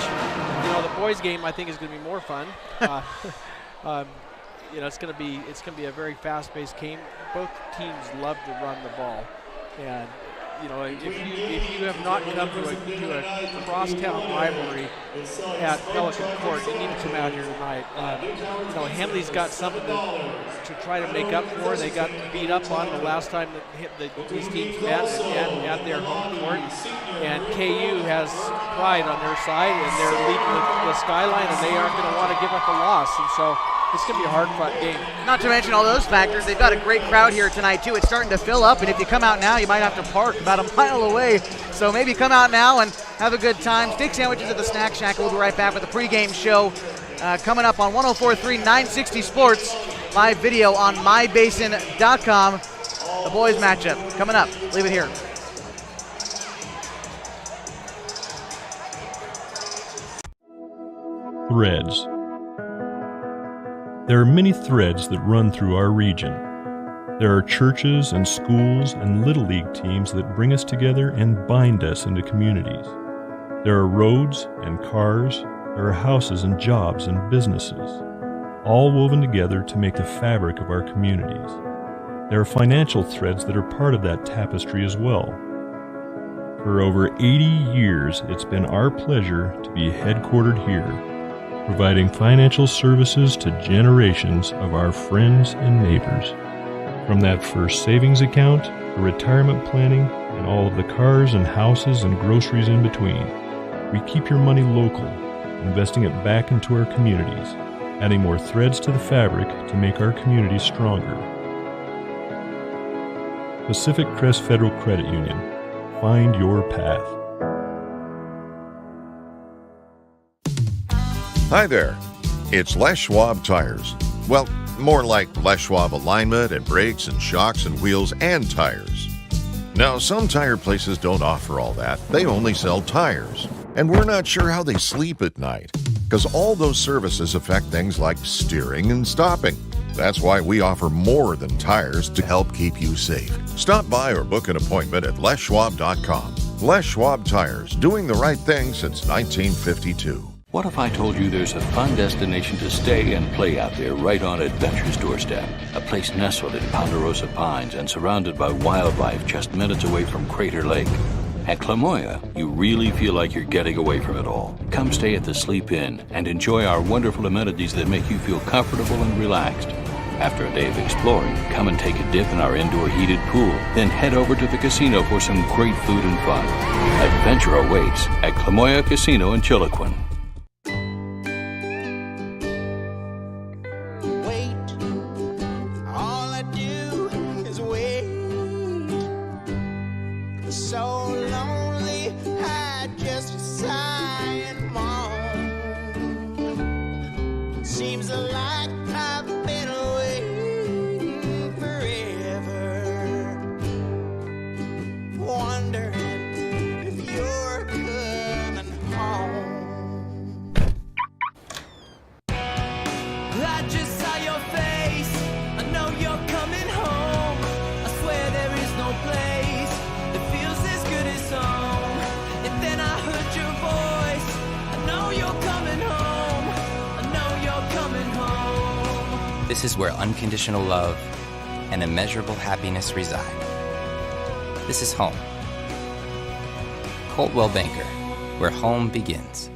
You know, the boys' game I think is going to be more fun. You know, it's going to be a very fast-paced game. Both teams love to run the ball, and you know, if you have not come to a crosstown rivalry at Pelican Court, you need to come out here tonight. You know, Henley's got something to try to make up for. They got beat up on the last time that these teams met at their home court, and KU has pride on their side, and they're leading the skyline, and they aren't going to want to give up a loss, and so it's going to be a hard-fought game. Not to mention all those factors, they've got a great crowd here tonight, too. It's starting to fill up, and if you come out now, you might have to park about a mile away. So maybe come out now and have a good time. Steak sandwiches at the Snack Shack. We'll be right back with the pregame show coming up on 104.3 960 Sports. live video on mybasin.com. The boys matchup coming up. Leave it here. Threads. There are many threads that run through our region. There are churches and schools and Little League teams that bring us together and bind us into communities. There are roads and cars, there are houses and jobs and businesses, all woven together to make the fabric of our communities. There are financial threads that are part of that tapestry as well. For over 80 years, it's been our pleasure to be headquartered here, providing financial services to generations of our friends and neighbors. From that first savings account, to retirement planning, and all of the cars and houses and groceries in between, we keep your money local, investing it back into our communities, adding more threads to the fabric to make our communities stronger. Pacific Crest Federal Credit Union. Find your path. Hi there. It's Les Schwab Tires. Well, more like Les Schwab alignment and brakes and shocks and wheels and tires. Now, some tire places don't offer all that. They only sell tires. And we're not sure how they sleep at night, because all those services affect things like steering and stopping. That's why we offer more than tires to help keep you safe. Stop by or book an appointment at leschwab.com. Les Schwab Tires, doing the right thing since 1952. What if I told you there's a fun destination to stay and play out there right on Adventure's doorstep? A place nestled in Ponderosa Pines and surrounded by wildlife just minutes away from Crater Lake. At Klamath, you really feel like you're getting away from it all. Come stay at the Sleep Inn and enjoy our wonderful amenities that make you feel comfortable and relaxed. After a day of exploring, come and take a dip in our indoor heated pool. Then head over to the casino for some great food and fun. Adventure awaits at Klamath Casino in Chiloquin. This is where unconditional love and immeasurable happiness reside. This is home. Coltwell Banker, where home begins.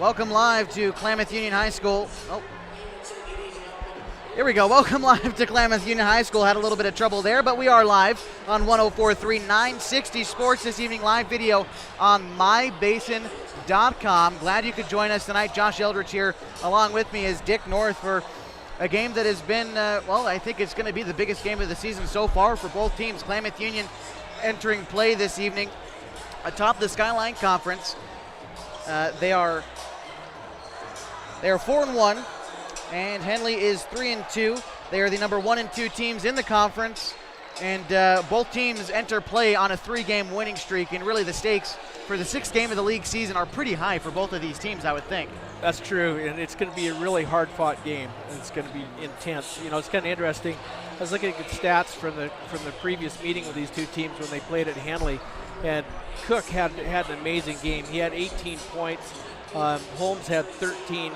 Welcome live to Klamath Union High School. Oh, here we go. Welcome live to Klamath Union High School. Had a little bit of trouble there, but we are live on 104.3 960 Sports this evening. Live video on mybasin.com. Glad you could join us tonight. Josh Eldridge here. Along with me is Dick North for a game that has been, well, I think it's going to be the biggest game of the season so far for both teams. Klamath Union entering play this evening atop the Skyline Conference. They are 4-1, and Henley is 3-2. They are the number 1 and 2 teams in the conference, and both teams enter play on a 3-game winning streak. And really, the stakes for the 6th game of the league season are pretty high for both of these teams, I would think. That's true, and it's going to be a really hard-fought game. It's going to be intense. You know, it's kind of interesting. I was looking at the stats from the previous meeting with these two teams when they played at Henley, and Cook had an amazing game. He had 18 points. Holmes had 13.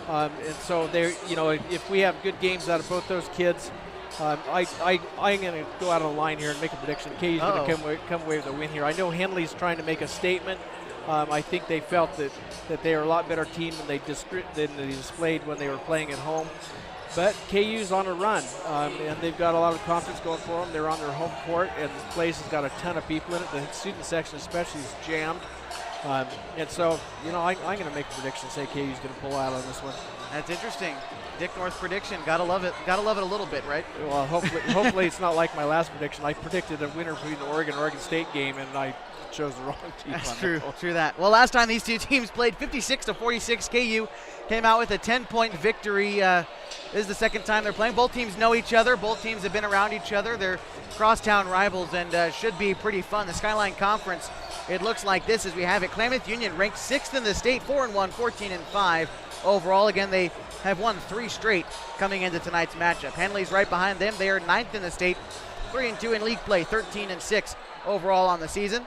And so there, you know, if we have good games out of both those kids, I'm going to go out on the line here and make a prediction. KU's going to come away with a win here. I know Henley's trying to make a statement. I think they felt that they are a lot better team than they displayed when they were playing at home. But KU's on a run, and they've got a lot of confidence going for them. They're on their home court, and this place has got a ton of people in it. The student section especially is jammed. And so, I'm going to make a prediction, say KU's going to pull out on this one. That's interesting. Dick North prediction. Gotta love it. Gotta love it a little bit, right? Well, hopefully it's not like my last prediction. I predicted a winner between the Oregon State game, and I chose the wrong team. That's true. True that. Well, last time these two teams played 56-46, KU came out with a 10-point victory. This is the second time they're playing. Both teams know each other. Both teams have been around each other. They're crosstown rivals and should be pretty fun. The Skyline Conference, it looks like this as we have it. Klamath Union ranked 6th in the state, 4-1, 14-5 overall. Again, they have won 3 straight coming into tonight's matchup. Henley's right behind them. They are 9th in the state, 3-2 in league play, 13-6 overall on the season.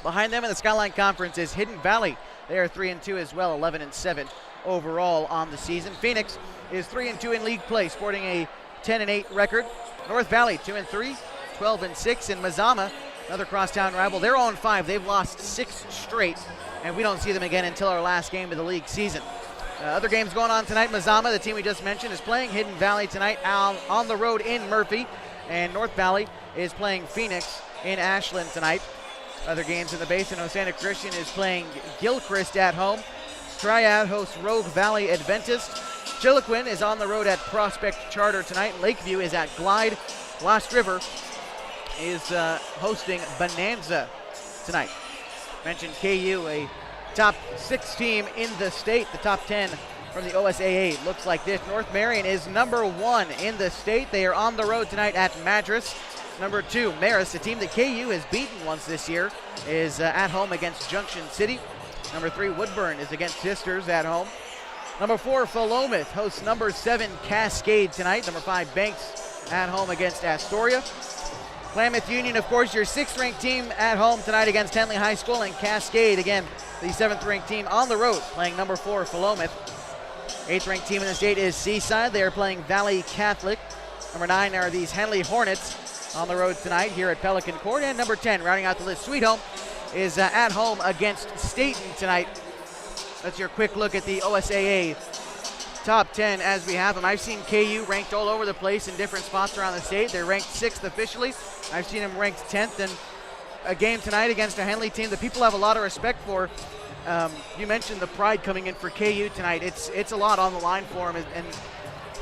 Behind them in the Skyline Conference is Hidden Valley. They are 3-2 as well, 11-7 overall on the season. Phoenix is 3-2 in league play, sporting a 10-8 record. North Valley 2-3, 12-6, and Mazama, another crosstown rival, they're 0-5. They've lost 6 straight, and we don't see them again until our last game of the league season. Other games going on tonight. Mazama, the team we just mentioned, is playing Hidden Valley tonight on the road in Murphy, and North Valley is playing Phoenix in Ashland tonight. Other games in the Basin, Osana Christian is playing Gilchrist at home. Triad hosts Rogue Valley Adventist. Chiloquin is on the road at Prospect Charter tonight. Lakeview is at Glide. Lost River is hosting Bonanza tonight. Mentioned KU, a top 6 team in the state. The top 10 from the OSAA looks like this. North Marion is number 1 in the state. They are on the road tonight at Madras. Number 2, Marist, a team that KU has beaten once this year, is at home against Junction City. Number 3, Woodburn is against Sisters at home. Number 4, Philomath hosts number 7, Cascade tonight. Number 5, Banks at home against Astoria. Klamath Union, of course, your 6th-ranked team at home tonight against Henley High School. And Cascade, again, the 7th-ranked team on the road, playing number 4, Philomath. 8th-ranked team in the state is Seaside. They are playing Valley Catholic. Number 9 are these Henley Hornets on the road tonight here at Pelican Court. And number 10, rounding out the list, Sweet Home, is at home against Staten tonight. That's your quick look at the OSAA top 10 as we have them. I've seen KU ranked all over the place in different spots around the state. They're ranked 6th officially. I've seen them ranked 10th, and a game tonight against a Henley team that people have a lot of respect for. You mentioned the pride coming in for KU tonight. It's a lot on the line for them, and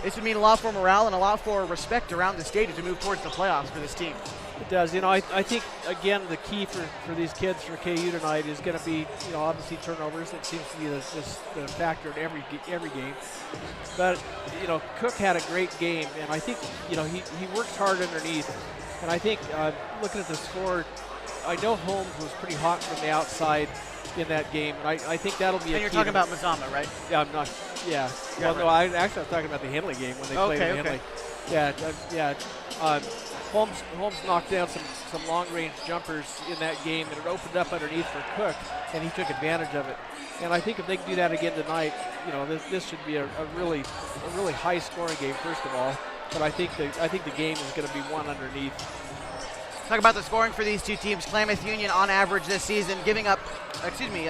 this would mean a lot for morale and a lot for respect around the state as we move towards the playoffs for this team. It does. I think, again, the key for these kids for KU tonight is going to be, obviously turnovers. It seems to be the factor in every game. But, Cook had a great game, and I think, he works hard underneath. And I think, looking at the score, I know Holmes was pretty hot from the outside in that game. And I think that'll be a key. And you're talking about Mazama, right? Yeah, I'm not. Yeah. Well, no, I was talking about the Henley game when they played Henley. Yeah. Holmes knocked down some long-range jumpers in that game, and it opened up underneath for Cook, and he took advantage of it. And I think if they can do that again tonight, this should be a really high-scoring game, first of all. But I think the game is going to be won underneath. Talk about the scoring for these two teams. Klamath Union on average this season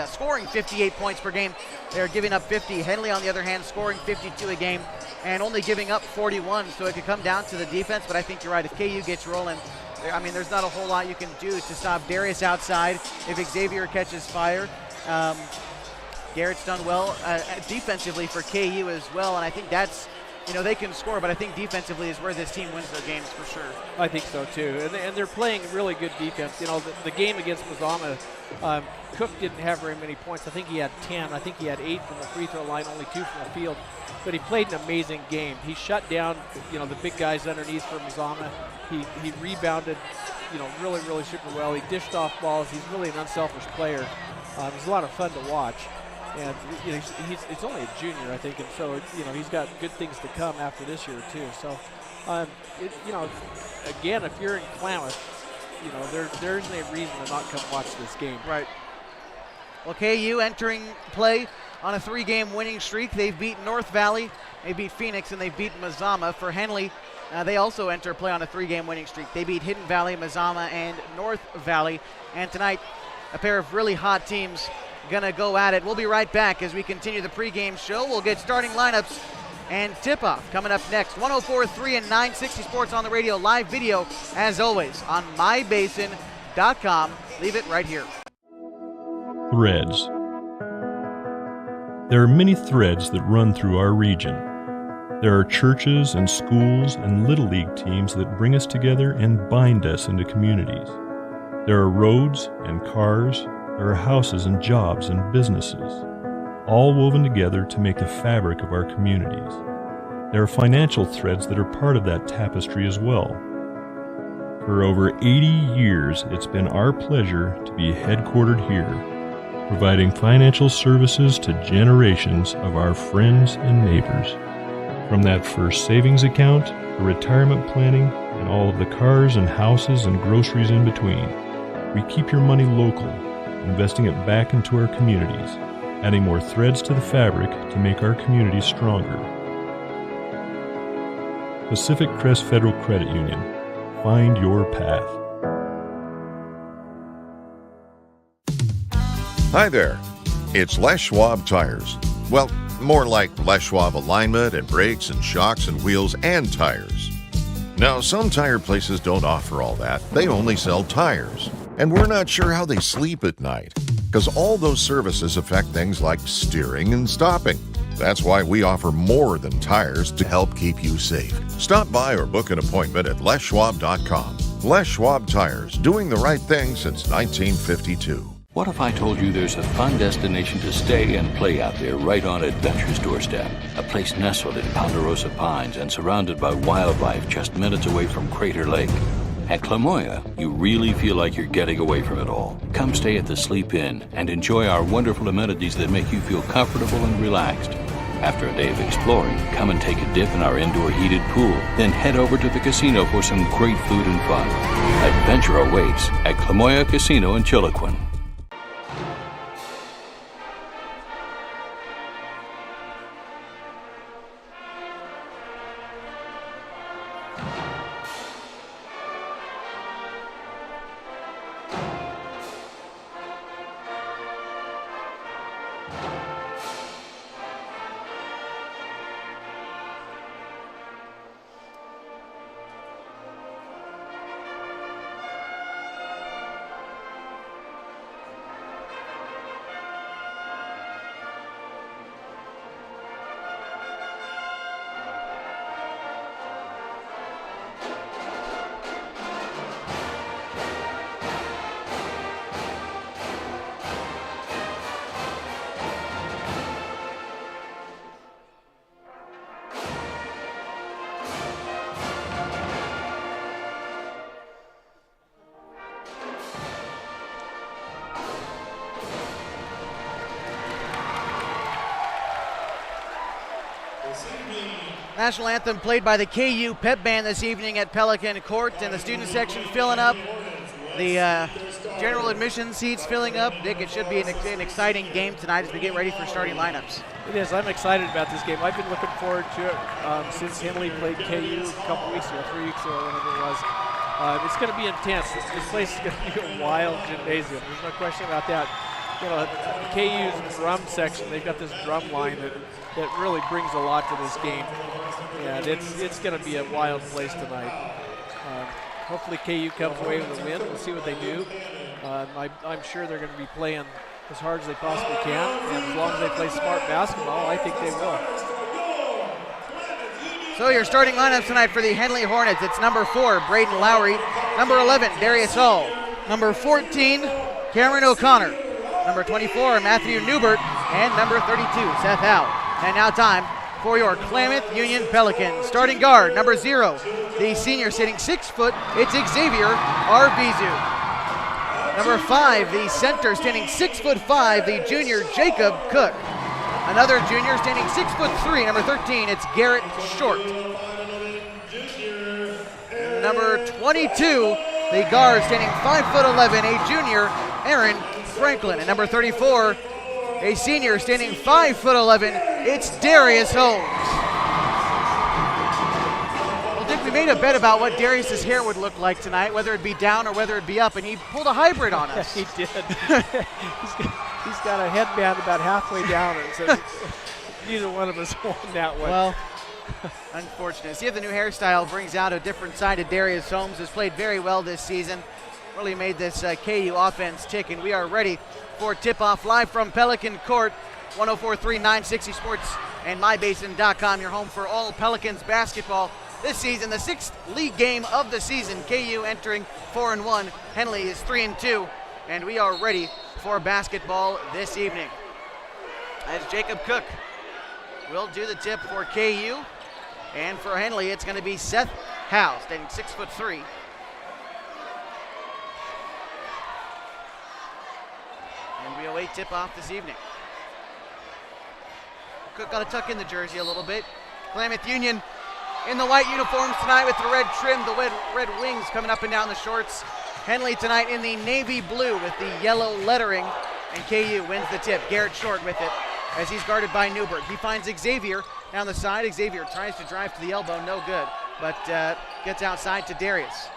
scoring 58 points per game. They're giving up 50. Henley, on the other hand, scoring 52 a game and only giving up 41. So it could come down to the defense, but I think you're right. If KU gets rolling, there's not a whole lot you can do to stop Darius outside. If Xavier catches fire, Garrett's done well defensively for KU as well, and I think that's, they can score, but I think defensively is where this team wins their games for sure. I think so too, and they're playing really good defense. The game against Mazama, Cook didn't have very many points. I think he had 10. I think he had 8 from the free throw line, only 2 from the field. But he played an amazing game. He shut down, the big guys underneath for Mazama. He rebounded, really super well. He dished off balls. He's really an unselfish player. He's a lot of fun to watch. And he's only a junior, I think, and so he's got good things to come after this year too. So, again, if you're in Klamath, there isn't a reason to not come watch this game. Right. Well, KU entering play on a 3-game winning streak. They've beaten North Valley, they beat Phoenix, and they've beaten Mazama. For Henley, They also enter play on a 3-game winning streak. They beat Hidden Valley, Mazama, and North Valley. And tonight, a pair of really hot teams gonna go at it. We'll be right back as we continue the pregame show. We'll get starting lineups and tip-off coming up next. 104.3 and 960 Sports on the radio. Live video, as always, on mybasin.com. Leave it right here. Threads. There are many threads that run through our region. There are churches and schools and Little League teams that bring us together and bind us into communities. There are roads and cars. There are houses and jobs and businesses, all woven together to make the fabric of our communities. There are financial threads that are part of that tapestry as well. For over 80 years, it's been our pleasure to be headquartered here, providing financial services to generations of our friends and neighbors. From that first savings account, to retirement planning, and all of the cars and houses and groceries in between, we keep your money local, investing it back into our communities, adding more threads to the fabric to make our communities stronger. Pacific Crest Federal Credit Union. Find your path. Hi there. It's Les Schwab Tires. Well, more like Les Schwab alignment and brakes and shocks and wheels and tires. Now, some tire places don't offer all that. They only sell tires. And we're not sure how they sleep at night, because all those services affect things like steering and stopping. That's why we offer more than tires to help keep you safe. Stop by or book an appointment at leschwab.com. Les Schwab Tires, doing the right thing since 1952. What if I told you there's a fun destination to stay and play out there right on adventure's doorstep? A place nestled in Ponderosa Pines and surrounded by wildlife just minutes away from Crater Lake. At Klamoya, you really feel like you're getting away from it all. Come stay at the Sleep Inn and enjoy our wonderful amenities that make you feel comfortable and relaxed. After a day of exploring, come and take a dip in our indoor heated pool. Then head over to the casino for some great food and fun. Adventure awaits at Klamoya Casino in Chiloquin. National anthem played by the KU Pep Band this evening at Pelican Court, and the student section filling up. The general admission seats filling up. Dick, it should be an exciting game tonight as we get ready for starting lineups. It is. I'm excited about this game. I've been looking forward to it since Henley played KU a couple weeks ago, 3 weeks ago, whatever it was. It's going to be intense. This place is going to be a wild gymnasium. There's no question about that. You know, KU's drum section, they've got this drum line that really brings a lot to this game. And it's going to be a wild place tonight. Hopefully KU comes away with a win. We'll see what they do. I'm sure they're going to be playing as hard as they possibly can. And as long as they play smart basketball, I think they will. So your starting lineups tonight for the Henley Hornets. It's number 4, Braden Lowry. Number 11, Darius Hall. Number 14, Cameron O'Connor. Number 24, Matthew Newbert. And number 32, Seth Howe. And now time for your Klamath Union Pelicans. Starting guard, number 0, the senior sitting 6 foot, it's Xavier Arvizu. Number 5, the center standing 6'5", the junior Jacob Cook. Another junior standing 6'3", number 13, it's Garrett Short. Number 22, the guard standing 5'11", a junior, Aaron Franklin. And number 34, a senior standing 5'11", it's Darius Holmes. Well, Dick, we made a bet about what Darius's hair would look like tonight, whether it be down or whether it be up, and he pulled a hybrid on us. He did. he's got a headband about halfway down, and so neither one of us won that one. Well, unfortunate. See if the new hairstyle brings out a different side of Darius Holmes, who's played very well this season. Really made this KU offense tick, and we are ready for tip-off live from Pelican Court, 104.3 960 Sports and MyBasin.com, your home for all Pelicans basketball this season. The 6th league game of the season. KU entering 4-1. Henley is 3-2, and we are ready for basketball this evening. As Jacob Cook will do the tip for KU, and for Henley, it's going to be Seth Howe, standing 6'3". And we await tip-off this evening. Cook got to tuck in the jersey a little bit. Klamath Union in the white uniforms tonight with the red trim, the red wings coming up and down the shorts. Henley tonight in the navy blue with the yellow lettering, and KU wins the tip. Garrett Short with it as he's guarded by Newbert. He finds Xavier down the side. Xavier tries to drive to the elbow, no good, but gets outside to Darius.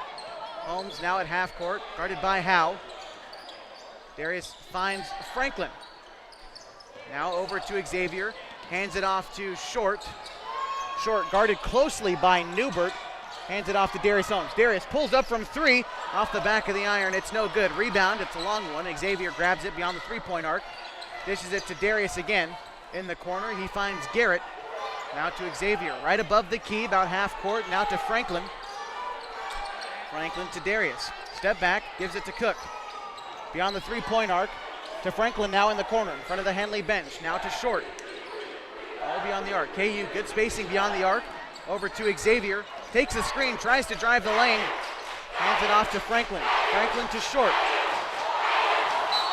Holmes now at half court, guarded by Howe. Darius finds Franklin. Now over to Xavier. Hands it off to Short. Short guarded closely by Newbert. Hands it off to Darius Holmes. Darius pulls up from 3 off the back of the iron. It's no good. Rebound. It's a long one. Xavier grabs it beyond the 3-point arc. Dishes it to Darius again in the corner. He finds Garrett. Now to Xavier. Right above the key, about half court. Now to Franklin. Franklin to Darius. Step back. Gives it to Cook. Beyond the 3-point arc to Franklin now in the corner in front of the Henley bench. Now to Short. All beyond the arc. KU, good spacing beyond the arc. Over to Xavier. Takes the screen, tries to drive the lane. Hands it off to Franklin. Franklin to Short.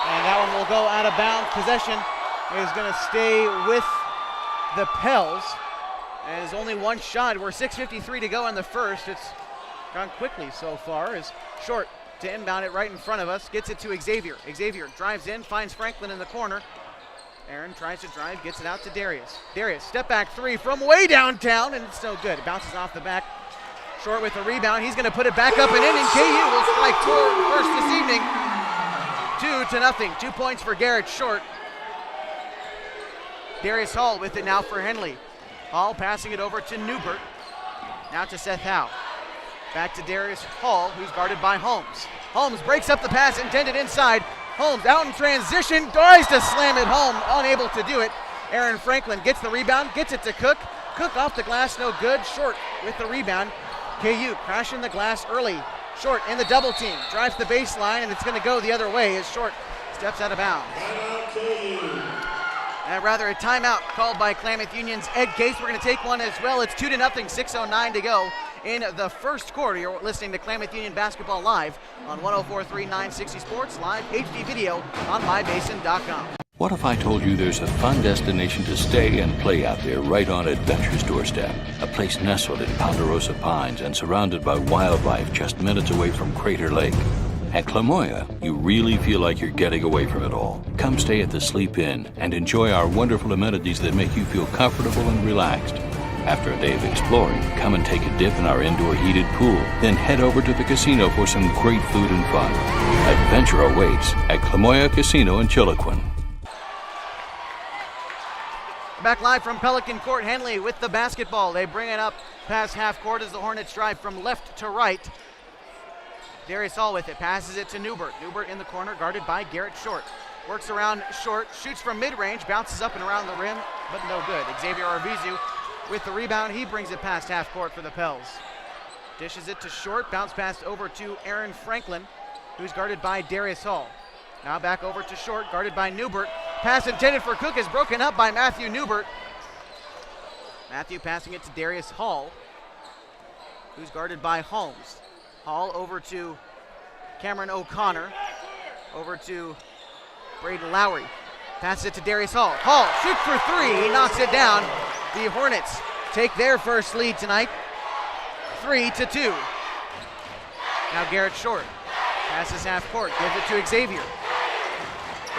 And that one will go out of bounds. Possession is going to stay with the Pels. And there's only one shot. We're 6:53 to go in the first. It's gone quickly so far as Short to inbound it right in front of us. Gets it to Xavier. Xavier drives in, finds Franklin in the corner. Aaron tries to drive, gets it out to Darius. Darius, step back 3 from way downtown, and it's no good. It bounces off the back. Short with the rebound. He's going to put it back up and in, and KU will strike first this evening. 2-0. 2 points for Garrett Short. Darius Hall with it now for Henley. Hall passing it over to Newbert. Now to Seth Howe. Back to Darius Hall, who's guarded by Holmes. Holmes breaks up the pass intended inside. Holmes out in transition, tries to slam it home, unable to do it. Aaron Franklin gets the rebound, gets it to Cook. Cook off the glass, no good. Short with the rebound. KU crashing the glass early. Short in the double team, drives the baseline, and it's going to go the other way as Short steps out of bounds. And rather a timeout called by Klamath Union's Ed Case. We're going to take one as well. It's 2-0, 6:09 to go in the first quarter. You're listening to Klamath Union Basketball live on 104.3 960 Sports, live HD video on MyBasin.com. What if I told you there's a fun destination to stay and play out there right on Adventure's doorstep? A place nestled in Ponderosa Pines and surrounded by wildlife just minutes away from Crater Lake. At Klamoya, you really feel like you're getting away from it all. Come stay at the Sleep Inn and enjoy our wonderful amenities that make you feel comfortable and relaxed. After a day of exploring, come and take a dip in our indoor heated pool. Then head over to the casino for some great food and fun. Adventure awaits at Klamoya Casino in Chiloquin. Back live from Pelican Court, Henley with the basketball. They bring it up past half court as the Hornets drive from left to right. Darius Hall with it, passes it to Newbert. Newbert in the corner, guarded by Garrett Short. Works around Short, shoots from mid-range, bounces up and around the rim, but no good. Xavier Arvizu with the rebound. He brings it past half court for the Pels. Dishes it to Short, bounce pass over to Aaron Franklin, who's guarded by Darius Hall. Now back over to Short, guarded by Newbert. Pass intended for Cook is broken up by Matthew Newbert. Matthew passing it to Darius Hall, who's guarded by Holmes. Hall over to Cameron O'Connor. Over to Braden Lowry. Passes it to Darius Hall. Hall shoots for 3. He knocks it down. The Hornets take their first lead tonight, 3-2. Now Garrett Short passes half court, gives it to Xavier.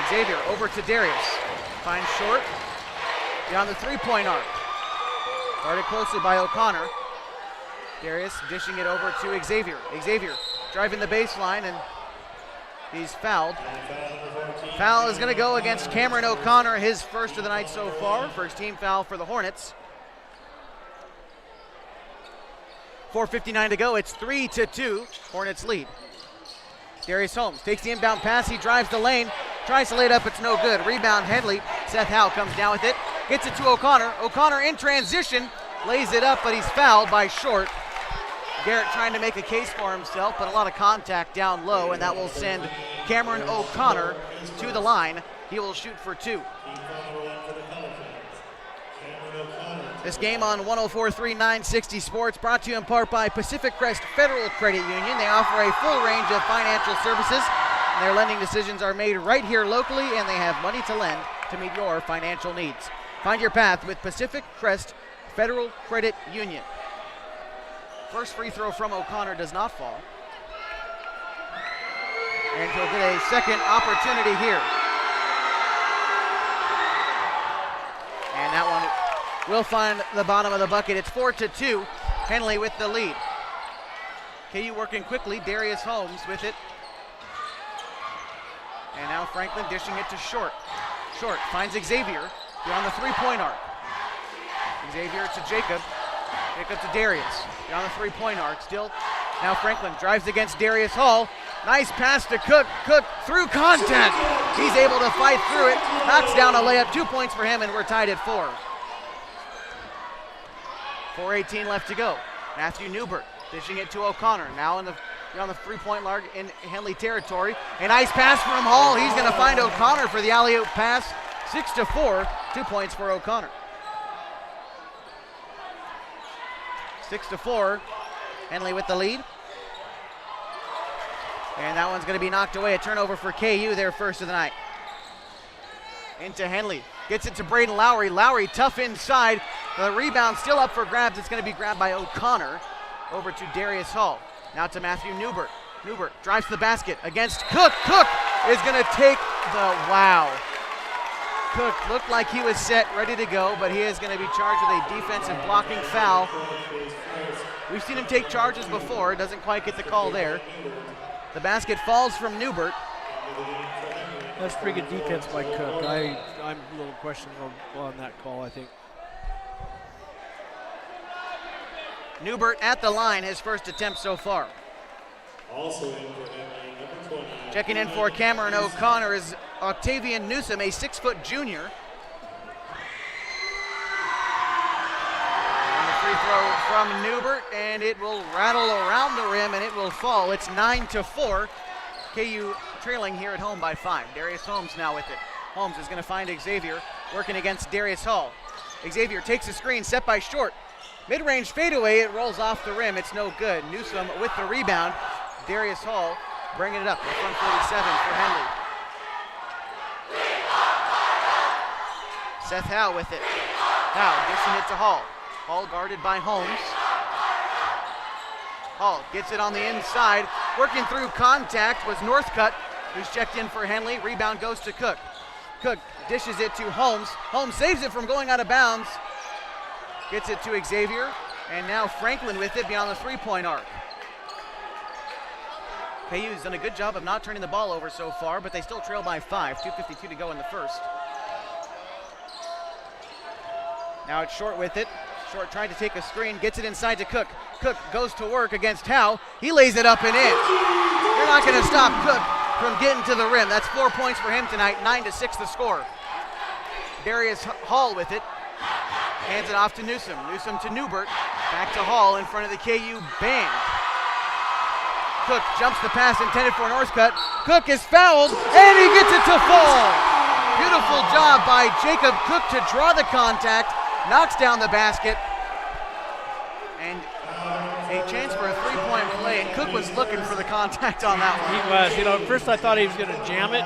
Xavier over to Darius. Finds Short beyond the 3-point arc. Guarded closely by O'Connor. Darius dishing it over to Xavier. Xavier driving the baseline, and he's fouled. Foul is going to go against Cameron O'Connor, his first of the night so far. First team foul for the Hornets. 4:59 to go. It's 3-2. Hornets lead. Darius Holmes takes the inbound pass. He drives the lane. Tries to lay it up. It's no good. Rebound Henley. Seth Howe comes down with it. Gets it to O'Connor. O'Connor in transition. Lays it up, but he's fouled by Short. Garrett trying to make a case for himself, but a lot of contact down low, and that will send Cameron O'Connor to the line. He will shoot for 2. This game on 104.3 960 Sports brought to you in part by Pacific Crest Federal Credit Union. They offer a full range of financial services. Their lending decisions are made right here locally, and they have money to lend to meet your financial needs. Find your path with Pacific Crest Federal Credit Union. First free throw from O'Connor does not fall. And he'll get a second opportunity here. And that one will find the bottom of the bucket. It's 4-2. Henley with the lead. KU working quickly. Darius Holmes with it. And now Franklin dishing it to Short. Short finds Xavier beyond the three-point arc. Xavier to Jacob. Jacob to Darius. Beyond the three-point arc. Still, now Franklin drives against Darius Hall. Nice pass to Cook. Cook through contact. He's able to fight through it. Knocks down a layup. 2 points for him, and we're tied at 4. 4:18 left to go. Matthew Newbert dishing it to O'Connor. Now on the three-point arc in Henley territory. A nice pass from Hall. He's going to find O'Connor for the alley-oop pass. 6-4. 2 points for O'Connor. 6-4. Henley with the lead. And that one's going to be knocked away. A turnover for KU, their first of the night. Into Henley. Gets it to Braden Lowry. Lowry tough inside. The rebound still up for grabs. It's going to be grabbed by O'Connor. Over to Darius Hall. Now to Matthew Newbert. Newbert drives to the basket against Cook. Cook is going to take the wow. Cook looked like he was set, ready to go, but he is going to be charged with a defensive blocking foul. We've seen him take charges before. Doesn't quite get the call there. The basket falls from Newbert. That's pretty good defense by Cook. I'm a little questionable on that call, I think. Newbert at the line, his first attempt so far. Also in for Henley, number 20. Checking in for Cameron O'Connor is Octavian Newsom, a 6-foot junior. And the free throw from Newbert, and it will rattle around the rim, and it will fall. It's 9-4. KU trailing here at home by 5. Darius Holmes now with it. Holmes is going to find Xavier working against Darius Hall. Xavier takes a screen set by Short. Mid-range fadeaway, it rolls off the rim. It's no good. Newsom with the rebound. Darius Hall bringing it up. The front 47 for Henley. Seth Howe with it. Howe dishing it to Hall. Hall guarded by Holmes. Hall gets it on the inside. Working through contact was Northcutt, who's checked in for Henley. Rebound goes to Cook. Cook dishes it to Holmes. Holmes saves it from going out of bounds. Gets it to Xavier, and now Franklin with it beyond the three-point arc. KU's done a good job of not turning the ball over so far, but they still trail by 5. 2:52 to go in the first. Now it's Short with it. Short trying to take a screen, gets it inside to Cook. Cook goes to work against Howe. He lays it up and in. You're not going to stop Cook from getting to the rim. That's 4 points for him tonight, 9-6 the score. Darius Hall with it. Hands it off to Newsom. Newsom to Newbert. Back to Hall in front of the KU band. Cook jumps the pass intended for Northcutt. Cook is fouled, and he gets it to fall. Beautiful job by Jacob Cook to draw the contact. Knocks down the basket. And a chance for a three-point play. And Cook was looking for the contact on that one. He was. You know, at first I thought he was going to jam it,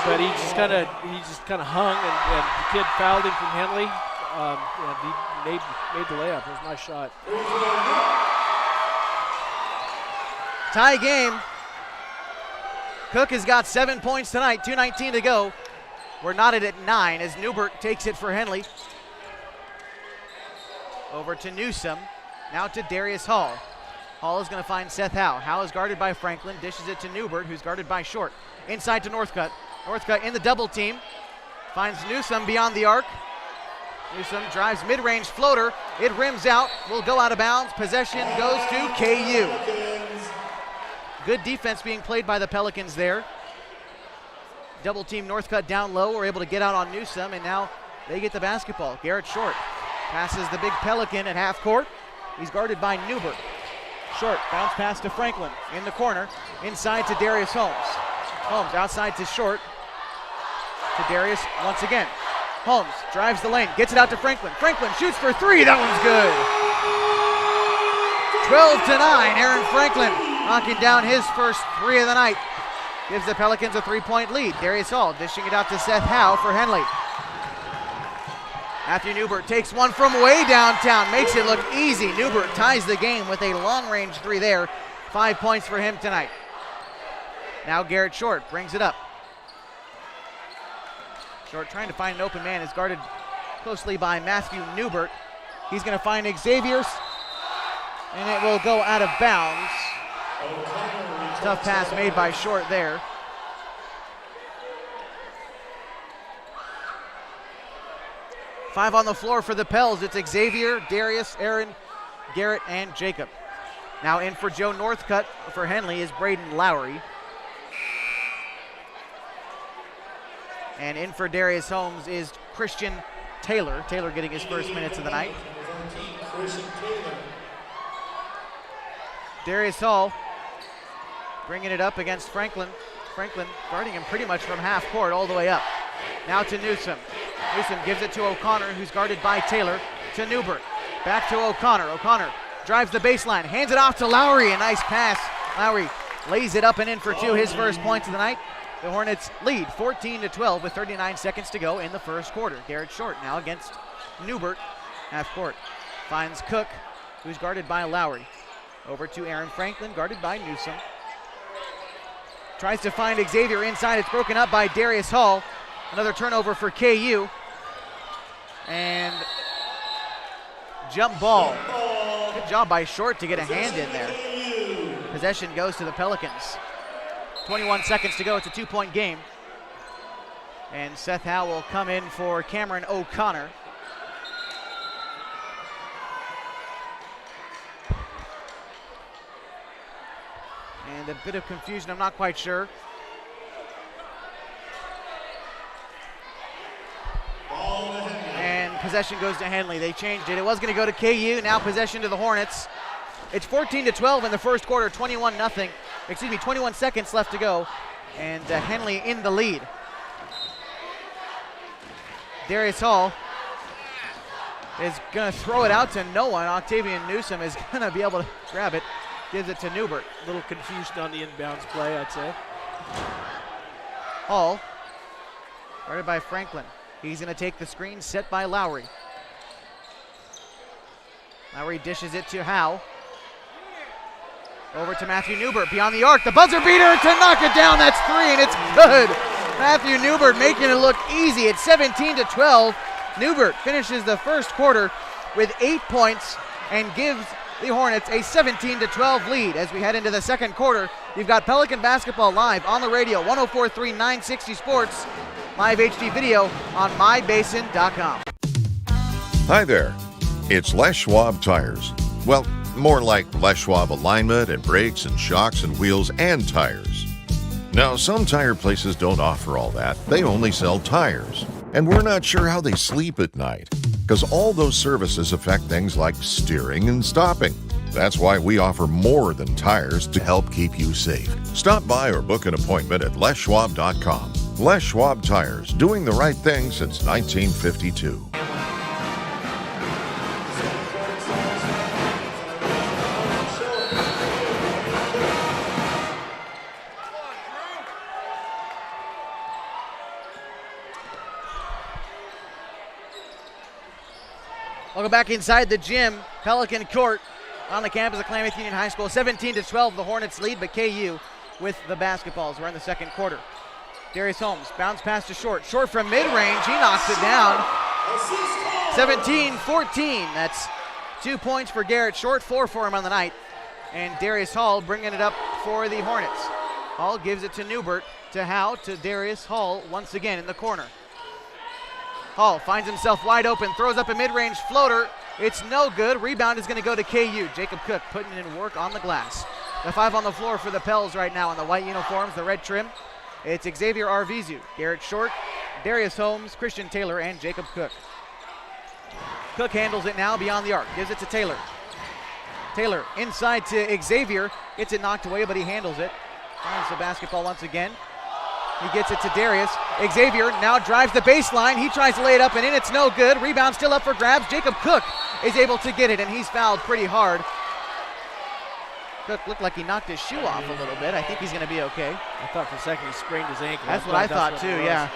but he just kind of hung, and the kid fouled him from Henley. And he made the layup. It was a nice shot. Tie game. Cook has got 7 points tonight, 2:19 to go. We're knotted at 9 as Newbert takes it for Henley. Over to Newsom, now to Darius Hall. Hall is going to find Seth Howe. Howe is guarded by Franklin, dishes it to Newbert, who's guarded by Short. Inside to Northcutt. Northcutt in the double team. Finds Newsome beyond the arc. Newsome drives mid-range floater. It rims out. Will go out of bounds. Possession goes to KU. Good defense being played by the Pelicans there. Double team Northcutt down low. We're able to get out on Newsome, and now they get the basketball. Garrett Short passes the big Pelican at half court. He's guarded by Newbert. Short bounce pass to Franklin in the corner. Inside to Darius Holmes. Holmes outside to Short. To Darius once again. Holmes drives the lane, gets it out to Franklin. Franklin shoots for three. That one's good. 12-9. Aaron Franklin knocking down his first three of the night. Gives the Pelicans a 3-point lead. Darius Hall dishing it out to Seth Howe for Henley. Matthew Newbert takes one from way downtown, makes it look easy. Newbert ties the game with a long-range three there. 5 points for him tonight. Now Garrett Short brings it up. Short trying to find an open man, is guarded closely by Matthew Newbert. He's going to find Xavier, and it will go out of bounds. Tough pass made by Short there. Five on the floor for the Pels. It's Xavier, Darius, Aaron, Garrett, and Jacob. Now in for Joe Northcutt for Henley is Braden Lowry. And in for Darius Holmes is Christian Taylor. Taylor getting his first minutes of the night. Darius Hall bringing it up against Franklin. Franklin guarding him pretty much from half court all the way up. Now to Newsome. Newsome gives it to O'Connor, who's guarded by Taylor. To Newbert. Back to O'Connor. O'Connor drives the baseline. Hands it off to Lowry. A nice pass. Lowry lays it up and in for two. His first points of the night. The Hornets lead 14-12 with 39 seconds to go in the first quarter. Garrett Short now against Newbert. Half court. Finds Cook, who's guarded by Lowry. Over to Aaron Franklin, guarded by Newsome. Tries to find Xavier inside. It's broken up by Darius Hall. Another turnover for KU. And jump ball. Good job by Short to get a hand in there. Possession goes to the Pelicans. 21 seconds to go. It's a 2-point game. And Seth Howe will come in for Cameron O'Connor. And a bit of confusion, I'm not quite sure. And possession goes to Henley. They changed it. It was going to go to KU. Now possession to the Hornets. It's 14-12 in the first quarter, 21 seconds left to go. And Henley in the lead. Darius Hall is going to throw it out to no one. Octavian Newsome is going to be able to grab it. Gives it to Newbert. A little confusion on the inbounds play, I'd say. Hall, guarded by Franklin. He's going to take the screen set by Lowry. Lowry dishes it to Howe. Over to Matthew Newbert beyond the arc. The buzzer beater to knock it down. That's three, and it's good. Matthew Newbert making it look easy. It's 17-12. Newbert finishes the first quarter with 8 points and gives the Hornets a 17-12 lead. As we head into the second quarter, you've got Pelican basketball live on the radio, 104.3 960 Sports, live HD video on mybasin.com. Hi there. It's Les Schwab Tires. Well, more like Les Schwab alignment and brakes and shocks and wheels and tires. Now, some tire places don't offer all that. They only sell tires. And we're not sure how they sleep at night, because all those services affect things like steering and stopping. That's why we offer more than tires to help keep you safe. Stop by or book an appointment at leschwab.com. Les Schwab Tires, doing the right thing since 1952. Welcome back inside the gym. Pelican court on the campus of Klamath Union High School. 17-12, the Hornets lead, but KU with the basketballs. We're in the second quarter. Darius Holmes, bounce pass to Short. Short from mid-range, he knocks it down. 17-14, that's 2 points for Garrett Short, 4 for him on the night. And Darius Hall bringing it up for the Hornets. Hall gives it to Newbert, to Howe, to Darius Hall once again in the corner. Hall finds himself wide open, throws up a mid-range floater. It's no good. Rebound is going to go to KU. Jacob Cook putting in work on the glass. The 5 on the floor for the Pels right now in the white uniforms, the red trim. It's Xavier Arvizu, Garrett Short, Darius Holmes, Christian Taylor, and Jacob Cook. Cook handles it now beyond the arc, gives it to Taylor. Taylor inside to Xavier, gets it knocked away, but he handles it. Finds the basketball once again. He gets it to Darius. Xavier now drives the baseline. He tries to lay it up and in. It's no good. Rebound still up for grabs. Jacob Cook is able to get it, and he's fouled pretty hard. Cook looked like he knocked his shoe off a little bit. I think he's going to be okay. I thought for a second he sprained his ankle. That's what I thought too, yeah.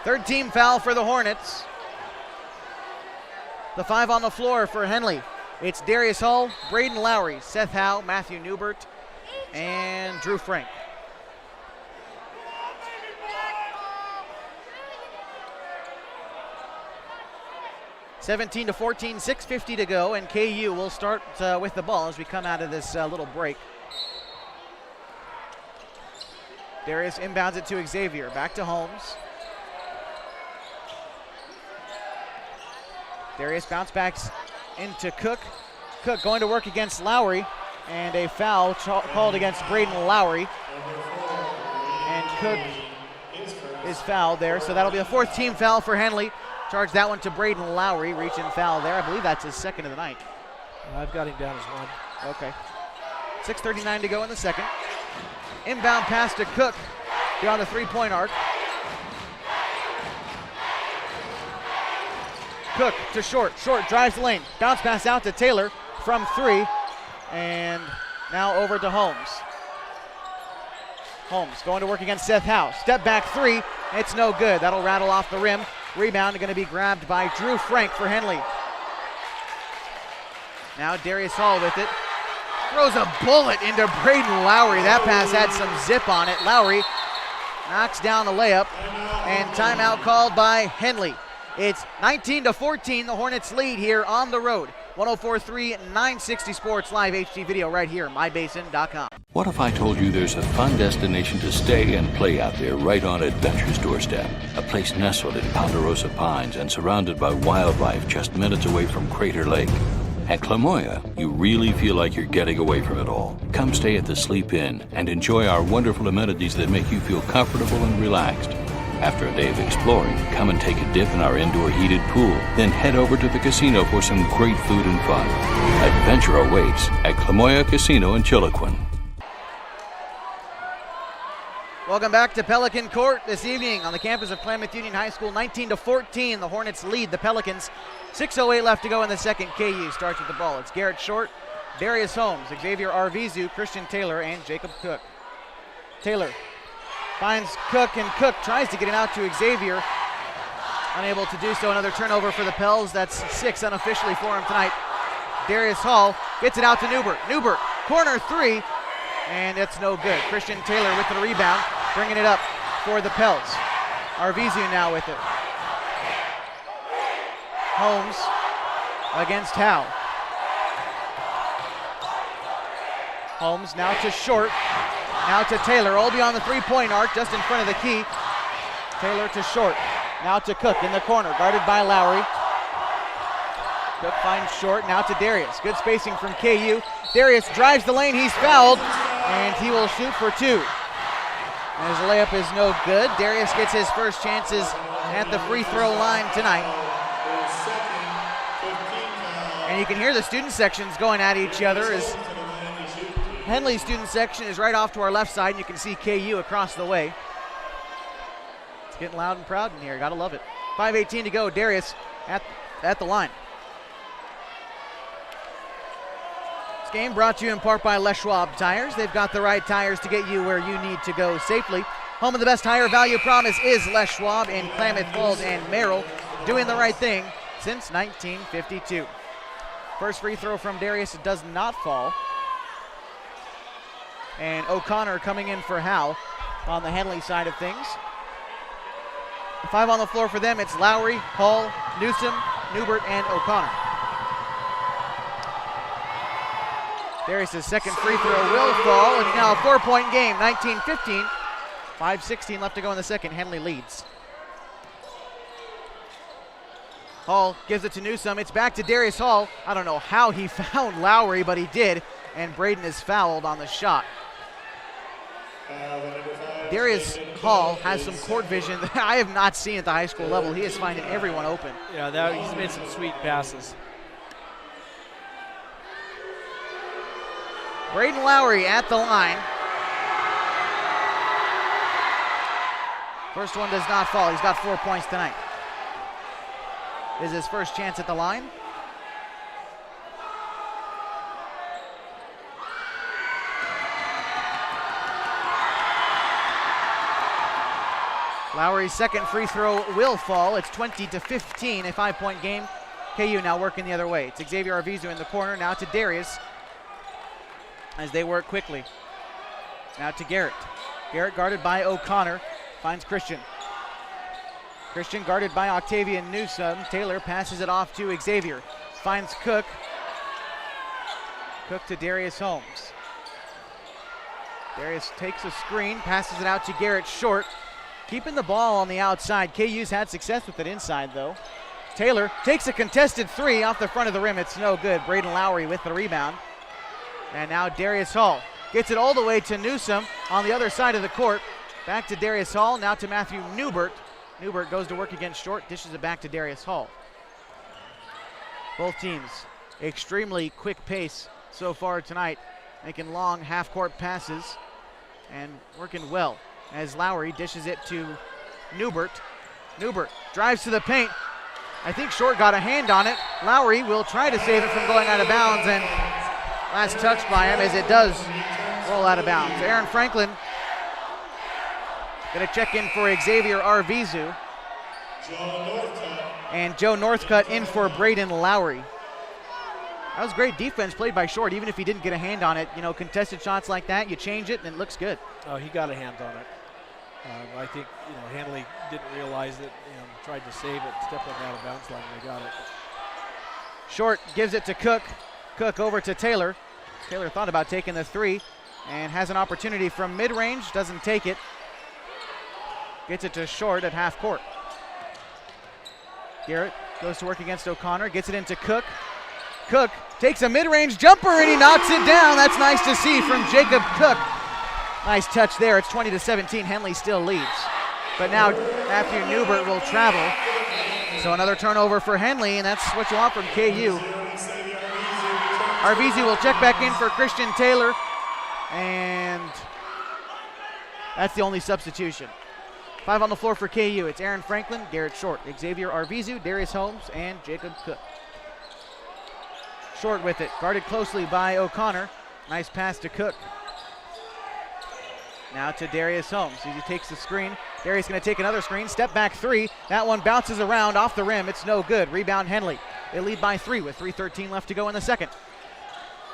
Third team foul for the Hornets. The 5 on the floor for Henley. It's Darius Hall, Braden Lowry, Seth Howe, Matthew Newbert, and Drew Frank. (17-14), 6:50 to go, and KU will start with the ball as we come out of this little break. Darius inbounds it to Xavier, back to Holmes. Darius bounce backs into Cook. Cook going to work against Lowry, and a foul called against Braden Lowry. And Cook is fouled there, so that'll be a 4th team foul for Henley. Charge that one to Braden Lowry, reach and foul there. I believe that's his 2nd of the night. I've got him down as 1. Okay. 6:39 to go in the second. Inbound pass to Cook beyond the 3-point arc. Cook to Short. Short drives the lane. Bounce pass out to Taylor from 3. And now over to Holmes. Holmes going to work against Seth Howe. Step back 3. It's no good. That'll rattle off the rim. Rebound going to be grabbed by Drew Frank for Henley. Now Darius Hall with it. Throws a bullet into Braden Lowry. That pass had some zip on it. Lowry knocks down the layup. And timeout called by Henley. It's 19-14, the Hornets lead here on the road. 104.3, 960 Sports Live HD video right here, mybasin.com. What if I told you there's a fun destination to stay and play out there right on Adventure's doorstep? A place nestled in Ponderosa Pines and surrounded by wildlife just minutes away from Crater Lake. At Klamoya, you really feel like you're getting away from it all. Come stay at the Sleep Inn and enjoy our wonderful amenities that make you feel comfortable and relaxed. After a day of exploring, come and take a dip in our indoor heated pool. Then head over to the casino for some great food and fun. Adventure awaits at Klamoya Casino in Chiloquin. Welcome back to Pelican Court this evening on the campus of Klamath Union High School. 19-14, the Hornets lead the Pelicans. 6:08 left to go in the second. KU starts with the ball. It's Garrett Short, Darius Holmes, Xavier Arvizu, Christian Taylor, and Jacob Cook. Taylor finds Cook, and Cook tries to get it out to Xavier. Unable to do so. Another turnover for the Pels. That's 6 unofficially for him tonight. Darius Hall gets it out to Newbert. Newbert, corner 3, and it's no good. Christian Taylor with the rebound, bringing it up for the Pels. Arvizu now with it. Holmes against Howe. Holmes now to Short. Now to Taylor, all beyond the 3-point arc, just in front of the key. Taylor to Short. Now to Cook in the corner, guarded by Lowry. Cook finds Short, now to Darius. Good spacing from KU. Darius drives the lane, he's fouled, and he will shoot for 2. And his layup is no good. Darius gets his first chances at the free throw line tonight. And you can hear the student sections going at each other as Henley's student section is right off to our left side, and you can see KU across the way. It's getting loud and proud in here. Gotta love it. 5:18 to go. Darius at the line. This game brought to you in part by Les Schwab Tires. They've got the right tires to get you where you need to go safely. Home of the best tire value promise is Les Schwab in Klamath Falls and Merrill, doing the right thing since 1952. First free throw from Darius does not fall. And O'Connor coming in for Howe on the Henley side of things. 5 on the floor for them. It's Lowry, Hall, Newsom, Newbert, and O'Connor. Darius' second free throw will fall. It's now a 4-point game, 19-15. 5:16 left to go in the second. Henley leads. Hall gives it to Newsome. It's back to Darius Hall. I don't know how he found Lowry, but he did. And Braden is fouled on the shot. Darius Hall has some court vision that I have not seen at the high school level. He is finding everyone open. Yeah, he's made some sweet passes. Braden Lowry at the line. First one does not fall. He's got 4 points tonight. This is his first chance at the line. Lowry's second free throw will fall. It's 20-15, a 5-point game. KU now working the other way. It's Xavier Arvizu in the corner. Now to Darius as they work quickly. Now to Garrett. Garrett guarded by O'Connor. Finds Christian. Christian guarded by Octavian Newsome. Taylor passes it off to Xavier. Finds Cook. Cook to Darius Holmes. Darius takes a screen, passes it out to Garrett short. Keeping the ball on the outside. KU's had success with it inside, though. Taylor takes a contested three off the front of the rim. It's no good. Braden Lowry with the rebound. And now Darius Hall gets it all the way to Newsome on the other side of the court. Back to Darius Hall, now to Matthew Newbert. Newbert goes to work against Short, dishes it back to Darius Hall. Both teams, extremely quick pace so far tonight, making long half-court passes and working well as Lowry dishes it to Newbert. Newbert drives to the paint. I think Short got a hand on it. Lowry will try to save it from going out of bounds, and last touch by him as it does roll out of bounds. Aaron Franklin going to check in for Xavier Arvizu. And Joe Northcutt in for Braden Lowry. That was great defense played by Short, even if he didn't get a hand on it. You know, contested shots like that, you change it and it looks good. Oh, he got a hand on it. I think, Henley didn't realize it and tried to save it, stepped on the out of bounds line, and they got it. Short gives it to Cook. Cook over to Taylor. Taylor thought about taking the three and has an opportunity from mid-range, doesn't take it. Gets it to Short at half court. Garrett goes to work against O'Connor, gets it into Cook. Cook takes a mid-range jumper and he knocks it down. That's nice to see from Jacob Cook. Nice touch there. It's 20-17. Henley still leads. But now Matthew Newbert will travel. So another turnover for Henley, and that's what you want from KU. Arvizu will check back in for Christian Taylor, and that's the only substitution. 5 on the floor for KU. It's Aaron Franklin, Garrett Short, Xavier Arvizu, Darius Holmes, and Jacob Cook. Short with it, guarded closely by O'Connor. Nice pass to Cook. Now to Darius Holmes. He takes the screen. Darius going to take another screen. Step back three. That one bounces around off the rim. It's no good. Rebound Henley. They lead by 3 with 3:13 left to go in the second.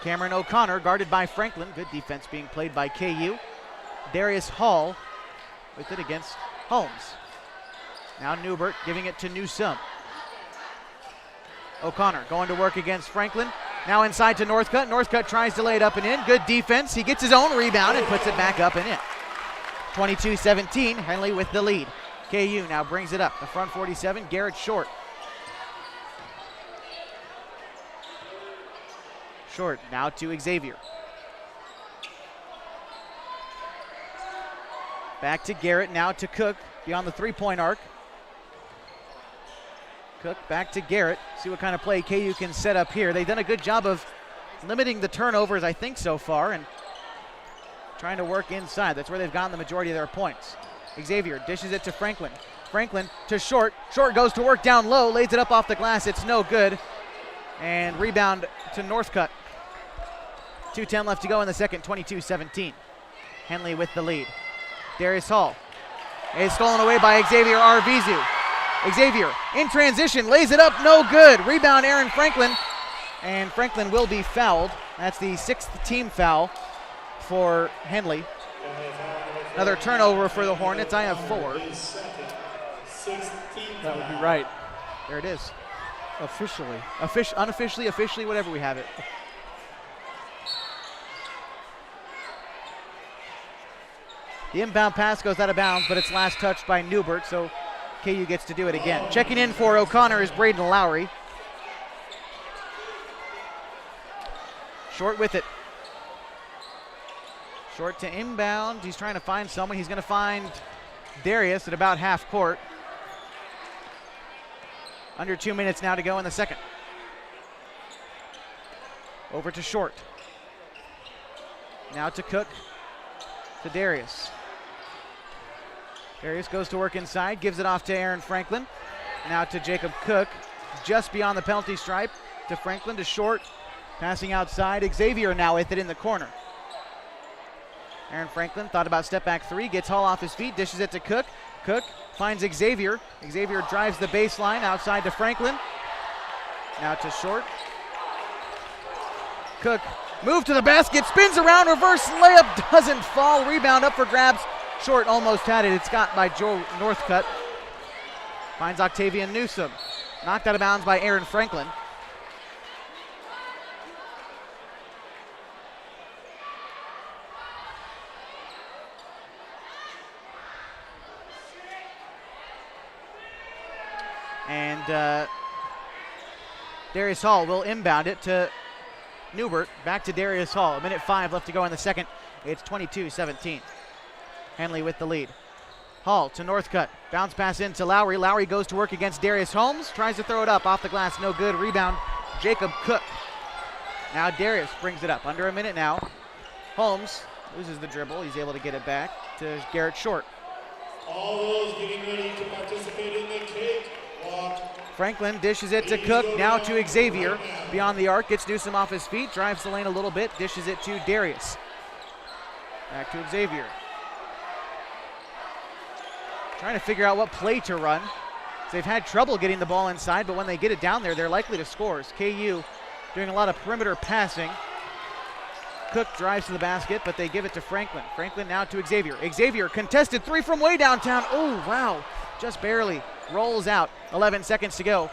Cameron O'Connor guarded by Franklin. Good defense being played by KU. Darius Hall with it against Holmes. Now Newbert giving it to Newsome. O'Connor going to work against Franklin. Now inside to Northcutt. Northcutt tries to lay it up and in. Good defense. He gets his own rebound and puts it back up and in. 22-17, Henley with the lead. KU now brings it up. The front 47, Garrett Short. Short now to Xavier. Back to Garrett, now to Cook, beyond the three-point arc. Cook back to Garrett. See what kind of play KU can set up here. They've done a good job of limiting the turnovers, I think, so far, and trying to work inside. That's where they've gotten the majority of their points. Xavier dishes it to Franklin. Franklin to Short. Short goes to work down low, lays it up off the glass. It's no good. And rebound to Northcutt. 2:10 left to go in the second, 22-17. Henley with the lead. Darius Hall is stolen away by Xavier Arvizu. Xavier in transition, lays it up, no good. Rebound Aaron Franklin, and Franklin will be fouled. That's the 6th team foul for Henley. Another turnover for the Hornets. I have 4. That would be right. There it is. Officially. Unofficially, officially, whatever we have it. The inbound pass goes out of bounds, but it's last touched by Newbert, so KU gets to do it again. Checking in for O'Connor is Braden Lowry. Short with it. Short to inbound. He's trying to find someone. He's going to find Darius at about half court. Under 2 minutes now to go in the second. Over to Short. Now to Cook. To Darius. Darius goes to work inside, gives it off to Aaron Franklin. Now to Jacob Cook, just beyond the penalty stripe. To Franklin, to Short. Passing outside. Xavier now with it in the corner. Aaron Franklin thought about step back three, gets Hall off his feet, dishes it to Cook. Cook finds Xavier. Xavier drives the baseline outside to Franklin. Now to Short. Cook, move to the basket, spins around, reverse layup, doesn't fall. Rebound up for grabs. Short almost had it. It's got by Joe Northcutt. Finds Octavian Newsom. Knocked out of bounds by Aaron Franklin. And Darius Hall will inbound it to Newbert. Back to Darius Hall. 1:05 left to go in the second. It's 22-17. Henley with the lead. Hall to Northcutt. Bounce pass into Lowry. Lowry goes to work against Darius Holmes. Tries to throw it up off the glass. No good. Rebound. Jacob Cook. Now Darius brings it up. Under a minute now. Holmes loses the dribble. He's able to get it back to Garrett Short. All those getting ready to participate in the cakewalk. Franklin dishes it to Cook. Now to Xavier. Beyond the arc. Gets Newsom off his feet. Drives the lane a little bit. Dishes it to Darius. Back to Xavier. Trying to figure out what play to run. They've had trouble getting the ball inside, but when they get it down there, they're likely to score. KU doing a lot of perimeter passing. Cook drives to the basket, but they give it to Franklin. Franklin now to Xavier. Xavier contested three from way downtown. Oh, wow. Just barely rolls out. 11 seconds to go.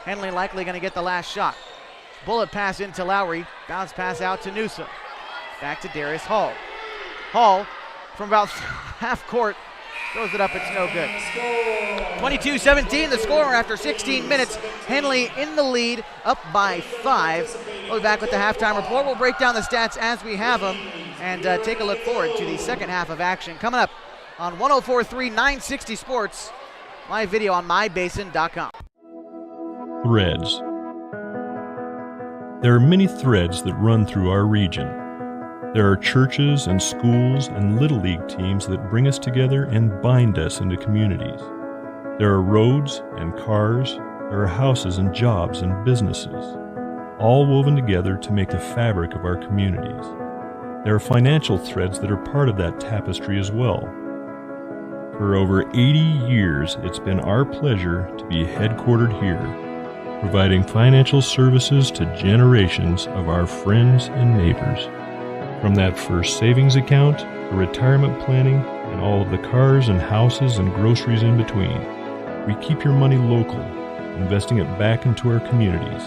Henley likely going to get the last shot. Bullet pass into Lowry. Bounce pass out to Newsom. Back to Darius Hall. Hall from about half court. Throws it up, it's no good. 22-17, the score after 16 minutes. Henley in the lead, up by 5. We'll be back with the halftime report. We'll break down the stats as we have them and take a look forward to the second half of action. Coming up on 104.3 960 Sports, live video on mybasin.com. Threads. There are many threads that run through our region. There are churches and schools and Little League teams that bring us together and bind us into communities. There are roads and cars, there are houses and jobs and businesses, all woven together to make the fabric of our communities. There are financial threads that are part of that tapestry as well. For over 80 years, it's been our pleasure to be headquartered here, providing financial services to generations of our friends and neighbors. From that first savings account, to retirement planning, and all of the cars and houses and groceries in between, we keep your money local, investing it back into our communities,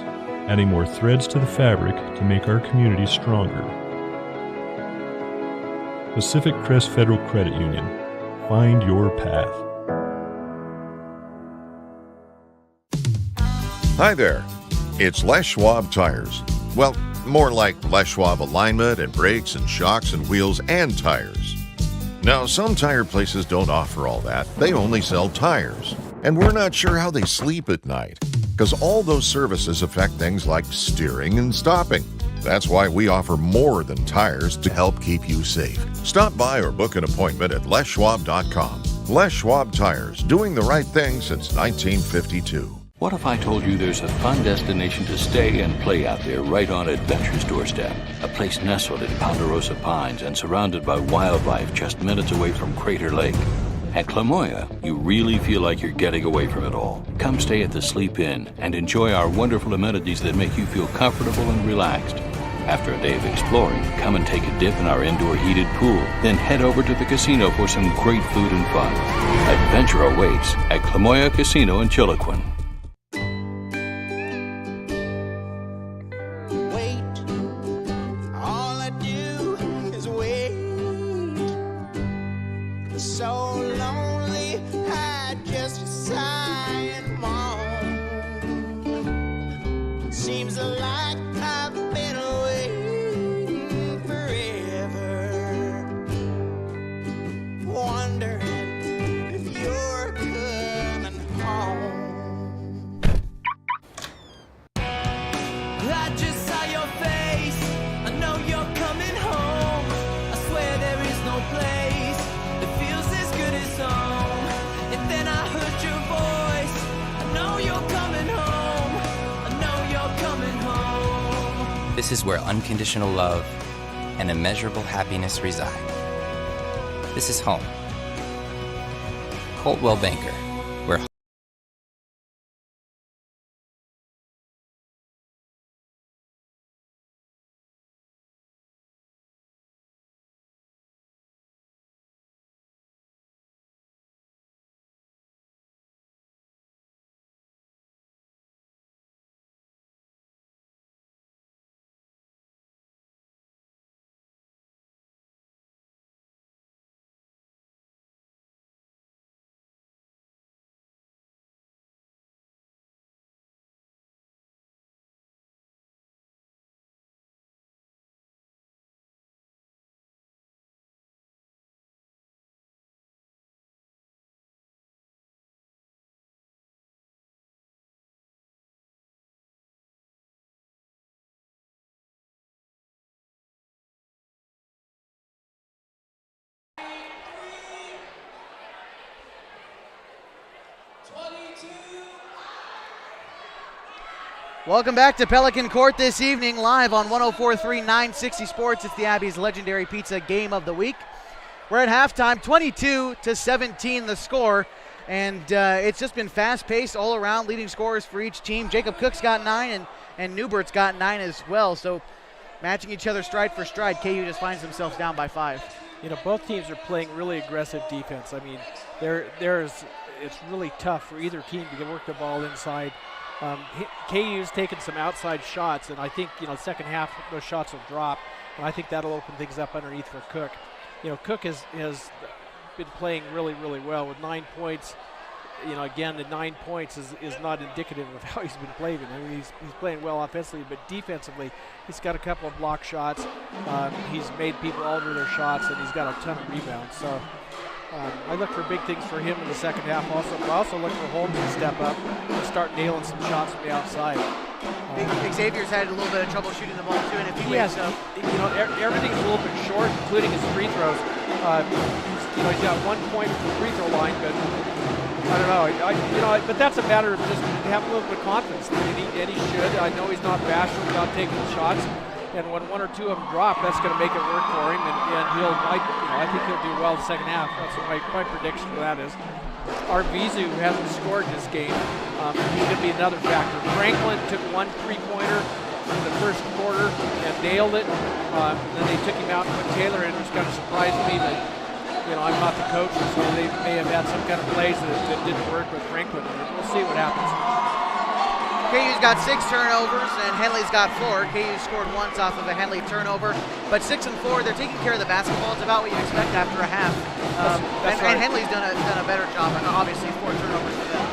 adding more threads to the fabric to make our communities stronger. Pacific Crest Federal Credit Union. Find your path. Hi there. It's Les Schwab Tires. Well, more like Les Schwab alignment and brakes and shocks and wheels and tires. Now, some tire places don't offer all that. They only sell tires. And we're not sure how they sleep at night, because all those services affect things like steering and stopping. That's why we offer more than tires to help keep you safe. Stop by or book an appointment at leschwab.com. Les Schwab Tires, doing the right thing since 1952. What if I told you there's a fun destination to stay and play out there right on adventure's doorstep? A place nestled in Ponderosa Pines and surrounded by wildlife just minutes away from Crater Lake. At Klamoth, you really feel like you're getting away from it all. Come stay at the Sleep Inn and enjoy our wonderful amenities that make you feel comfortable and relaxed. After a day of exploring, come and take a dip in our indoor heated pool. Then head over to the casino for some great food and fun. Adventure awaits at Klamoth Casino in Chiloquin. This is where unconditional love and immeasurable happiness reside. This is home. Coldwell Banker, where Welcome back to Pelican Court this evening, live on 104.3 960 Sports. It's the Abby's Legendary Pizza Game of the Week. We're at halftime, 22-17 the score, and it's just been fast-paced all around, leading scorers for each team. Jacob Cook's got 9, and Newbert's got 9 as well, so matching each other stride for stride. KU just finds themselves down by 5. You know, both teams are playing really aggressive defense. I mean, it's really tough for either team to work the ball inside. KU's taken some outside shots, and I think, second half those shots will drop, and I think that'll open things up underneath for Cook. Cook has been playing really, really well with 9 points. Again, the 9 points is not indicative of how he's been playing. I mean, he's playing well offensively, but defensively, he's got a couple of block shots. He's made people alter their shots, and he's got a ton of rebounds. So I look for big things for him in the second half also, but I also look for Holmes to step up and start nailing some shots from the outside. Xavier's had a little bit of trouble shooting the ball too, and if he wakes up, everything's a little bit short, including his free throws. He's got 1 point from the free throw line, but I don't know. But that's a matter of just having a little bit of confidence, and he should. I know he's not bashful about taking the shots, and when 1 or 2 of them drop, that's going to make it work for him, and I think he'll do well in the second half. That's what my prediction for that is. Arvizu hasn't scored this game. He's going to be another factor. Franklin took 1 3-pointer in the first quarter and nailed it. Then they took him out and put Taylor in, which kind of surprised me that, I'm not the coach, so they may have had some kind of plays that didn't work with Franklin. We'll see what happens. KU's got 6 turnovers, and Henley's got 4. KU scored once off of a Henley turnover, but 6 and 4, they're taking care of the basketball. It's about what you expect after a half. That's right. And Henley's done a better job, and obviously 4 turnovers for them.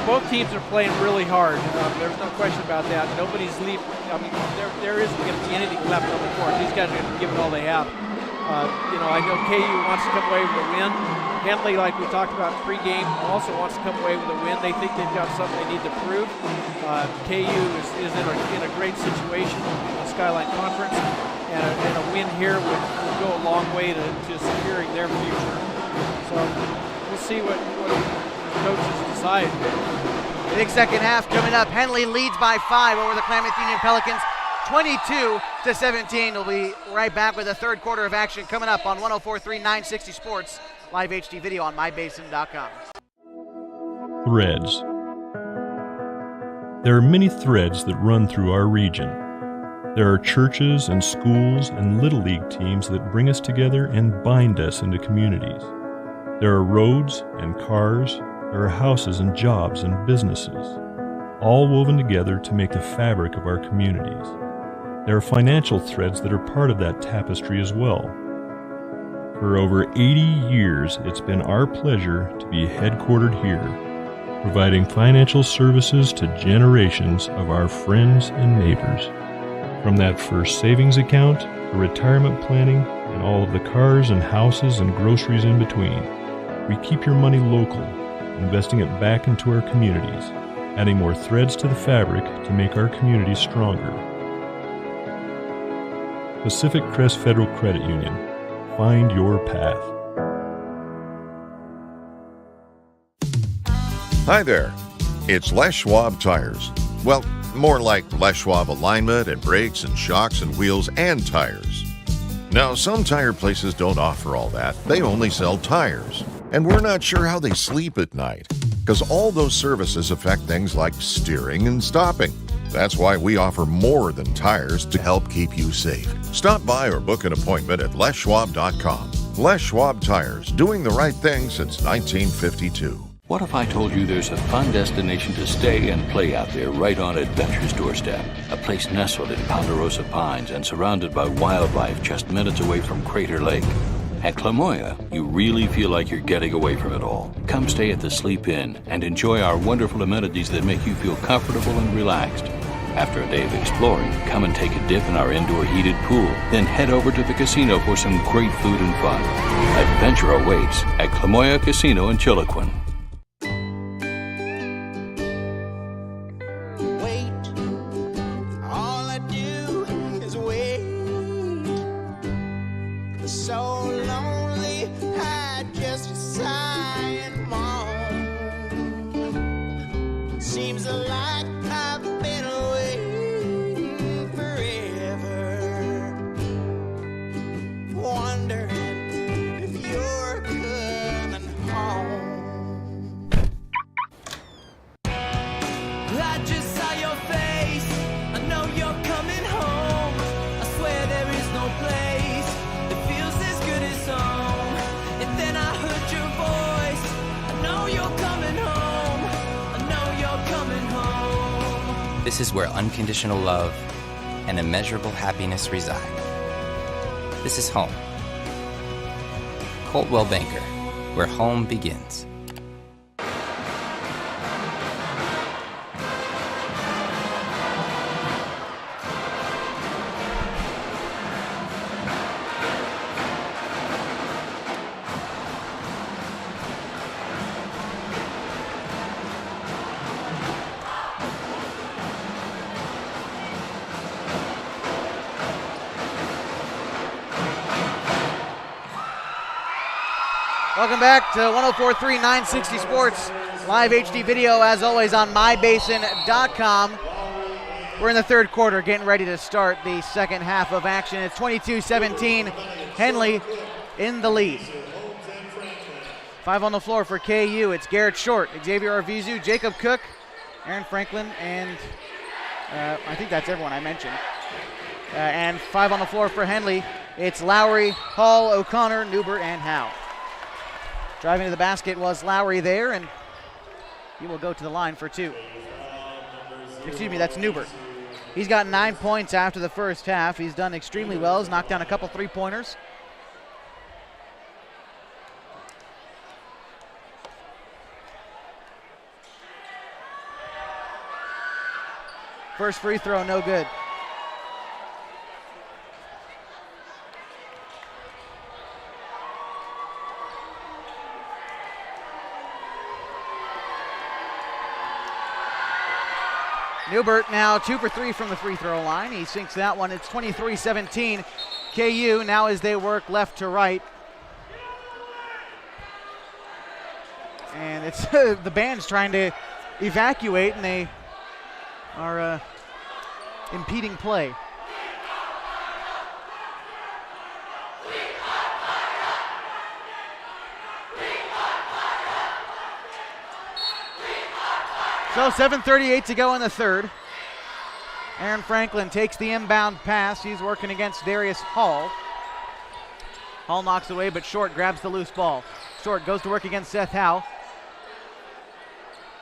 Both teams are playing really hard. There's no question about that. Nobody's leaving. I mean, there isn't going to be anything left on the court. These guys are going to give it all they have. I know KU wants to come away with a win. Henley, like we talked about pregame, also wants to come away with a win. They think they've got something they need to prove. KU is in a great situation in the Skyline Conference, and a win here would go a long way to securing their future. So we'll see what coaches decide. Big second half coming up. Henley leads by 5 over the Klamath Union Pelicans. 22-17. We'll be right back with the third quarter of action coming up on 104.3 960 Sports. Live HD video on mybasin.com. Threads. There are many threads that run through our region. There are churches and schools and Little League teams that bring us together and bind us into communities. There are roads and cars. There are houses and jobs and businesses, all woven together to make the fabric of our communities. There are financial threads that are part of that tapestry as well. For over 80 years, it's been our pleasure to be headquartered here, providing financial services to generations of our friends and neighbors. From that first savings account to retirement planning and all of the cars and houses and groceries in between, we keep your money local, investing it back into our communities, adding more threads to the fabric to make our communities stronger. Pacific Crest Federal Credit Union. Find your path. Hi there. It's Les Schwab Tires. Well, more like Les Schwab alignment and brakes and shocks and wheels and tires. Now, some tire places don't offer all that. They only sell tires. And we're not sure how they sleep at night, because all those services affect things like steering and stopping. That's why we offer more than tires to help keep you safe. Stop by or book an appointment at leschwab.com. Les Schwab Tires, doing the right thing since 1952. What if I told you there's a fun destination to stay and play out there right on adventure's doorstep? A place nestled in Ponderosa Pines and surrounded by wildlife just minutes away from Crater Lake. At Klamath, you really feel like you're getting away from it all. Come stay at the Sleep Inn and enjoy our wonderful amenities that make you feel comfortable and relaxed. After a day of exploring, come and take a dip in our indoor heated pool. Then head over to the casino for some great food and fun. Adventure awaits at Klamath Casino in Chiloquin. This is where unconditional love and immeasurable happiness reside. This is home. Coltwell Banker, where home begins. Welcome back to 104.3 960 Sports. Live HD video, as always, on mybasin.com. We're in the third quarter, getting ready to start the second half of action. It's 22-17. Henley in the lead. 5 on the floor for KU. It's Garrett Short, Xavier Arvizu, Jacob Cook, Aaron Franklin, and I think that's everyone I mentioned. And 5 on the floor for Henley. It's Lowry, Hall, O'Connor, Newbert, and Howe. Driving to the basket was Lowry there, and he will go to the line for 2. Excuse me, that's Newbert. He's got 9 points after the first half. He's done extremely well. He's knocked down a couple three-pointers. First free throw, no good. Newbert now 2 for 3 from the free throw line. He sinks that one. It's 23-17. KU now as they work left to right. And it's the band's trying to evacuate, and they are impeding play. So 7:38 to go in the third. Aaron Franklin takes the inbound pass. He's working against Darius Hall. Hall knocks away, but Short grabs the loose ball. Short goes to work against Seth Howe.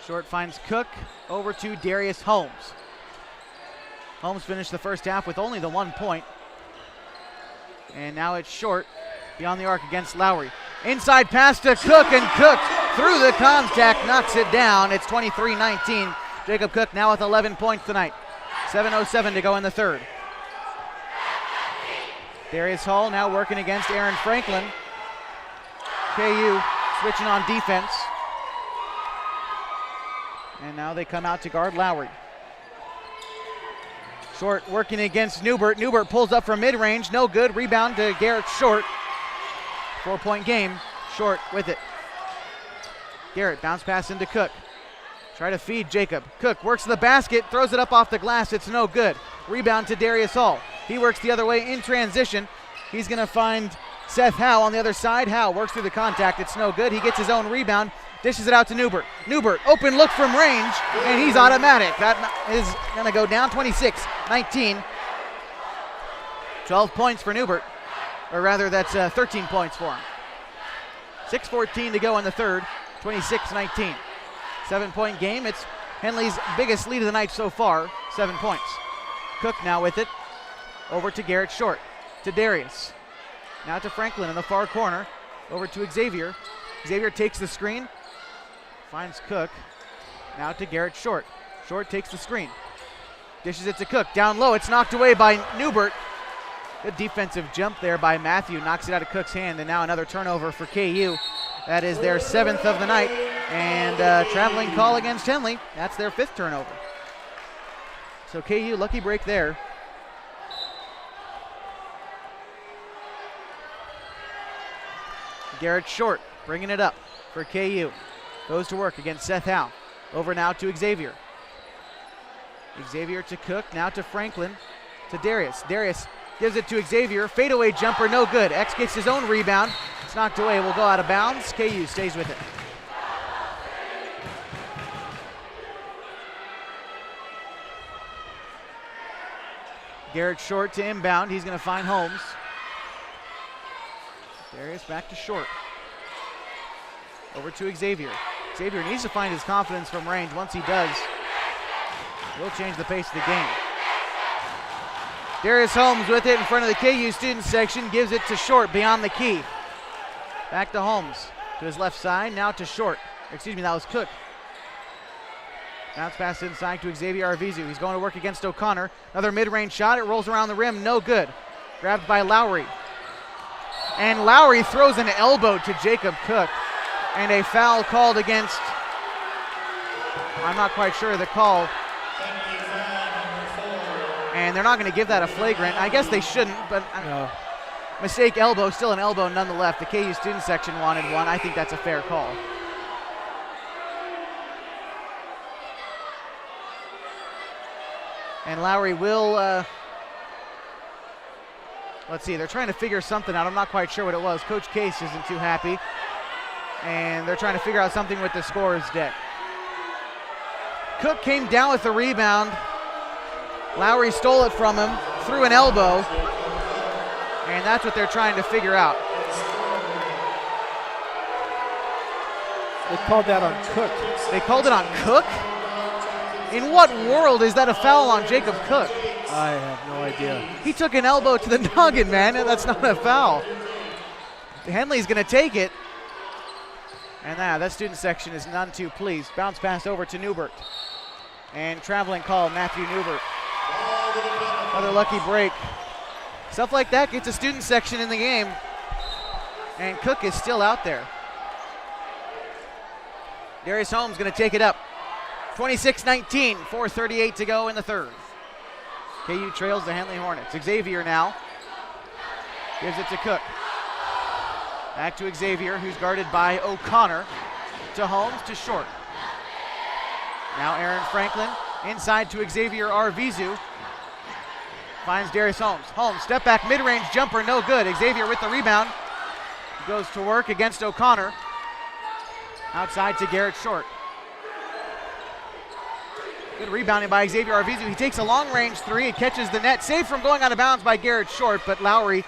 Short finds Cook over to Darius Holmes. Holmes finished the first half with only the 1 point. And now it's Short beyond the arc against Lowry. Inside pass to Cook, and Cook through the contact knocks it down. It's 23-19. Jacob Cook now with 11 points tonight. 7:07 to go in the third. Darius Hall now working against Aaron Franklin. KU switching on defense. And now they come out to guard Lowry. Short working against Newbert. Newbert pulls up from mid-range. No good. Rebound to Garrett Short. 4-point game. Short with it. Garrett bounce pass into Cook. Try to feed Jacob. Cook works the basket, throws it up off the glass. It's no good. Rebound to Darius Hall. He works the other way in transition. He's going to find Seth Howe on the other side. Howe works through the contact. It's no good. He gets his own rebound. Dishes it out to Newbert. Newbert, open look from range, and he's automatic. That is going to go down 26-19. 12 points for Newbert. Or rather, that's 13 points for him. 6:14 to go in the third. 26-19. 7-point game. It's Henley's biggest lead of the night so far. 7 points. Cook now with it. Over to Garrett Short. To Darius. Now to Franklin in the far corner. Over to Xavier. Xavier takes the screen. Finds Cook. Now to Garrett Short. Short takes the screen. Dishes it to Cook. Down low. It's knocked away by Newbert. Good defensive jump there by Matthew. Knocks it out of Cook's hand. And now another turnover for KU. That is their 7th of the night. And traveling call against Henley. That's their 5th turnover. So KU, lucky break there. Garrett Short bringing it up for KU. Goes to work against Seth Howe. Over now to Xavier. Xavier to Cook. Now to Franklin. To Darius. Darius gives it to Xavier. Fadeaway jumper, no good. X gets his own rebound. It's knocked away. Will go out of bounds. KU stays with it. Garrett Short to inbound. He's going to find Holmes. Darius back to Short. Over to Xavier. Xavier needs to find his confidence from range. Once he does, he'll change the pace of the game. Darius Holmes with it in front of the KU student section. Gives it to Short beyond the key. Back to Holmes. To his left side. Now to Short. Excuse me, that was Cook. Bounce pass inside to Xavier Arvizu. He's going to work against O'Connor. Another mid-range shot. It rolls around the rim. No good. Grabbed by Lowry. And Lowry throws an elbow to Jacob Cook. And a foul called against, I'm not quite sure of the call. And they're not going to give that a flagrant. I guess they shouldn't, but No. Mistake elbow, still an elbow nonetheless. The KU student section wanted one. I think that's a fair call. And Lowry will, let's see, they're trying to figure something out. I'm not quite sure what it was. Coach Case isn't too happy. And they're trying to figure out something with the scorer's deck. Cook came down with the rebound. Lowry stole it from him, threw an elbow, and that's what they're trying to figure out. They called that on Cook. They called it on Cook? In what world is that a foul on Jacob Cook? I have no idea. He took an elbow to the noggin, man, and that's not a foul. Henley's going to take it. And that student section is none too pleased. Bounce pass over to Newbert. And traveling call, Matthew Newbert. Another lucky break. Stuff like that gets a student section in the game. And Cook is still out there. Darius Holmes going to take it up. 26-19, 4:38 to go in the third. KU trails the Henley Hornets. Xavier now gives it to Cook. Back to Xavier, who's guarded by O'Connor. To Holmes, to Short. Now Aaron Franklin inside to Xavier Arvizu. Finds Darius Holmes. Holmes, step back, mid-range jumper, no good. Xavier with the rebound. Goes to work against O'Connor. Outside to Garrett Short. Good rebounding by Xavier Arvizu. He takes a long-range three. It catches the net. Saved from going out of bounds by Garrett Short, but Lowry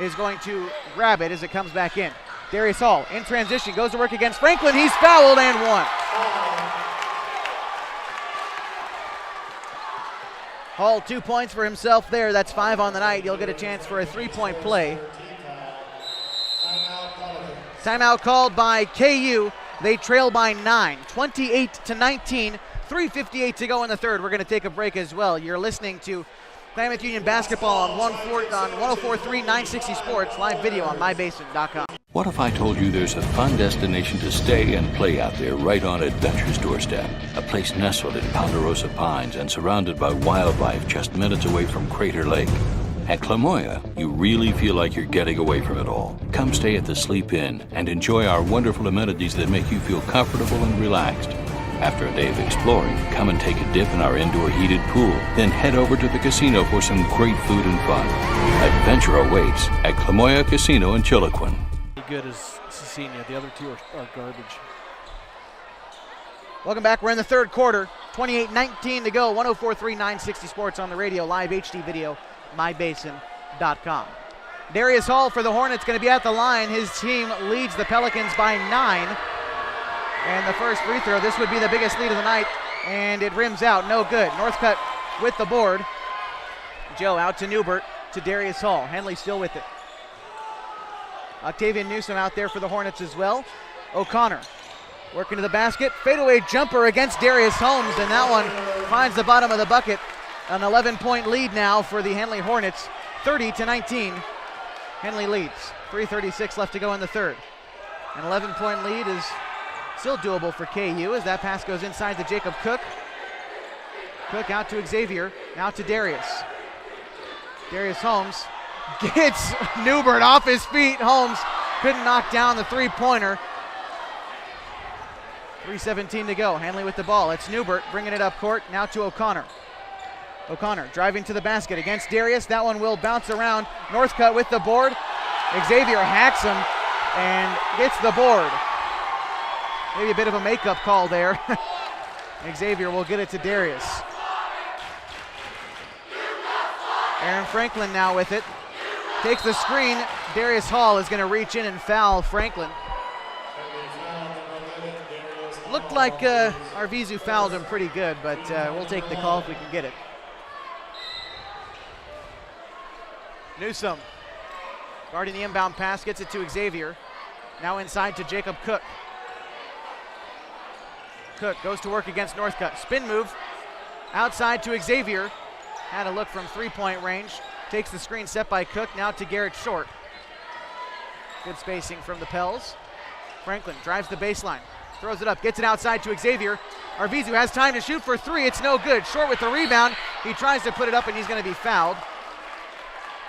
is going to grab it as it comes back in. Darius Hall in transition, goes to work against Franklin. He's fouled and one. Hall 2 points for himself there. That's 5 on the night. He'll get a chance for a 3-point play. Timeout called by KU. They trail by 9, 28-19. 3:58 to go in the third. We're going to take a break as well. You're listening to Klamath Union basketball on 104.3 960 Sports, live video on mybasin.com. What if I told you there's a fun destination to stay and play out there right on adventure's doorstep? A place nestled in Ponderosa Pines and surrounded by wildlife just minutes away from Crater Lake. At Klamath, you really feel like you're getting away from it all. Come stay at the Sleep Inn and enjoy our wonderful amenities that make you feel comfortable and relaxed. After a day of exploring, come and take a dip in our indoor heated pool. Then head over to the casino for some great food and fun. Adventure awaits at Clamoya Casino in Chiloquin. Good as Cecilia. The other two are garbage. Welcome back. We're in the third quarter. 28-19 to go. 104.3 960 Sports on the radio. Live HD video, mybasin.com. Darius Hall for the Hornets going to be at the line. His team leads the Pelicans by 9. And the first free throw, this would be the biggest lead of the night, and it rims out, no good. Northcutt with the board. Joe out to Newbert, to Darius Hall. Henley still with it. Octavian Newsom out there for the Hornets as well. O'Connor working to the basket. Fadeaway jumper against Darius Holmes, and that one finds the bottom of the bucket. An 11-point lead now for the Henley Hornets, 30-19. Henley leads. 3:36 left to go in the third. An 11-point lead is still doable for KU as that pass goes inside to Jacob Cook. Cook out to Xavier, now to Darius. Darius Holmes gets Newbert off his feet. Holmes couldn't knock down the three-pointer. 3:17 to go. Henley with the ball. It's Newbert bringing it up court, now to O'Connor. O'Connor driving to the basket against Darius. That one will bounce around. Northcutt with the board. Xavier hacks him and gets the board. Maybe a bit of a makeup call there. Xavier will get it to Darius. Aaron Franklin now with it. Takes the screen. Darius Hall is going to reach in and foul Franklin. Looked like Arvizu fouled him pretty good, but we'll take the call if we can get it. Newsom guarding the inbound pass, gets it to Xavier. Now inside to Jacob Cook. Cook goes to work against Northcutt. Spin move outside to Xavier. Had a look from three-point range. Takes the screen set by Cook. Now to Garrett Short. Good spacing from the Pels. Franklin drives the baseline. Throws it up. Gets it outside to Xavier. Arvizu has time to shoot for three. It's no good. Short with the rebound. He tries to put it up and he's going to be fouled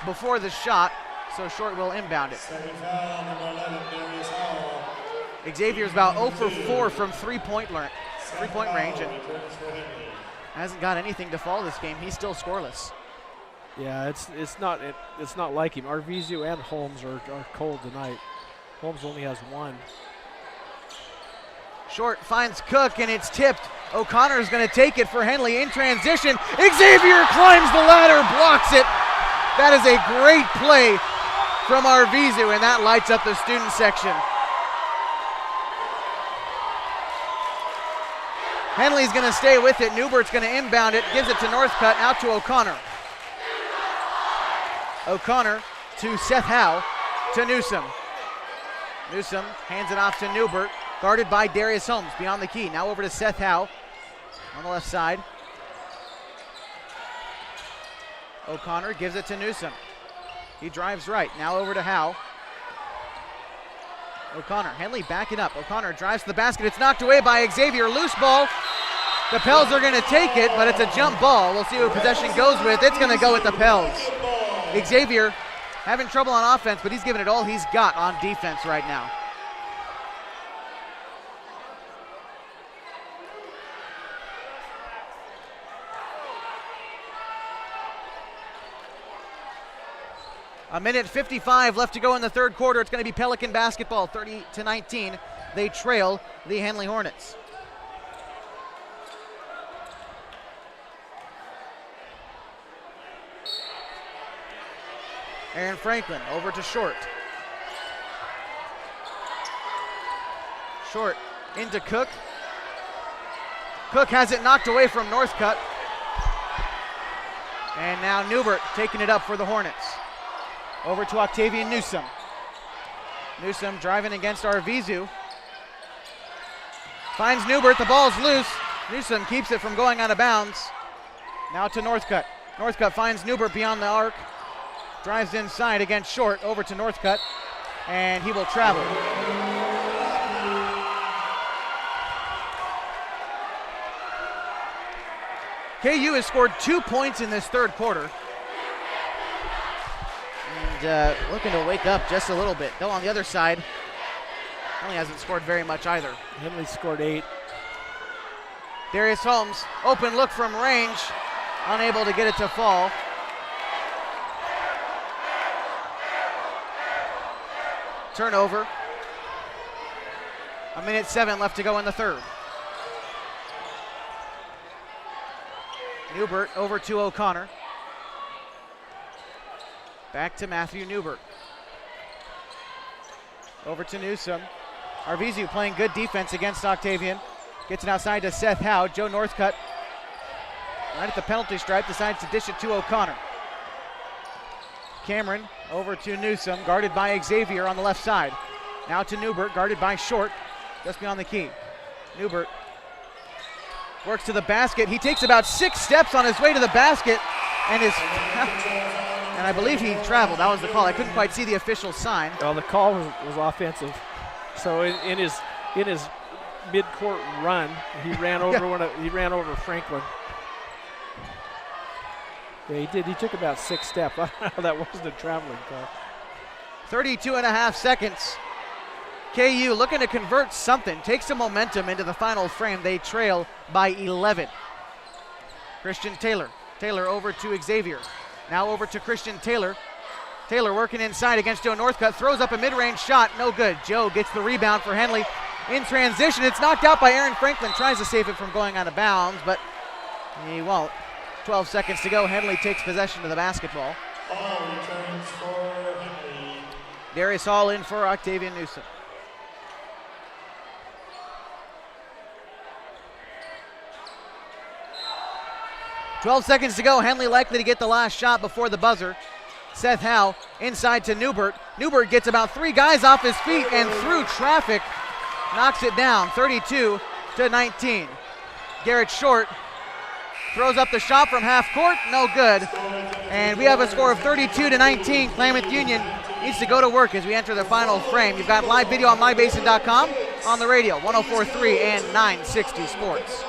before the shot. So Short will inbound it. Xavier's about 0 for 4 from three-point range and hasn't got anything to fall this game. He's still scoreless. Yeah, it's not like him. Arvizu and Holmes are cold tonight. Holmes only has one. Short finds Cook and it's tipped. O'Connor's going to take it for Henley in transition. Xavier climbs the ladder, blocks it. That is a great play from Arvizu, and that lights up the student section. Henley's going to stay with it. Newbert's going to inbound it, gives it to Northcutt, out to O'Connor. O'Connor to Seth Howe, to Newsom. Newsom hands it off to Newbert, guarded by Darius Holmes beyond the key. Now over to Seth Howe on the left side. O'Connor gives it to Newsom. He drives right, now over to Howe. O'Connor, Henley backing up. O'Connor drives to the basket. It's knocked away by Xavier. Loose ball. The Pels are going to take it, but it's a jump ball. We'll see who possession goes with. It's going to go with the Pels. Xavier having trouble on offense, but he's giving it all he's got on defense right now. A minute 55 left to go in the third quarter. It's going to be Pelican basketball, 30-19. They trail the Henley Hornets. Aaron Franklin over to Short. Short into Cook. Cook has it knocked away from Northcutt. And now Newbert taking it up for the Hornets. Over to Octavian Newsom. Newsom driving against Arvizu. Finds Newbert, the ball's loose. Newsom keeps it from going out of bounds. Now to Northcutt. Northcutt finds Newbert beyond the arc. Drives inside against Short, over to Northcutt, and he will travel. KU has scored 2 points in this third quarter. And looking to wake up just a little bit. Though on the other side, Henley hasn't scored very much either. Henley scored 8. Darius Holmes, open look from range, unable to get it to fall. Turnover. 1:07 left to go in the third. Newbert over to O'Connor. Back to Matthew Newbert. Over to Newsom. Arvizu playing good defense against Octavian. Gets it outside to Seth Howe. Joe Northcutt, right at the penalty stripe, decides to dish it to O'Connor. Cameron over to Newsom, guarded by Xavier on the left side. Now to Newbert, guarded by Short, just beyond the key. Newbert works to the basket. He takes about 6 steps on his way to the basket, and I believe he traveled. That was the call. I couldn't quite see the official sign. Well, the call was offensive. So in his mid-court run, he ran over Franklin. Yeah, he did. He took about 6 steps. That wasn't a traveling call. 32.5 seconds. KU looking to convert something. Take some momentum into the final frame. They trail by 11. Christian Taylor. Taylor over to Xavier. Now over to Christian Taylor. Taylor working inside against Joe Northcutt. Throws up a mid-range shot. No good. Joe gets the rebound for Henley. In transition, it's knocked out by Aaron Franklin. Tries to save it from going out of bounds, but he won't. 12 seconds to go. Henley takes possession of the basketball. Ball returns for Henley. Darius Hall in for Octavian Newsom. .12 seconds to go. Henley likely to get the last shot before the buzzer. Seth Howe inside to Newbert. Newbert gets about 3 guys off his feet and through traffic knocks it down. 32-19. Garrett Short throws up the shot from half court. No good. And we have a score of 32-19. Klamath Union needs to go to work as we enter the final frame. You've got live video on mybasin.com, on the radio, 104.3 and 960 Sports.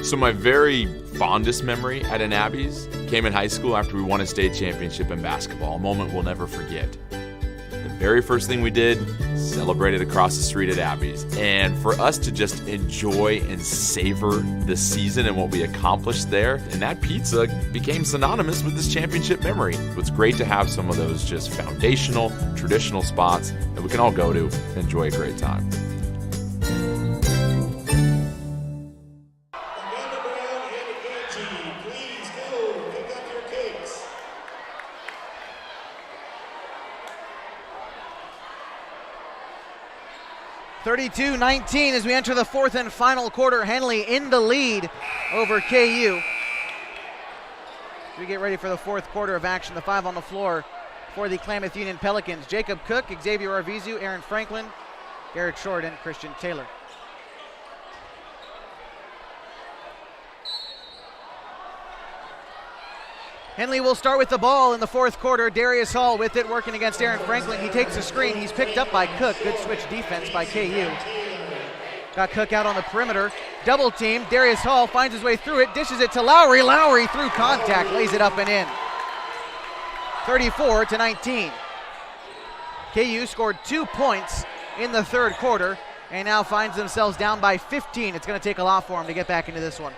So my very fondest memory at an Abby's came in high school after we won a state championship in basketball, a moment we'll never forget. The very first thing we did, celebrated across the street at Abby's. And for us to just enjoy and savor the season and what we accomplished there, and that pizza became synonymous with this championship memory. It's great to have some of those just foundational, traditional spots that we can all go to and enjoy a great time. Please go pick up your cakes. (32-19) as we enter the fourth and final quarter. Henley in the lead over KU. We get ready for the fourth quarter of action. The 5 on the floor for the Klamath Union Pelicans. Jacob Cook, Xavier Arvizu, Aaron Franklin, Garrett Short, and Christian Taylor. Henley will start with the ball in the fourth quarter. Darius Hall with it, working against Aaron Franklin. He takes a screen. He's picked up by Cook. Good switch defense by KU. Got Cook out on the perimeter. Double team. Darius Hall finds his way through it, dishes it to Lowry. Lowry through contact, lays it up and in. 34-19. KU scored 2 points in the third quarter and now finds themselves down by 15. It's going to take a lot for them to get back into this one.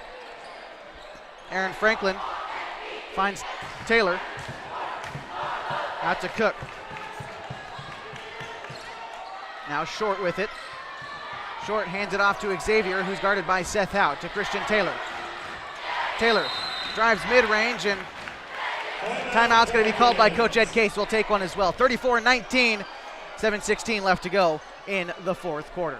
Aaron Franklin finds Taylor. Out to Cook. Now Short with it. Short hands it off to Xavier, who's guarded by Seth Howe. To Christian Taylor. Taylor drives mid-range, and timeout's going to be called by Coach Ed Case. We'll take one as well. 34-19, 7:16 left to go in the fourth quarter.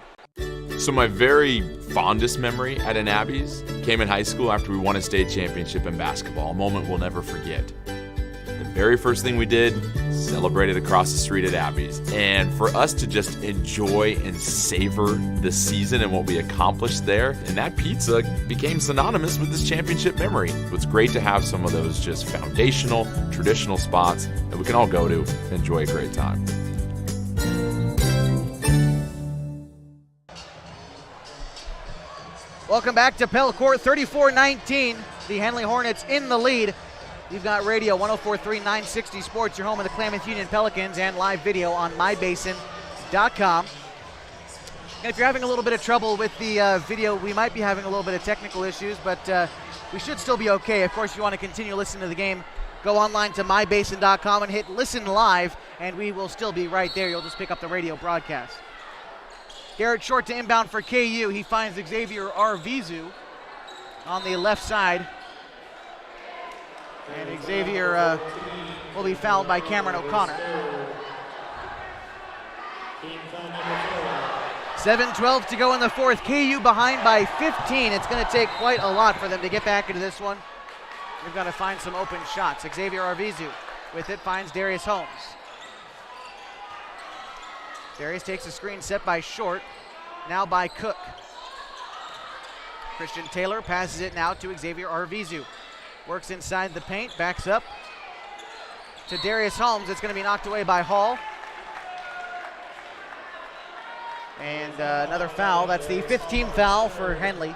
So my very fondest memory at an Abby's came in high school after we won a state championship in basketball, a moment we'll never forget. The very first thing we did, celebrated across the street at Abby's. And for us to just enjoy and savor the season and what we accomplished there, and that pizza became synonymous with this championship memory. It's great to have some of those just foundational, traditional spots that we can all go to and enjoy a great time. Welcome back to Pell Court, 34-19. The Henley Hornets in the lead. You've got radio 104.3 960 Sports, your home of the Klamath Union Pelicans, and live video on mybasin.com. And if you're having a little bit of trouble with the video, we might be having a little bit of technical issues, but we should still be okay. Of course, if you want to continue listening to the game, go online to mybasin.com and hit listen live, and we will still be right there. You'll just pick up the radio broadcast. Garrett Short to inbound for KU. He finds Xavier Arvizu on the left side. And Xavier will be fouled by Cameron O'Connor. 7:12 to go in the fourth. KU behind by 15. It's going to take quite a lot for them to get back into this one. We've got to find some open shots. Xavier Arvizu with it finds Darius Holmes. Darius takes a screen set by Short, now by Cook. Christian Taylor passes it now to Xavier Arvizu. Works inside the paint, backs up to Darius Holmes. It's going to be knocked away by Hall. And another foul. That's the 5th team foul for Henley.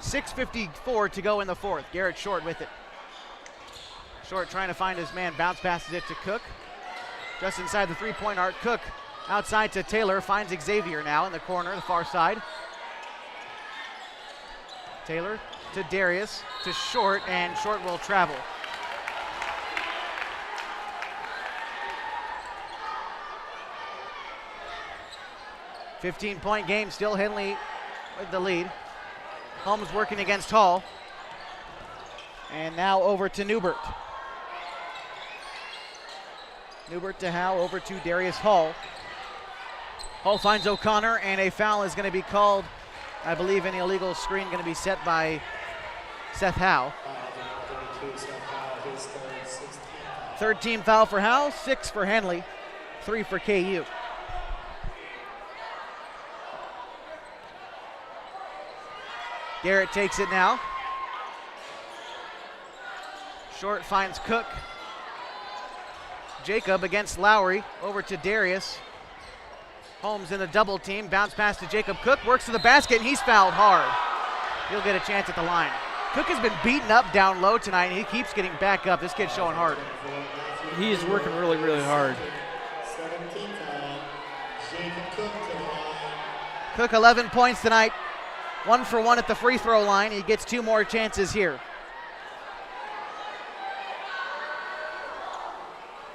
6:54 to go in the fourth. Garrett Short with it. Short trying to find his man. Bounce passes it to Cook. Just inside the three-point arc. Cook outside to Taylor. Finds Xavier now in the corner, the far side. Taylor to Darius to Short, and Short will travel. .15 game, still Henley with the lead. Holmes working against Hall. And now over to Newbert. Newbert to Howe, over to Darius Hall. Hall finds O'Connor, and a foul is going to be called. I believe an illegal screen going to be set by Seth Howe. 3rd team foul for Howe, 6 for Henley, 3 for KU. Garrett takes it now. Short finds Cook. Jacob against Lowry, over to Darius. Holmes in the double team, bounce pass to Jacob Cook, works to the basket, and he's fouled hard. He'll get a chance at the line. Cook has been beaten up down low tonight, and he keeps getting back up. This kid's showing hard. He is working really, really hard. Cook 11 points tonight, 1 for 1 at the free throw line. He gets 2 more chances here.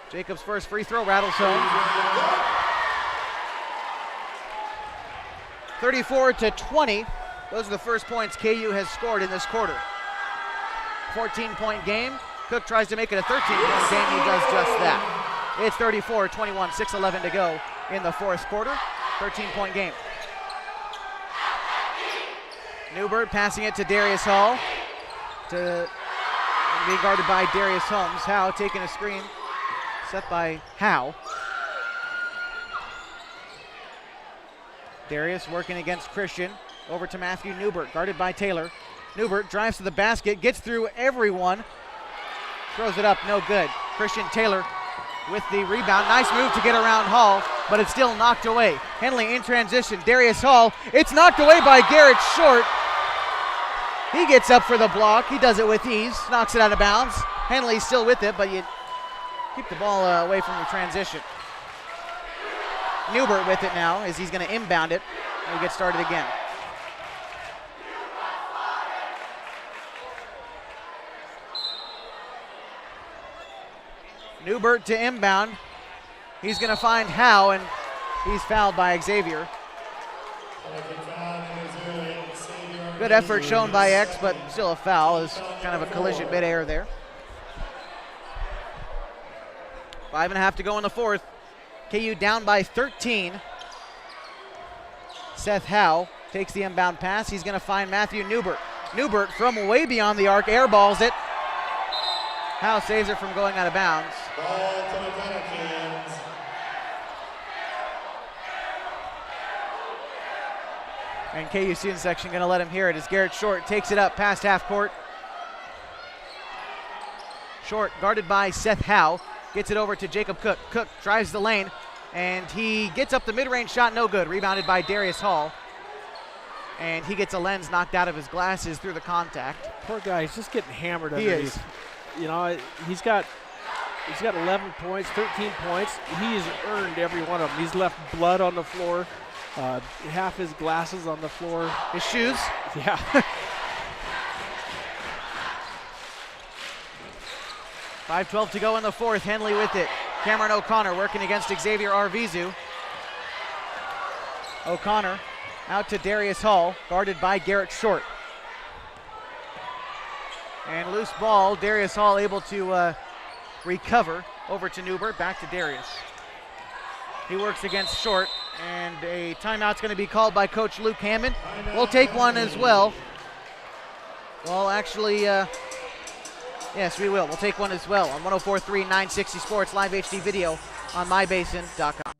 Jacob's first free throw rattles home. 34-20. Those are the first points KU has scored in this quarter. 14-point game. Cook tries to make it a 13-point game. He does just that. It's 34-21, 6:11 to go in the fourth quarter. 13-point game. Newbert passing it to Darius Hall. Being guarded by Darius Holmes. Howe taking a screen set by Howe. Darius working against Christian. Over to Matthew Newbert, guarded by Taylor. Newbert drives to the basket, gets through everyone. Throws it up, no good. Christian Taylor with the rebound. Nice move to get around Hall, but it's still knocked away. Henley in transition. Darius Hall. It's knocked away by Garrett Short. He gets up for the block. He does it with ease. Knocks it out of bounds. Henley's still with it, but you keep the ball away from the transition. Newbert with it now as he's going to inbound it. And we get started again. Newbert to inbound. He's going to find Howe, and he's fouled by Xavier. Good effort shown by X, but still a foul. It's kind of a collision midair there. 5.5 to go in the fourth. KU down by 13. Seth Howe takes the inbound pass. He's going to find Matthew Newbert. Newbert from way beyond the arc, airballs it. Howe saves it from going out of bounds. Ball to the Pelicans. And KU student section going to let him hear it as Garrett Short takes it up past half court. Short guarded by Seth Howe. Gets it over to Jacob Cook. Cook drives the lane, and he gets up the mid-range shot, no good. Rebounded by Darius Hall. And he gets a lens knocked out of his glasses through the contact. Poor guy, he's just getting hammered He underneath. is. You know, he's got He's got 11 points, 13 points. He's earned every one of them. He's left blood on the floor, half his glasses on the floor. His shoes. Yeah. .5:12 to go in the fourth. Henley with it. Cameron O'Connor working against Xavier Arvizu. O'Connor out to Darius Hall, guarded by Garrett Short. And loose ball, Darius Hall able to recover over to Newbert, back to Darius. He works against Short, and a timeout's going to be called by Coach Luke Hammond. We'll take one as well. Well, actually, yes, we will. We'll take one as well on 104.3 960 Sports, live HD video on mybasin.com.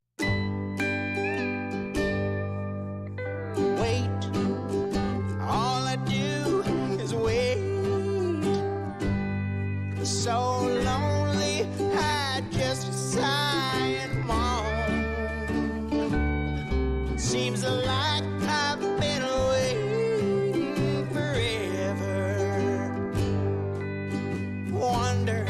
So lonely, I just sigh and moan. Seems like I've been away forever, wondering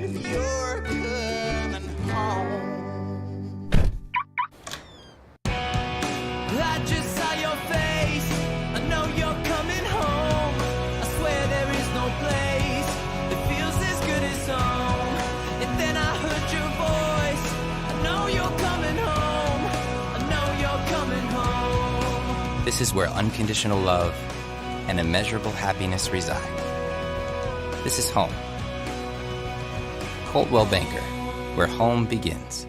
if you're coming home. I just saw your face, I know you're coming home. I swear there is no place and then I heard your voice. I know you're coming home. I know you're coming home. This is where unconditional love and immeasurable happiness reside. This is home. Coldwell Banker, where home begins.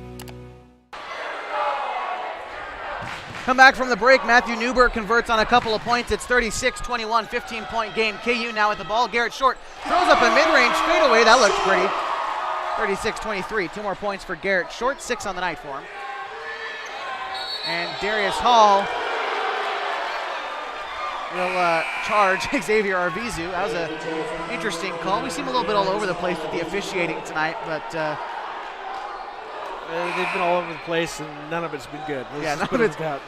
Come back from the break. Matthew Newbert converts on a couple of points. It's 36-21, 15-point game. KU now with the ball. Garrett Short throws up a mid-range fadeaway. That looks pretty. 36-23. 2 more points for Garrett Short. 6 on the night for him. And Darius Hall will charge Xavier Arvizu. That was an interesting call. We seem a little bit all over the place with the officiating tonight, but they've been all over the place, and none of it's been good. Yeah, none of it's good.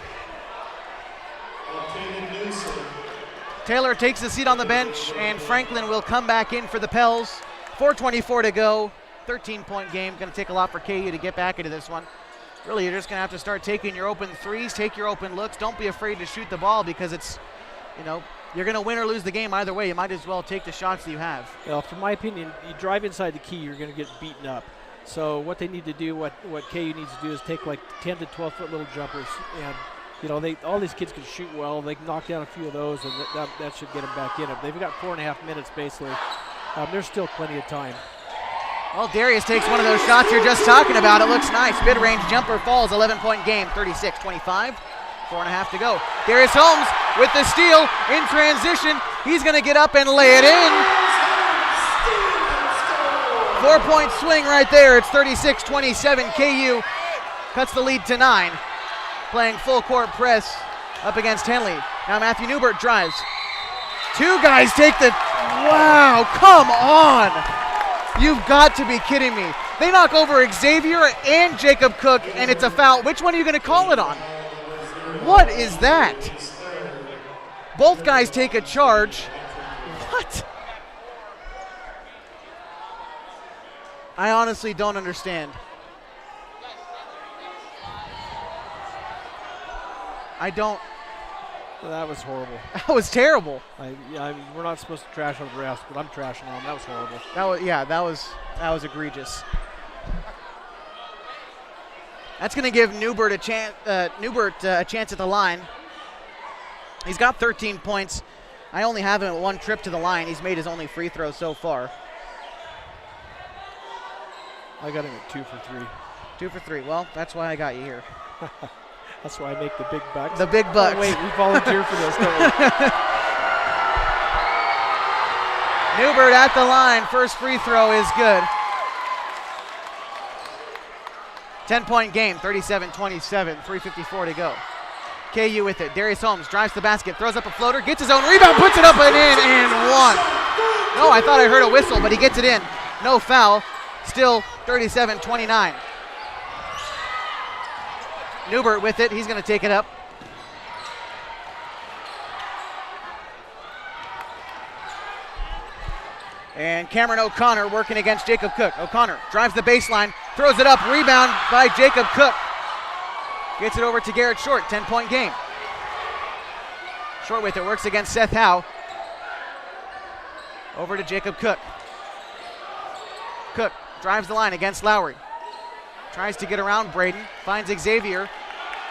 Taylor takes a seat on the bench, and Franklin will come back in for the Pels. 4:24 to go. 13-point game. Going to take a lot for KU to get back into this one. Really, you're just going to have to start taking your open threes, take your open looks. Don't be afraid to shoot the ball because it's, you're going to win or lose the game either way. You might as well take the shots that you have. Well, from my opinion, you drive inside the key, you're going to get beaten up. So what they need to do, what KU needs to do is take like 10 to 12-foot little jumpers. And, all these kids can shoot well. They can knock down a few of those, and that should get them back in. They've got 4.5 minutes, basically. There's still plenty of time. Well, Darius takes one of those shots you're just talking about. It looks nice. Mid-range jumper falls. 11-point game. 36-25. 4.5 to go. Darius Holmes with the steal in transition. He's going to get up and lay it in. 4-point swing right there. It's 36-27. KU cuts the lead to 9. Playing full court press up against Henley. Now Matthew Newbert drives. 2 guys take the, wow, come on. You've got to be kidding me. They knock over Xavier and Jacob Cook, and it's a foul. Which one are you going to call it on? What is that? Both guys take a charge. What? I honestly don't understand. I don't. Well, that was horrible. That was terrible. We're not supposed to trash on the refs, but I'm trashing on them. That was horrible. That was egregious. That's going to give Newbert a chance. A chance at the line. He's got 13 points. I only have him at 1 trip to the line. He's made his only free throw so far. I got him at 2 for 3. 2 for 3. Well, that's why I got you here. That's why I make the big bucks. The big bucks. Oh, wait, we volunteer for this, don't we? Newbert at the line. First free throw is good. 10-point game, 37-27, 3:54 to go. KU with it. Darius Holmes drives the basket, throws up a floater, gets his own rebound, puts it up and in, and 1. No, I thought I heard a whistle, but he gets it in. No foul. Still 37-29. Newbert with it. He's going to take it up. And Cameron O'Connor working against Jacob Cook. O'Connor drives the baseline, throws it up, rebound by Jacob Cook. Gets it over to Garrett Short, 10-point game. Short with it, works against Seth Howe. Over to Jacob Cook. Cook drives the line against Lowry. Tries to get around Braden, finds Xavier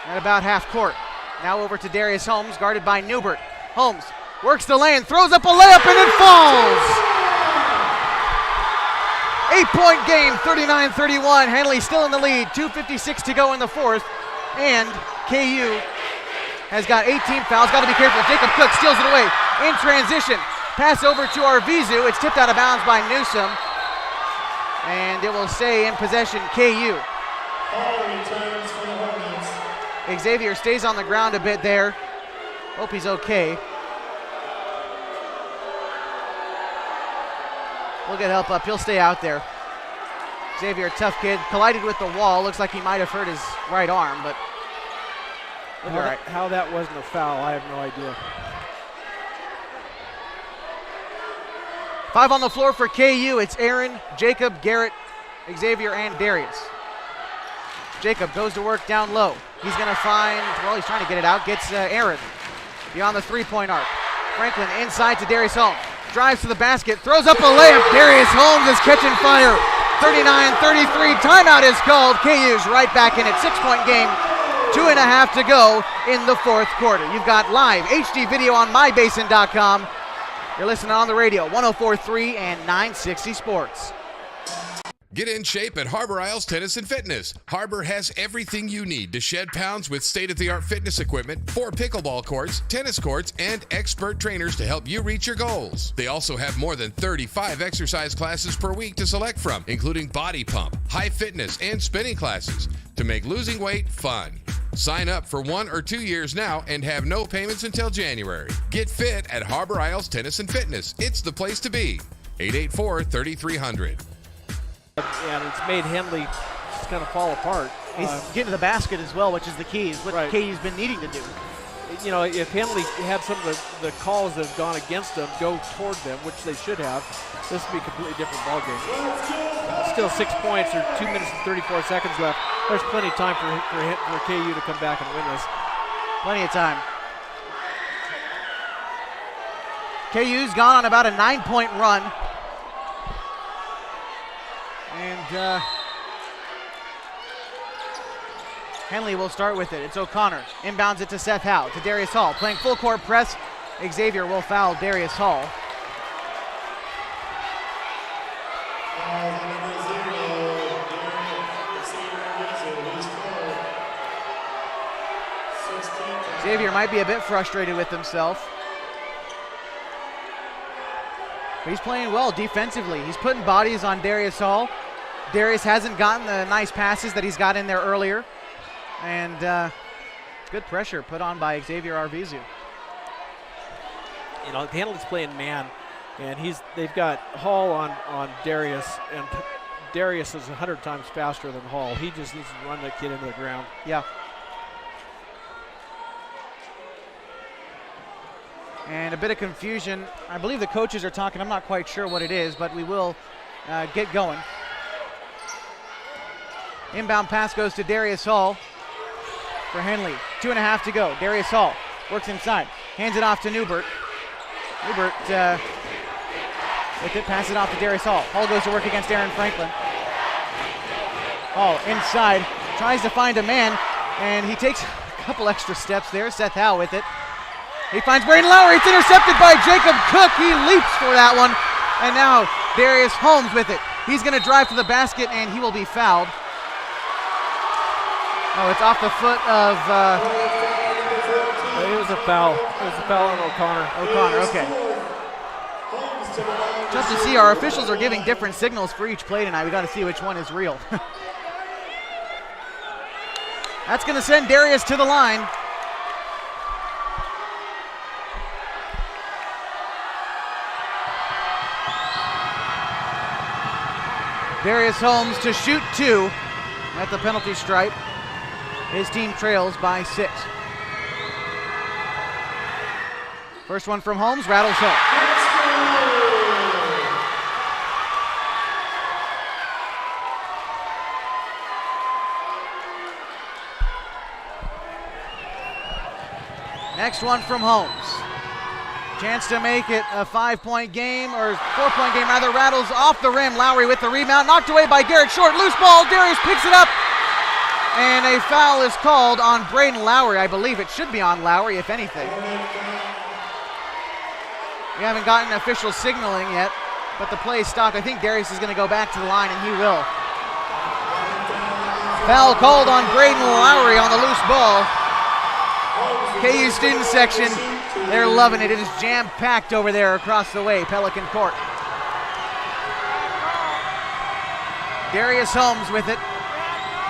at about half court. Now over to Darius Holmes, guarded by Newbert. Holmes works the lane, throws up a layup, and it falls! 8-point game, 39-31. Henley still in the lead, 2:56 to go in the fourth. And KU has got 18 fouls. Got to be careful. Jacob Cook steals it away in transition. Pass over to Arvizu. It's tipped out of bounds by Newsom. And it will stay in possession, KU. Returns for the Hornets. Xavier stays on the ground a bit there. Hope he's okay. We'll get help up. He'll stay out there. Xavier, tough kid, collided with the wall. Looks like he might have hurt his right arm, but all right. How that wasn't a foul, I have no idea. 5 on the floor for KU. It's Aaron, Jacob, Garrett, Xavier, and Darius. Jacob goes to work down low. He's going to find, well, he's trying to get it out. Gets Aaron beyond the three-point arc. Franklin inside to Darius Holmes. Drives to the basket, throws up a layup. Darius Holmes is catching fire. 39-33, timeout is called. KU's right back in it, 6-point game, 2.5 to go in the fourth quarter. You've got live HD video on mybasin.com. You're listening on the radio, 104.3 and 960 Sports. Get in shape at Harbor Isles Tennis and Fitness. Harbor has everything you need to shed pounds with state-of-the-art fitness equipment, 4 pickleball courts, tennis courts, and expert trainers to help you reach your goals. They also have more than 35 exercise classes per week to select from, including body pump, high fitness, and spinning classes to make losing weight fun. Sign up for 1 or 2 years now and have no payments until January. Get fit at Harbor Isles Tennis and Fitness. It's the place to be. 884-3300. And it's made Henley just kind of fall apart. He's getting to the basket as well, which is the key, is what Right. KU's been needing to do. You know, if Henley had some of the calls that have gone against them go toward them, which they should have, this would be a completely different ballgame. Still 6 points, or 2 minutes and 34 seconds left. There's plenty of time for KU to come back and win this. Plenty of time. KU's gone on about a 9-point run. And Henley will start with it. It's O'Connor. Inbounds it to Seth Howe, to Darius Hall. Playing full court press. Xavier will foul Darius Hall. Xavier might be a bit frustrated with himself. But he's playing well defensively. He's putting bodies on Darius Hall. Darius hasn't gotten the nice passes that he's got in there earlier. And good pressure put on by Xavier Arvizu. You know, Henley's playing man, and they've got Hall on Darius, and Darius is 100 times faster than Hall. He just needs to run that kid into the ground. Yeah. And a bit of confusion. I believe the coaches are talking. I'm not quite sure what it is, but we will get going. Inbound pass goes to Darius Hall for Henley. 2.5 to go. Darius Hall works inside. Hands it off to Newbert. Newbert with it, pass it off to Darius Hall. Hall goes to work against Aaron Franklin. Hall inside, tries to find a man, and he takes a couple extra steps there. Seth Howe with it. He finds Braden Lowry. It's intercepted by Jacob Cook. He leaps for that one. And now Darius Holmes with it. He's going to drive to the basket, and he will be fouled. Oh, it's off the foot of... It was a foul. It was a foul on O'Connor. O'Connor, okay. Just to see, our officials are giving different signals for each play tonight. We got to see which one is real. That's going to send Darius to the line. Darius Holmes to shoot 2 at the penalty stripe. His team trails by 6. First one from Holmes, rattles home. Next one from Holmes. Chance to make it a 5-point game, or 4-point game rather. Rattles off the rim. Lowry with the rebound. Knocked away by Garrett Short. Loose ball. Darius picks it up. And a foul is called on Braden Lowry. I believe it should be on Lowry, if anything. We haven't gotten official signaling yet, but the play is stopped. I think Darius is going to go back to the line, and he will. Foul called on Braden Lowry on the loose ball. KU student section, they're loving it. It is jam-packed over there across the way, Pelican Court. Darius Holmes with it.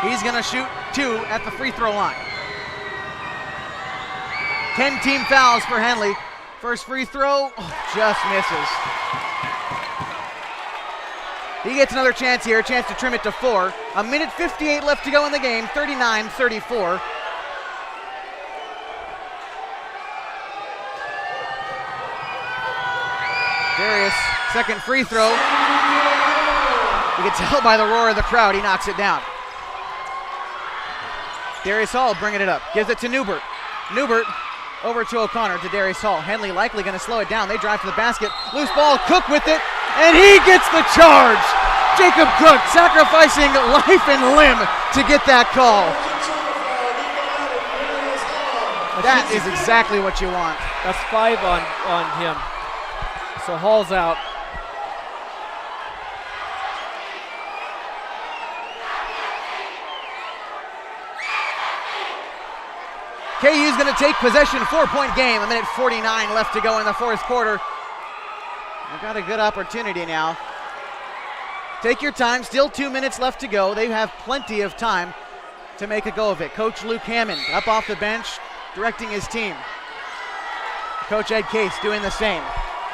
He's going to shoot 2 at the free throw line. 10 team fouls for Henley. First free throw, just misses. He gets another chance here, a chance to trim it to 4. A minute 58 left to go in the game, 39-34. Darius, second free throw. You can tell by the roar of the crowd, he knocks it down. Darius Hall bringing it up, gives it to Newbert. Newbert over to O'Connor, to Darius Hall. Henley likely going to slow it down. They drive to the basket. Loose ball, Cook with it, and he gets the charge. Jacob Cook sacrificing life and limb to get that call. That is exactly what you want. That's 5 on him. So Hall's out. KU's going to take possession, 4-point game, a minute 49 left to go in the fourth quarter. They've got a good opportunity now. Take your time, still 2 minutes left to go. They have plenty of time to make a go of it. Coach Luke Hammond up off the bench, directing his team. Coach Ed Case doing the same.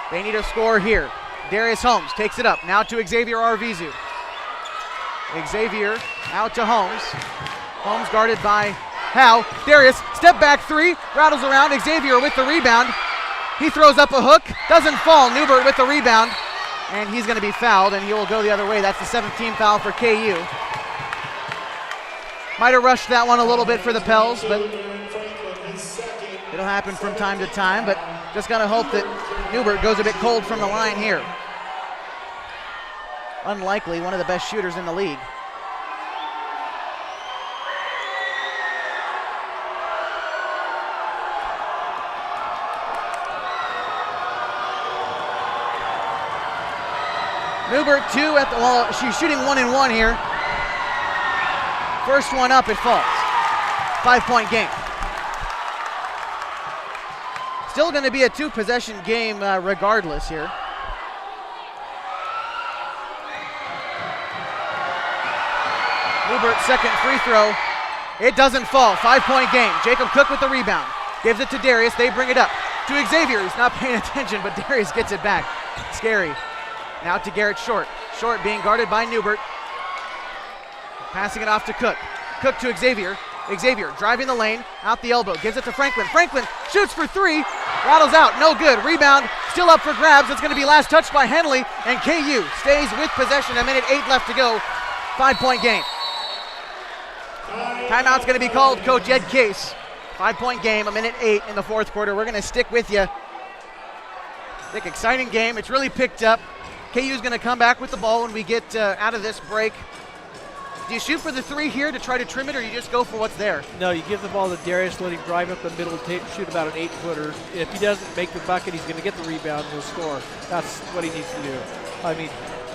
They need a score here. Darius Holmes takes it up, now to Xavier Arvizu. Xavier out to Holmes. Holmes guarded by Howe. Darius, step back 3, rattles around. Xavier with the rebound. He throws up a hook, doesn't fall. Newbert with the rebound, and he's going to be fouled, and he will go the other way. That's the 17th foul for KU. Might have rushed that one a little bit for the Pels, but it'll happen from time to time, but just got to hope that Newbert goes a bit cold from the line here. Unlikely, one of the best shooters in the league. Newbert 2 at the, well, she's shooting 1-and-1 here. First one up, it falls. 5-point game. Still going to be a 2-possession game regardless here. Newbert's second free throw. It doesn't fall. 5-point game. Jacob Cook with the rebound. Gives it to Darius. They bring it up to Xavier. He's not paying attention, but Darius gets it back. Scary. Now to Garrett Short. Short being guarded by Newbert. Passing it off to Cook. Cook to Xavier. Xavier driving the lane, out the elbow, gives it to Franklin. Franklin shoots for 3, rattles out, no good. Rebound still up for grabs. It's going to be last touched by Henley, and KU stays with possession. A minute 8 left to go. 5-point game. Timeout's going to be called, Coach Ed Case. 5-point game, a minute 8 in the fourth quarter. We're going to stick with you. I think exciting game. It's really picked up. KU's going to come back with the ball when we get out of this break. Do you shoot for the 3 here to try to trim it, or you just go for what's there? No, you give the ball to Darius, let him drive up the middle, shoot about an 8-footer. If he doesn't make the bucket, he's going to get the rebound and he'll score. That's what he needs to do. I mean,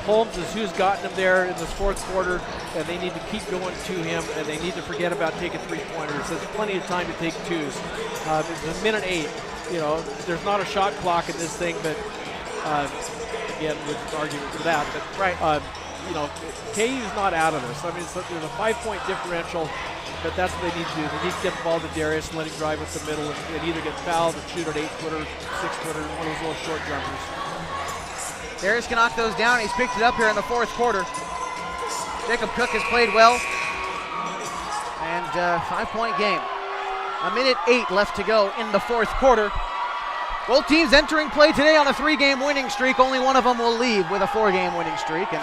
Holmes is who's gotten him there in this fourth quarter, and they need to keep going to him, and they need to forget about taking 3-pointers. There's plenty of time to take 2s. It's a minute 8. You know, there's not a shot clock in this thing, but again, with an argument for that. But right. You know, KU's not out of this. I mean, there's a 5-point differential, but that's what they need to do. They need to get the ball to Darius and let him drive up the middle and either get fouled or shoot an 8-footer, 6-footer, one of those little short jumpers. Darius can knock those down. He's picked it up here in the fourth quarter. Jacob Cook has played well. And 5-point game. A minute 8 left to go in the fourth quarter. Both teams entering play today on a 3-game winning streak. Only one of them will leave with a 4-game winning streak. And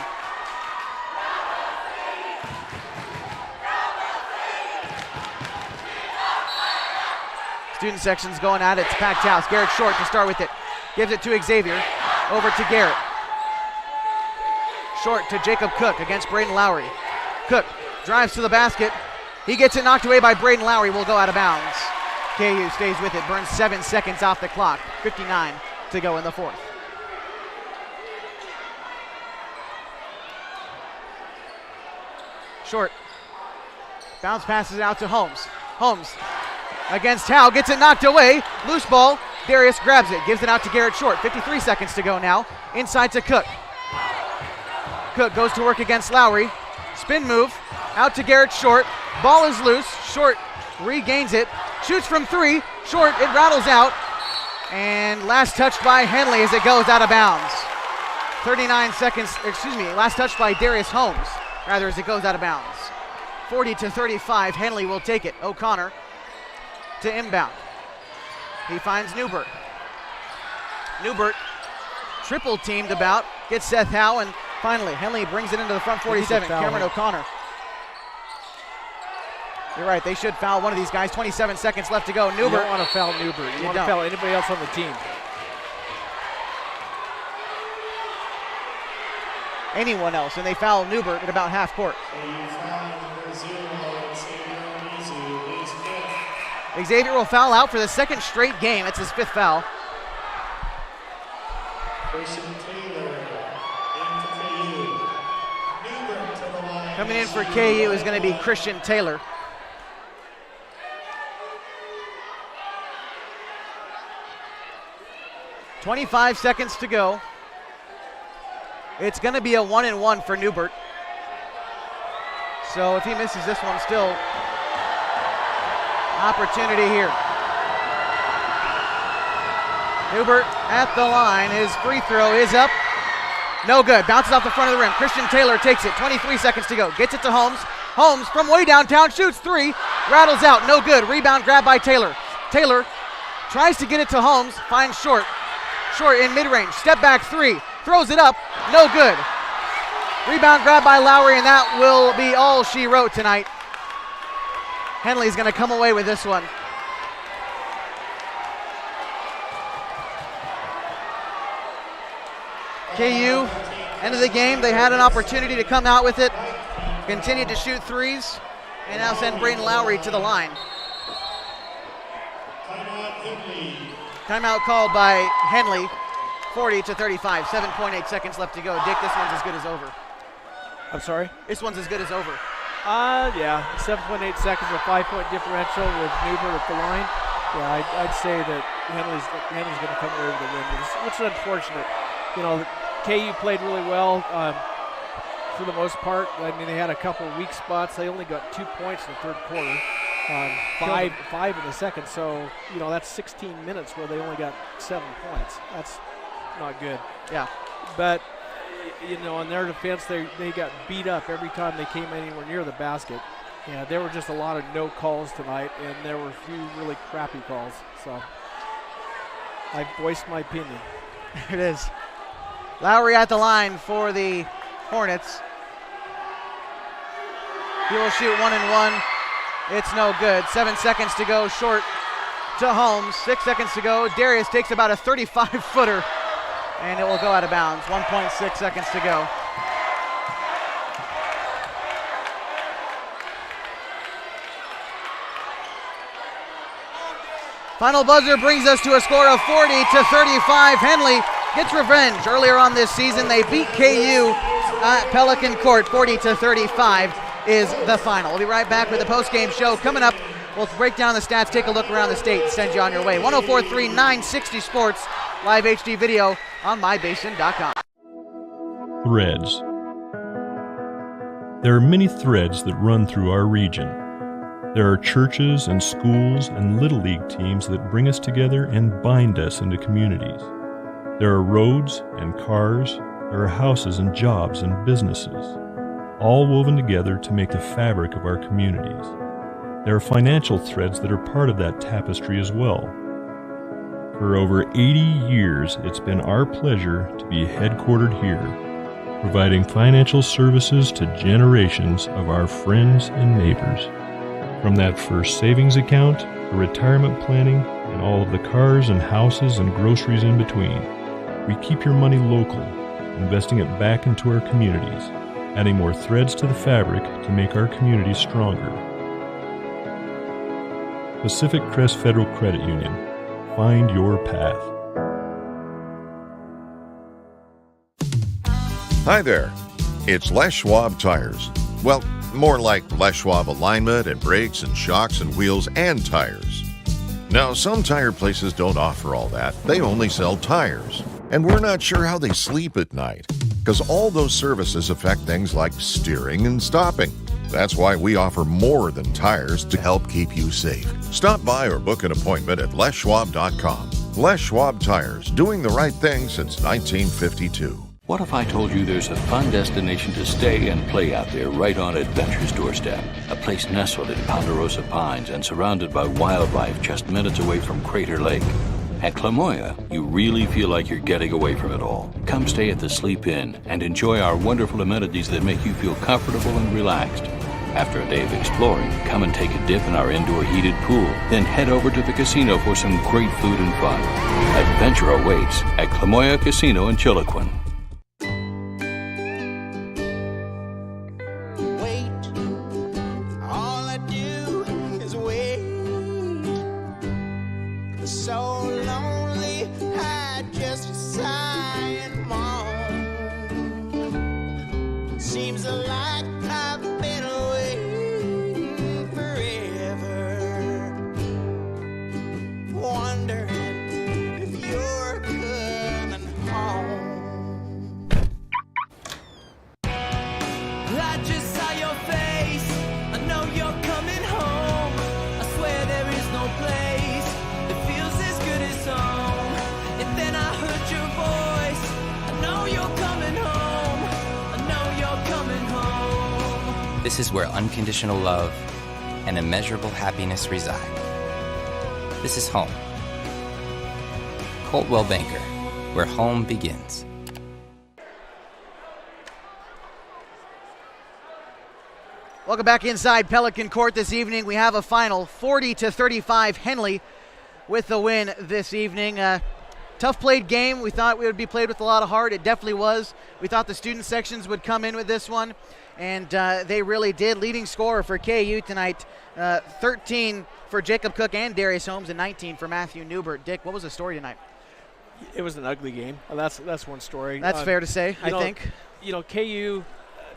Student section's going at it. It's packed house. Garrett Short to start with it. Gives it to Xavier. Over to Garrett. Short to Jacob Cook against Braden Lowry. Cook drives to the basket. He gets it knocked away by Braden Lowry. Will go out of bounds. KU stays with it. Burns 7 seconds off the clock. 59 to go in the fourth. Short. Bounce passes it out to Holmes. Holmes against Howe. Gets it knocked away. Loose ball. Darius grabs it. Gives it out to Garrett Short. 53 seconds to go now. Inside to Cook. Cook goes to work against Lowry. Spin move. Out to Garrett Short. Ball is loose. Short regains it. Shoots from three. Short. It rattles out. And last touched by Henley as it goes out of bounds. 39 seconds. Last touched by Darius Holmes. Rather, as it goes out of bounds. 40-35. Henley will take it. O'Connor to inbound. He finds Newbert. Newbert triple teamed about. Gets Seth Howe, and finally Henley brings it into the front 47. Cameron O'Connor. You're right, they should foul one of these guys. 27 seconds left to go. Newbert. You don't want to foul Newbert. You want to foul anybody else on the team. Anyone else, and they foul Newbert at about half court. Xavier will foul out for the second straight game. It's his fifth foul. Coming in for KU is going to be Christian Taylor. .25 seconds to go. It's going to be a 1-and-1 for Newbert. So if he misses this one, still opportunity here. Newbert at the line. His free throw is up. No good. Bounces off the front of the rim. Christian Taylor takes it. 23 seconds to go. Gets it to Holmes. Holmes from way downtown shoots three. Rattles out. No good. Rebound grab by Taylor. Taylor tries to get it to Holmes. Finds Short. Short in mid-range. Step back three. Throws it up. No good. Rebound grab by Lowry, and that will be all she wrote tonight. Henley's going to come away with this one. KU, end of the game, they had an opportunity to come out with it. Continued to shoot threes, and now send Braden Lowry to the line. Timeout called by Henley. 40-35, 7.8 seconds left to go. Dick, this one's as good as over. I'm sorry? This one's as good as over. Yeah, 7.8 seconds, a 5-point differential with Newbert at the line. Yeah, I'd say that Henley's going to come away with the win, which is unfortunate. You know, KU played really well for the most part. I mean, they had a couple of weak spots. They only got 2 points in the third quarter, five in the second. So, you know, that's 16 minutes where they only got 7 points. That's not good. Yeah. But, you know, in their defense, they got beat up every time they came anywhere near the basket. Yeah, there were just a lot of no calls tonight, and there were a few really crappy calls. So I voiced my opinion. There it is. Lowry at the line for the Hornets. He will shoot 1-and-1. It's no good. 7 seconds to go. Short to Holmes. 6 seconds to go. Darius takes about a 35-footer, and it will go out of bounds. 1.6 seconds to go. Final buzzer brings us to a score of 40-35. Henley gets revenge. Earlier on this season, they beat KU at Pelican Court. 40-35 is the final. We'll be right back with the post-game show coming up. We'll break down the stats, take a look around the state, and send you on your way. 104.3 960 Sports, live HD video on mybasin.com. Threads. There are many threads that run through our region. There are churches and schools and Little League teams that bring us together and bind us into communities. There are roads and cars, there are houses and jobs and businesses, all woven together to make the fabric of our communities. There are financial threads that are part of that tapestry as well. For over 80 years, it's been our pleasure to be headquartered here, providing financial services to generations of our friends and neighbors. From that first savings account for retirement planning, and all of the cars and houses and groceries in between. We keep your money local, investing it back into our communities, adding more threads to the fabric to make our communities stronger. Pacific Crest Federal Credit Union. Find your path. Hi there. It's Les Schwab Tires. Well, more like Les Schwab alignment and brakes and shocks and wheels and tires. Now, some tire places don't offer all that. They only sell tires. And we're not sure how they sleep at night, because all those services affect things like steering and stopping. That's why we offer more than tires to help keep you safe. Stop by or book an appointment at leschwab.com. Les Schwab Tires, doing the right thing since 1952. What if I told you there's a fun destination to stay and play out there right on adventure's doorstep? A place nestled in Ponderosa Pines and surrounded by wildlife just minutes away from Crater Lake. At Klamath, you really feel like you're getting away from it all. Come stay at the Sleep Inn and enjoy our wonderful amenities that make you feel comfortable and relaxed. After a day of exploring, come and take a dip in our indoor heated pool. Then head over to the casino for some great food and fun. Adventure awaits at Klamath Casino in Chiloquin. All I do is wait. So lonely, I just sigh and moan. Seems like I've been waiting forever, wondering if you're coming home. I just saw your face. I know you're coming home. I swear there is no place that feels as good as home. And then I heard your voice. I know you're coming home. I know you're coming home. This is where unconditional love and immeasurable happiness reside. This is home. Coltwell Banker, where home begins. Welcome back inside Pelican Court this evening. We have a final 40-35 Henley with the win this evening. Tough played game. We thought we would be played with a lot of heart. It definitely was. We thought the student sections would come in with this one, and they really did. Leading scorer for KU tonight, 13 for Jacob Cook and Darius Holmes, and 19 for Matthew Newbert. Dick, what was the story tonight? It was an ugly game. That's one story. That's fair to say, I think. You know, KU.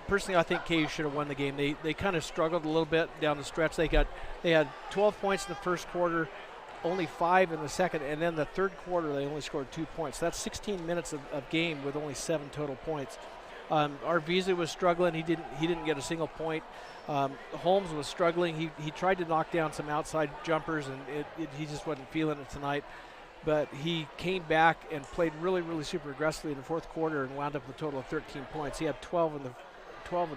Personally, I think KU should have won the game. They kind of struggled a little bit down the stretch. They had 12 points in the first quarter, only 5 in the second, and then the third quarter they only scored 2 points. That's 16 minutes of game with only 7 total points. Our Visa was struggling. He didn't get a single point. Holmes was struggling. He tried to knock down some outside jumpers, and he just wasn't feeling it tonight. But he came back and played really, really super aggressively in the fourth quarter and wound up with a total of 13 points. He had 12 in the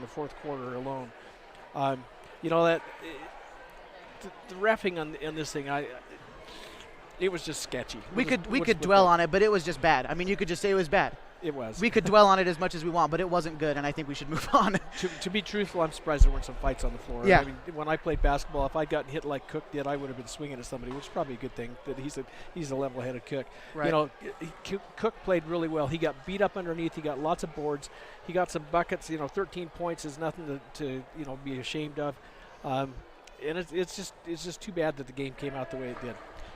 fourth quarter alone. You know, that the reffing on this thing, it was just sketchy. We could dwell on it, but it was just bad. I mean, you could just say it was bad. It was. We could dwell on it as much as we want, but it wasn't good, and I think we should move on. To be truthful, I'm surprised there weren't some fights on the floor. Yeah. I mean, when I played basketball, if I'd gotten hit like Cook did, I would have been swinging at somebody, which is probably a good thing that he's a level-headed Cook. Right. You know, Cook played really well. He got beat up underneath. He got lots of boards. He got some buckets. 13 points is nothing to be ashamed of. And it's just too bad that the game came out the way it did.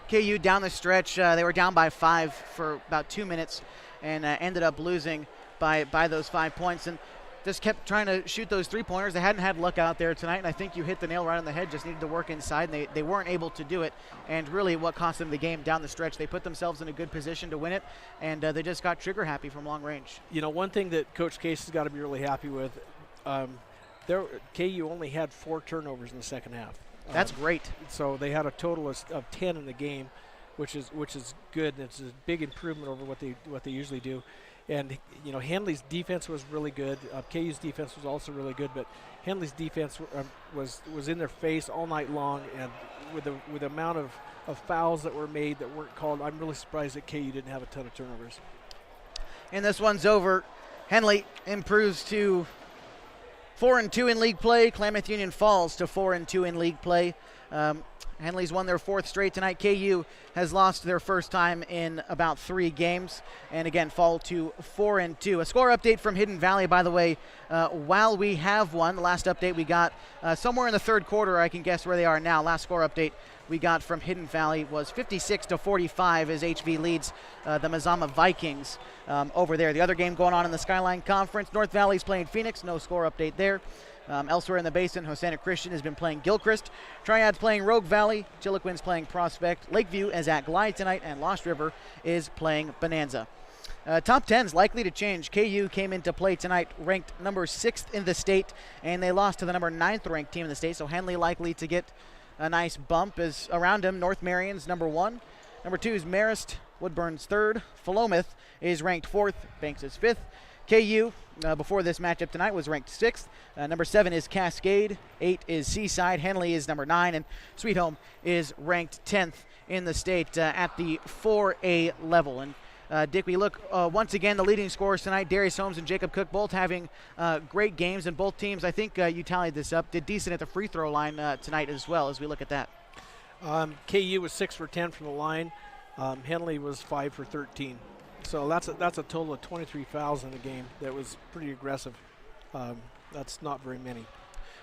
KU down the stretch, they were down by 5 for about 2 minutes and ended up losing by those 5 points, and just kept trying to shoot those three-pointers. They hadn't had luck out there tonight, and I think you hit the nail right on the head. Just needed to work inside, and they weren't able to do it, and really what cost them the game down the stretch. They put themselves in a good position to win it, and they just got trigger happy from long range. You know, one thing that Coach Case has got to be really happy with, KU only had 4 turnovers in the second half. That's great. So they had a total of 10 in the game, which is good. It's a big improvement over what they usually do. And Henley's defense was really good. KU's defense was also really good, but Henley's defense was in their face all night long. And with the amount of fouls that were made that weren't called, I'm really surprised that KU didn't have a ton of turnovers. And this one's over. Henley improves to 4-2 in league play. Klamath Union falls to 4-2 in league play. Henley's won their 4th straight tonight. KU has lost their first time in about 3 games, and again fall to 4-2. A score update from Hidden Valley, by the way. While we have one, the last update we got somewhere in the 3rd quarter. I can guess where they are now. Last score update we got from Hidden Valley was 56-45 as HV leads the Mazama Vikings over there. The other game going on in the Skyline Conference, North Valley's playing Phoenix. No score update there. Elsewhere in the Basin, Hosanna Christian has been playing Gilchrist. Triad's playing Rogue Valley. Chiloquin's playing Prospect. Lakeview is at Glide tonight, and Lost River is playing Bonanza. Top 10's likely to change. KU came into play tonight ranked number 6th in the state, and they lost to the number 9th ranked team in the state, so Henley likely to get a nice bump. Is around him, North Marion's number 1. Number 2 is Marist. Woodburn's 3rd. Philomath is ranked 4th. Banks is 5th. KU, before this matchup tonight, was ranked 6th. Number 7 is Cascade. 8 is Seaside. Henley is number 9. And Sweet Home is ranked 10th in the state at the 4A level. And Dick, we look once again, the leading scorers tonight, Darius Holmes and Jacob Cook, both having great games. And both teams, I think you tallied this up, did decent at the free throw line tonight as well as we look at that. KU was 6 for 10 from the line. Henley was 5 for 13. So that's a total of 23 fouls in the game. That was pretty aggressive. That's not very many.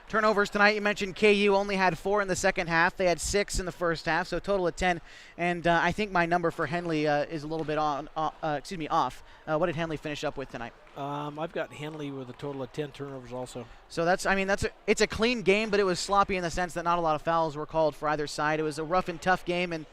Turnovers tonight, you mentioned KU only had 4 in the second half. They had 6 in the first half, so a total of 10. And I think my number for Henley is a little bit off. What did Henley finish up with tonight? I've got Henley with a total of 10 turnovers also. So it's a clean game, but it was sloppy in the sense that not a lot of fouls were called for either side. It was a rough and tough game, and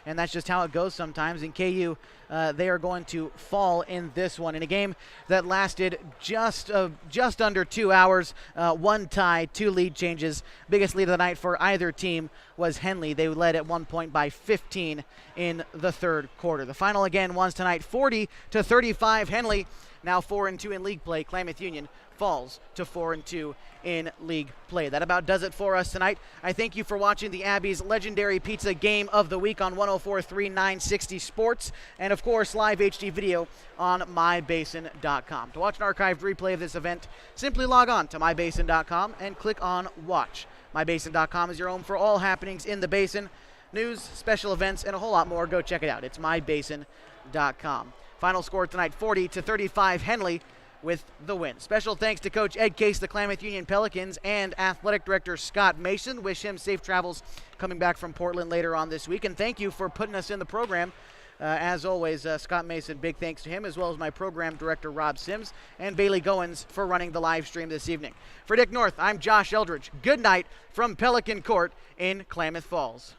that's just how it goes sometimes. In KU, they are going to fall in this one. In a game that lasted just under 2 hours, 1 tie, 2 lead changes. Biggest lead of the night for either team was Henley. They led at one point by 15 in the 3rd quarter. The final again was tonight 40-35. Henley now 4-2 in league play. Klamath Union falls to 4-2 in league play. That about does it for us tonight. I thank you for watching the Abby's Legendary Pizza Game of the Week on 104.3 960 Sports, and of course live HD video on mybasin.com. To watch an archived replay of this event, simply log on to mybasin.com and click on Watch. mybasin.com is your home for all happenings in the Basin, news, special events, and a whole lot more. Go check it out. It's mybasin.com. Final score tonight, 40-35 Henley with the win. Special thanks to Coach Ed Case, the Klamath Union Pelicans, and Athletic Director Scott Mason. Wish him safe travels coming back from Portland later on this week. And thank you for putting us in the program. As always, Scott Mason, big thanks to him, as well as my program director, Rob Sims, and Bailey Goins for running the live stream this evening. For Dick North, I'm Josh Eldridge. Good night from Pelican Court in Klamath Falls.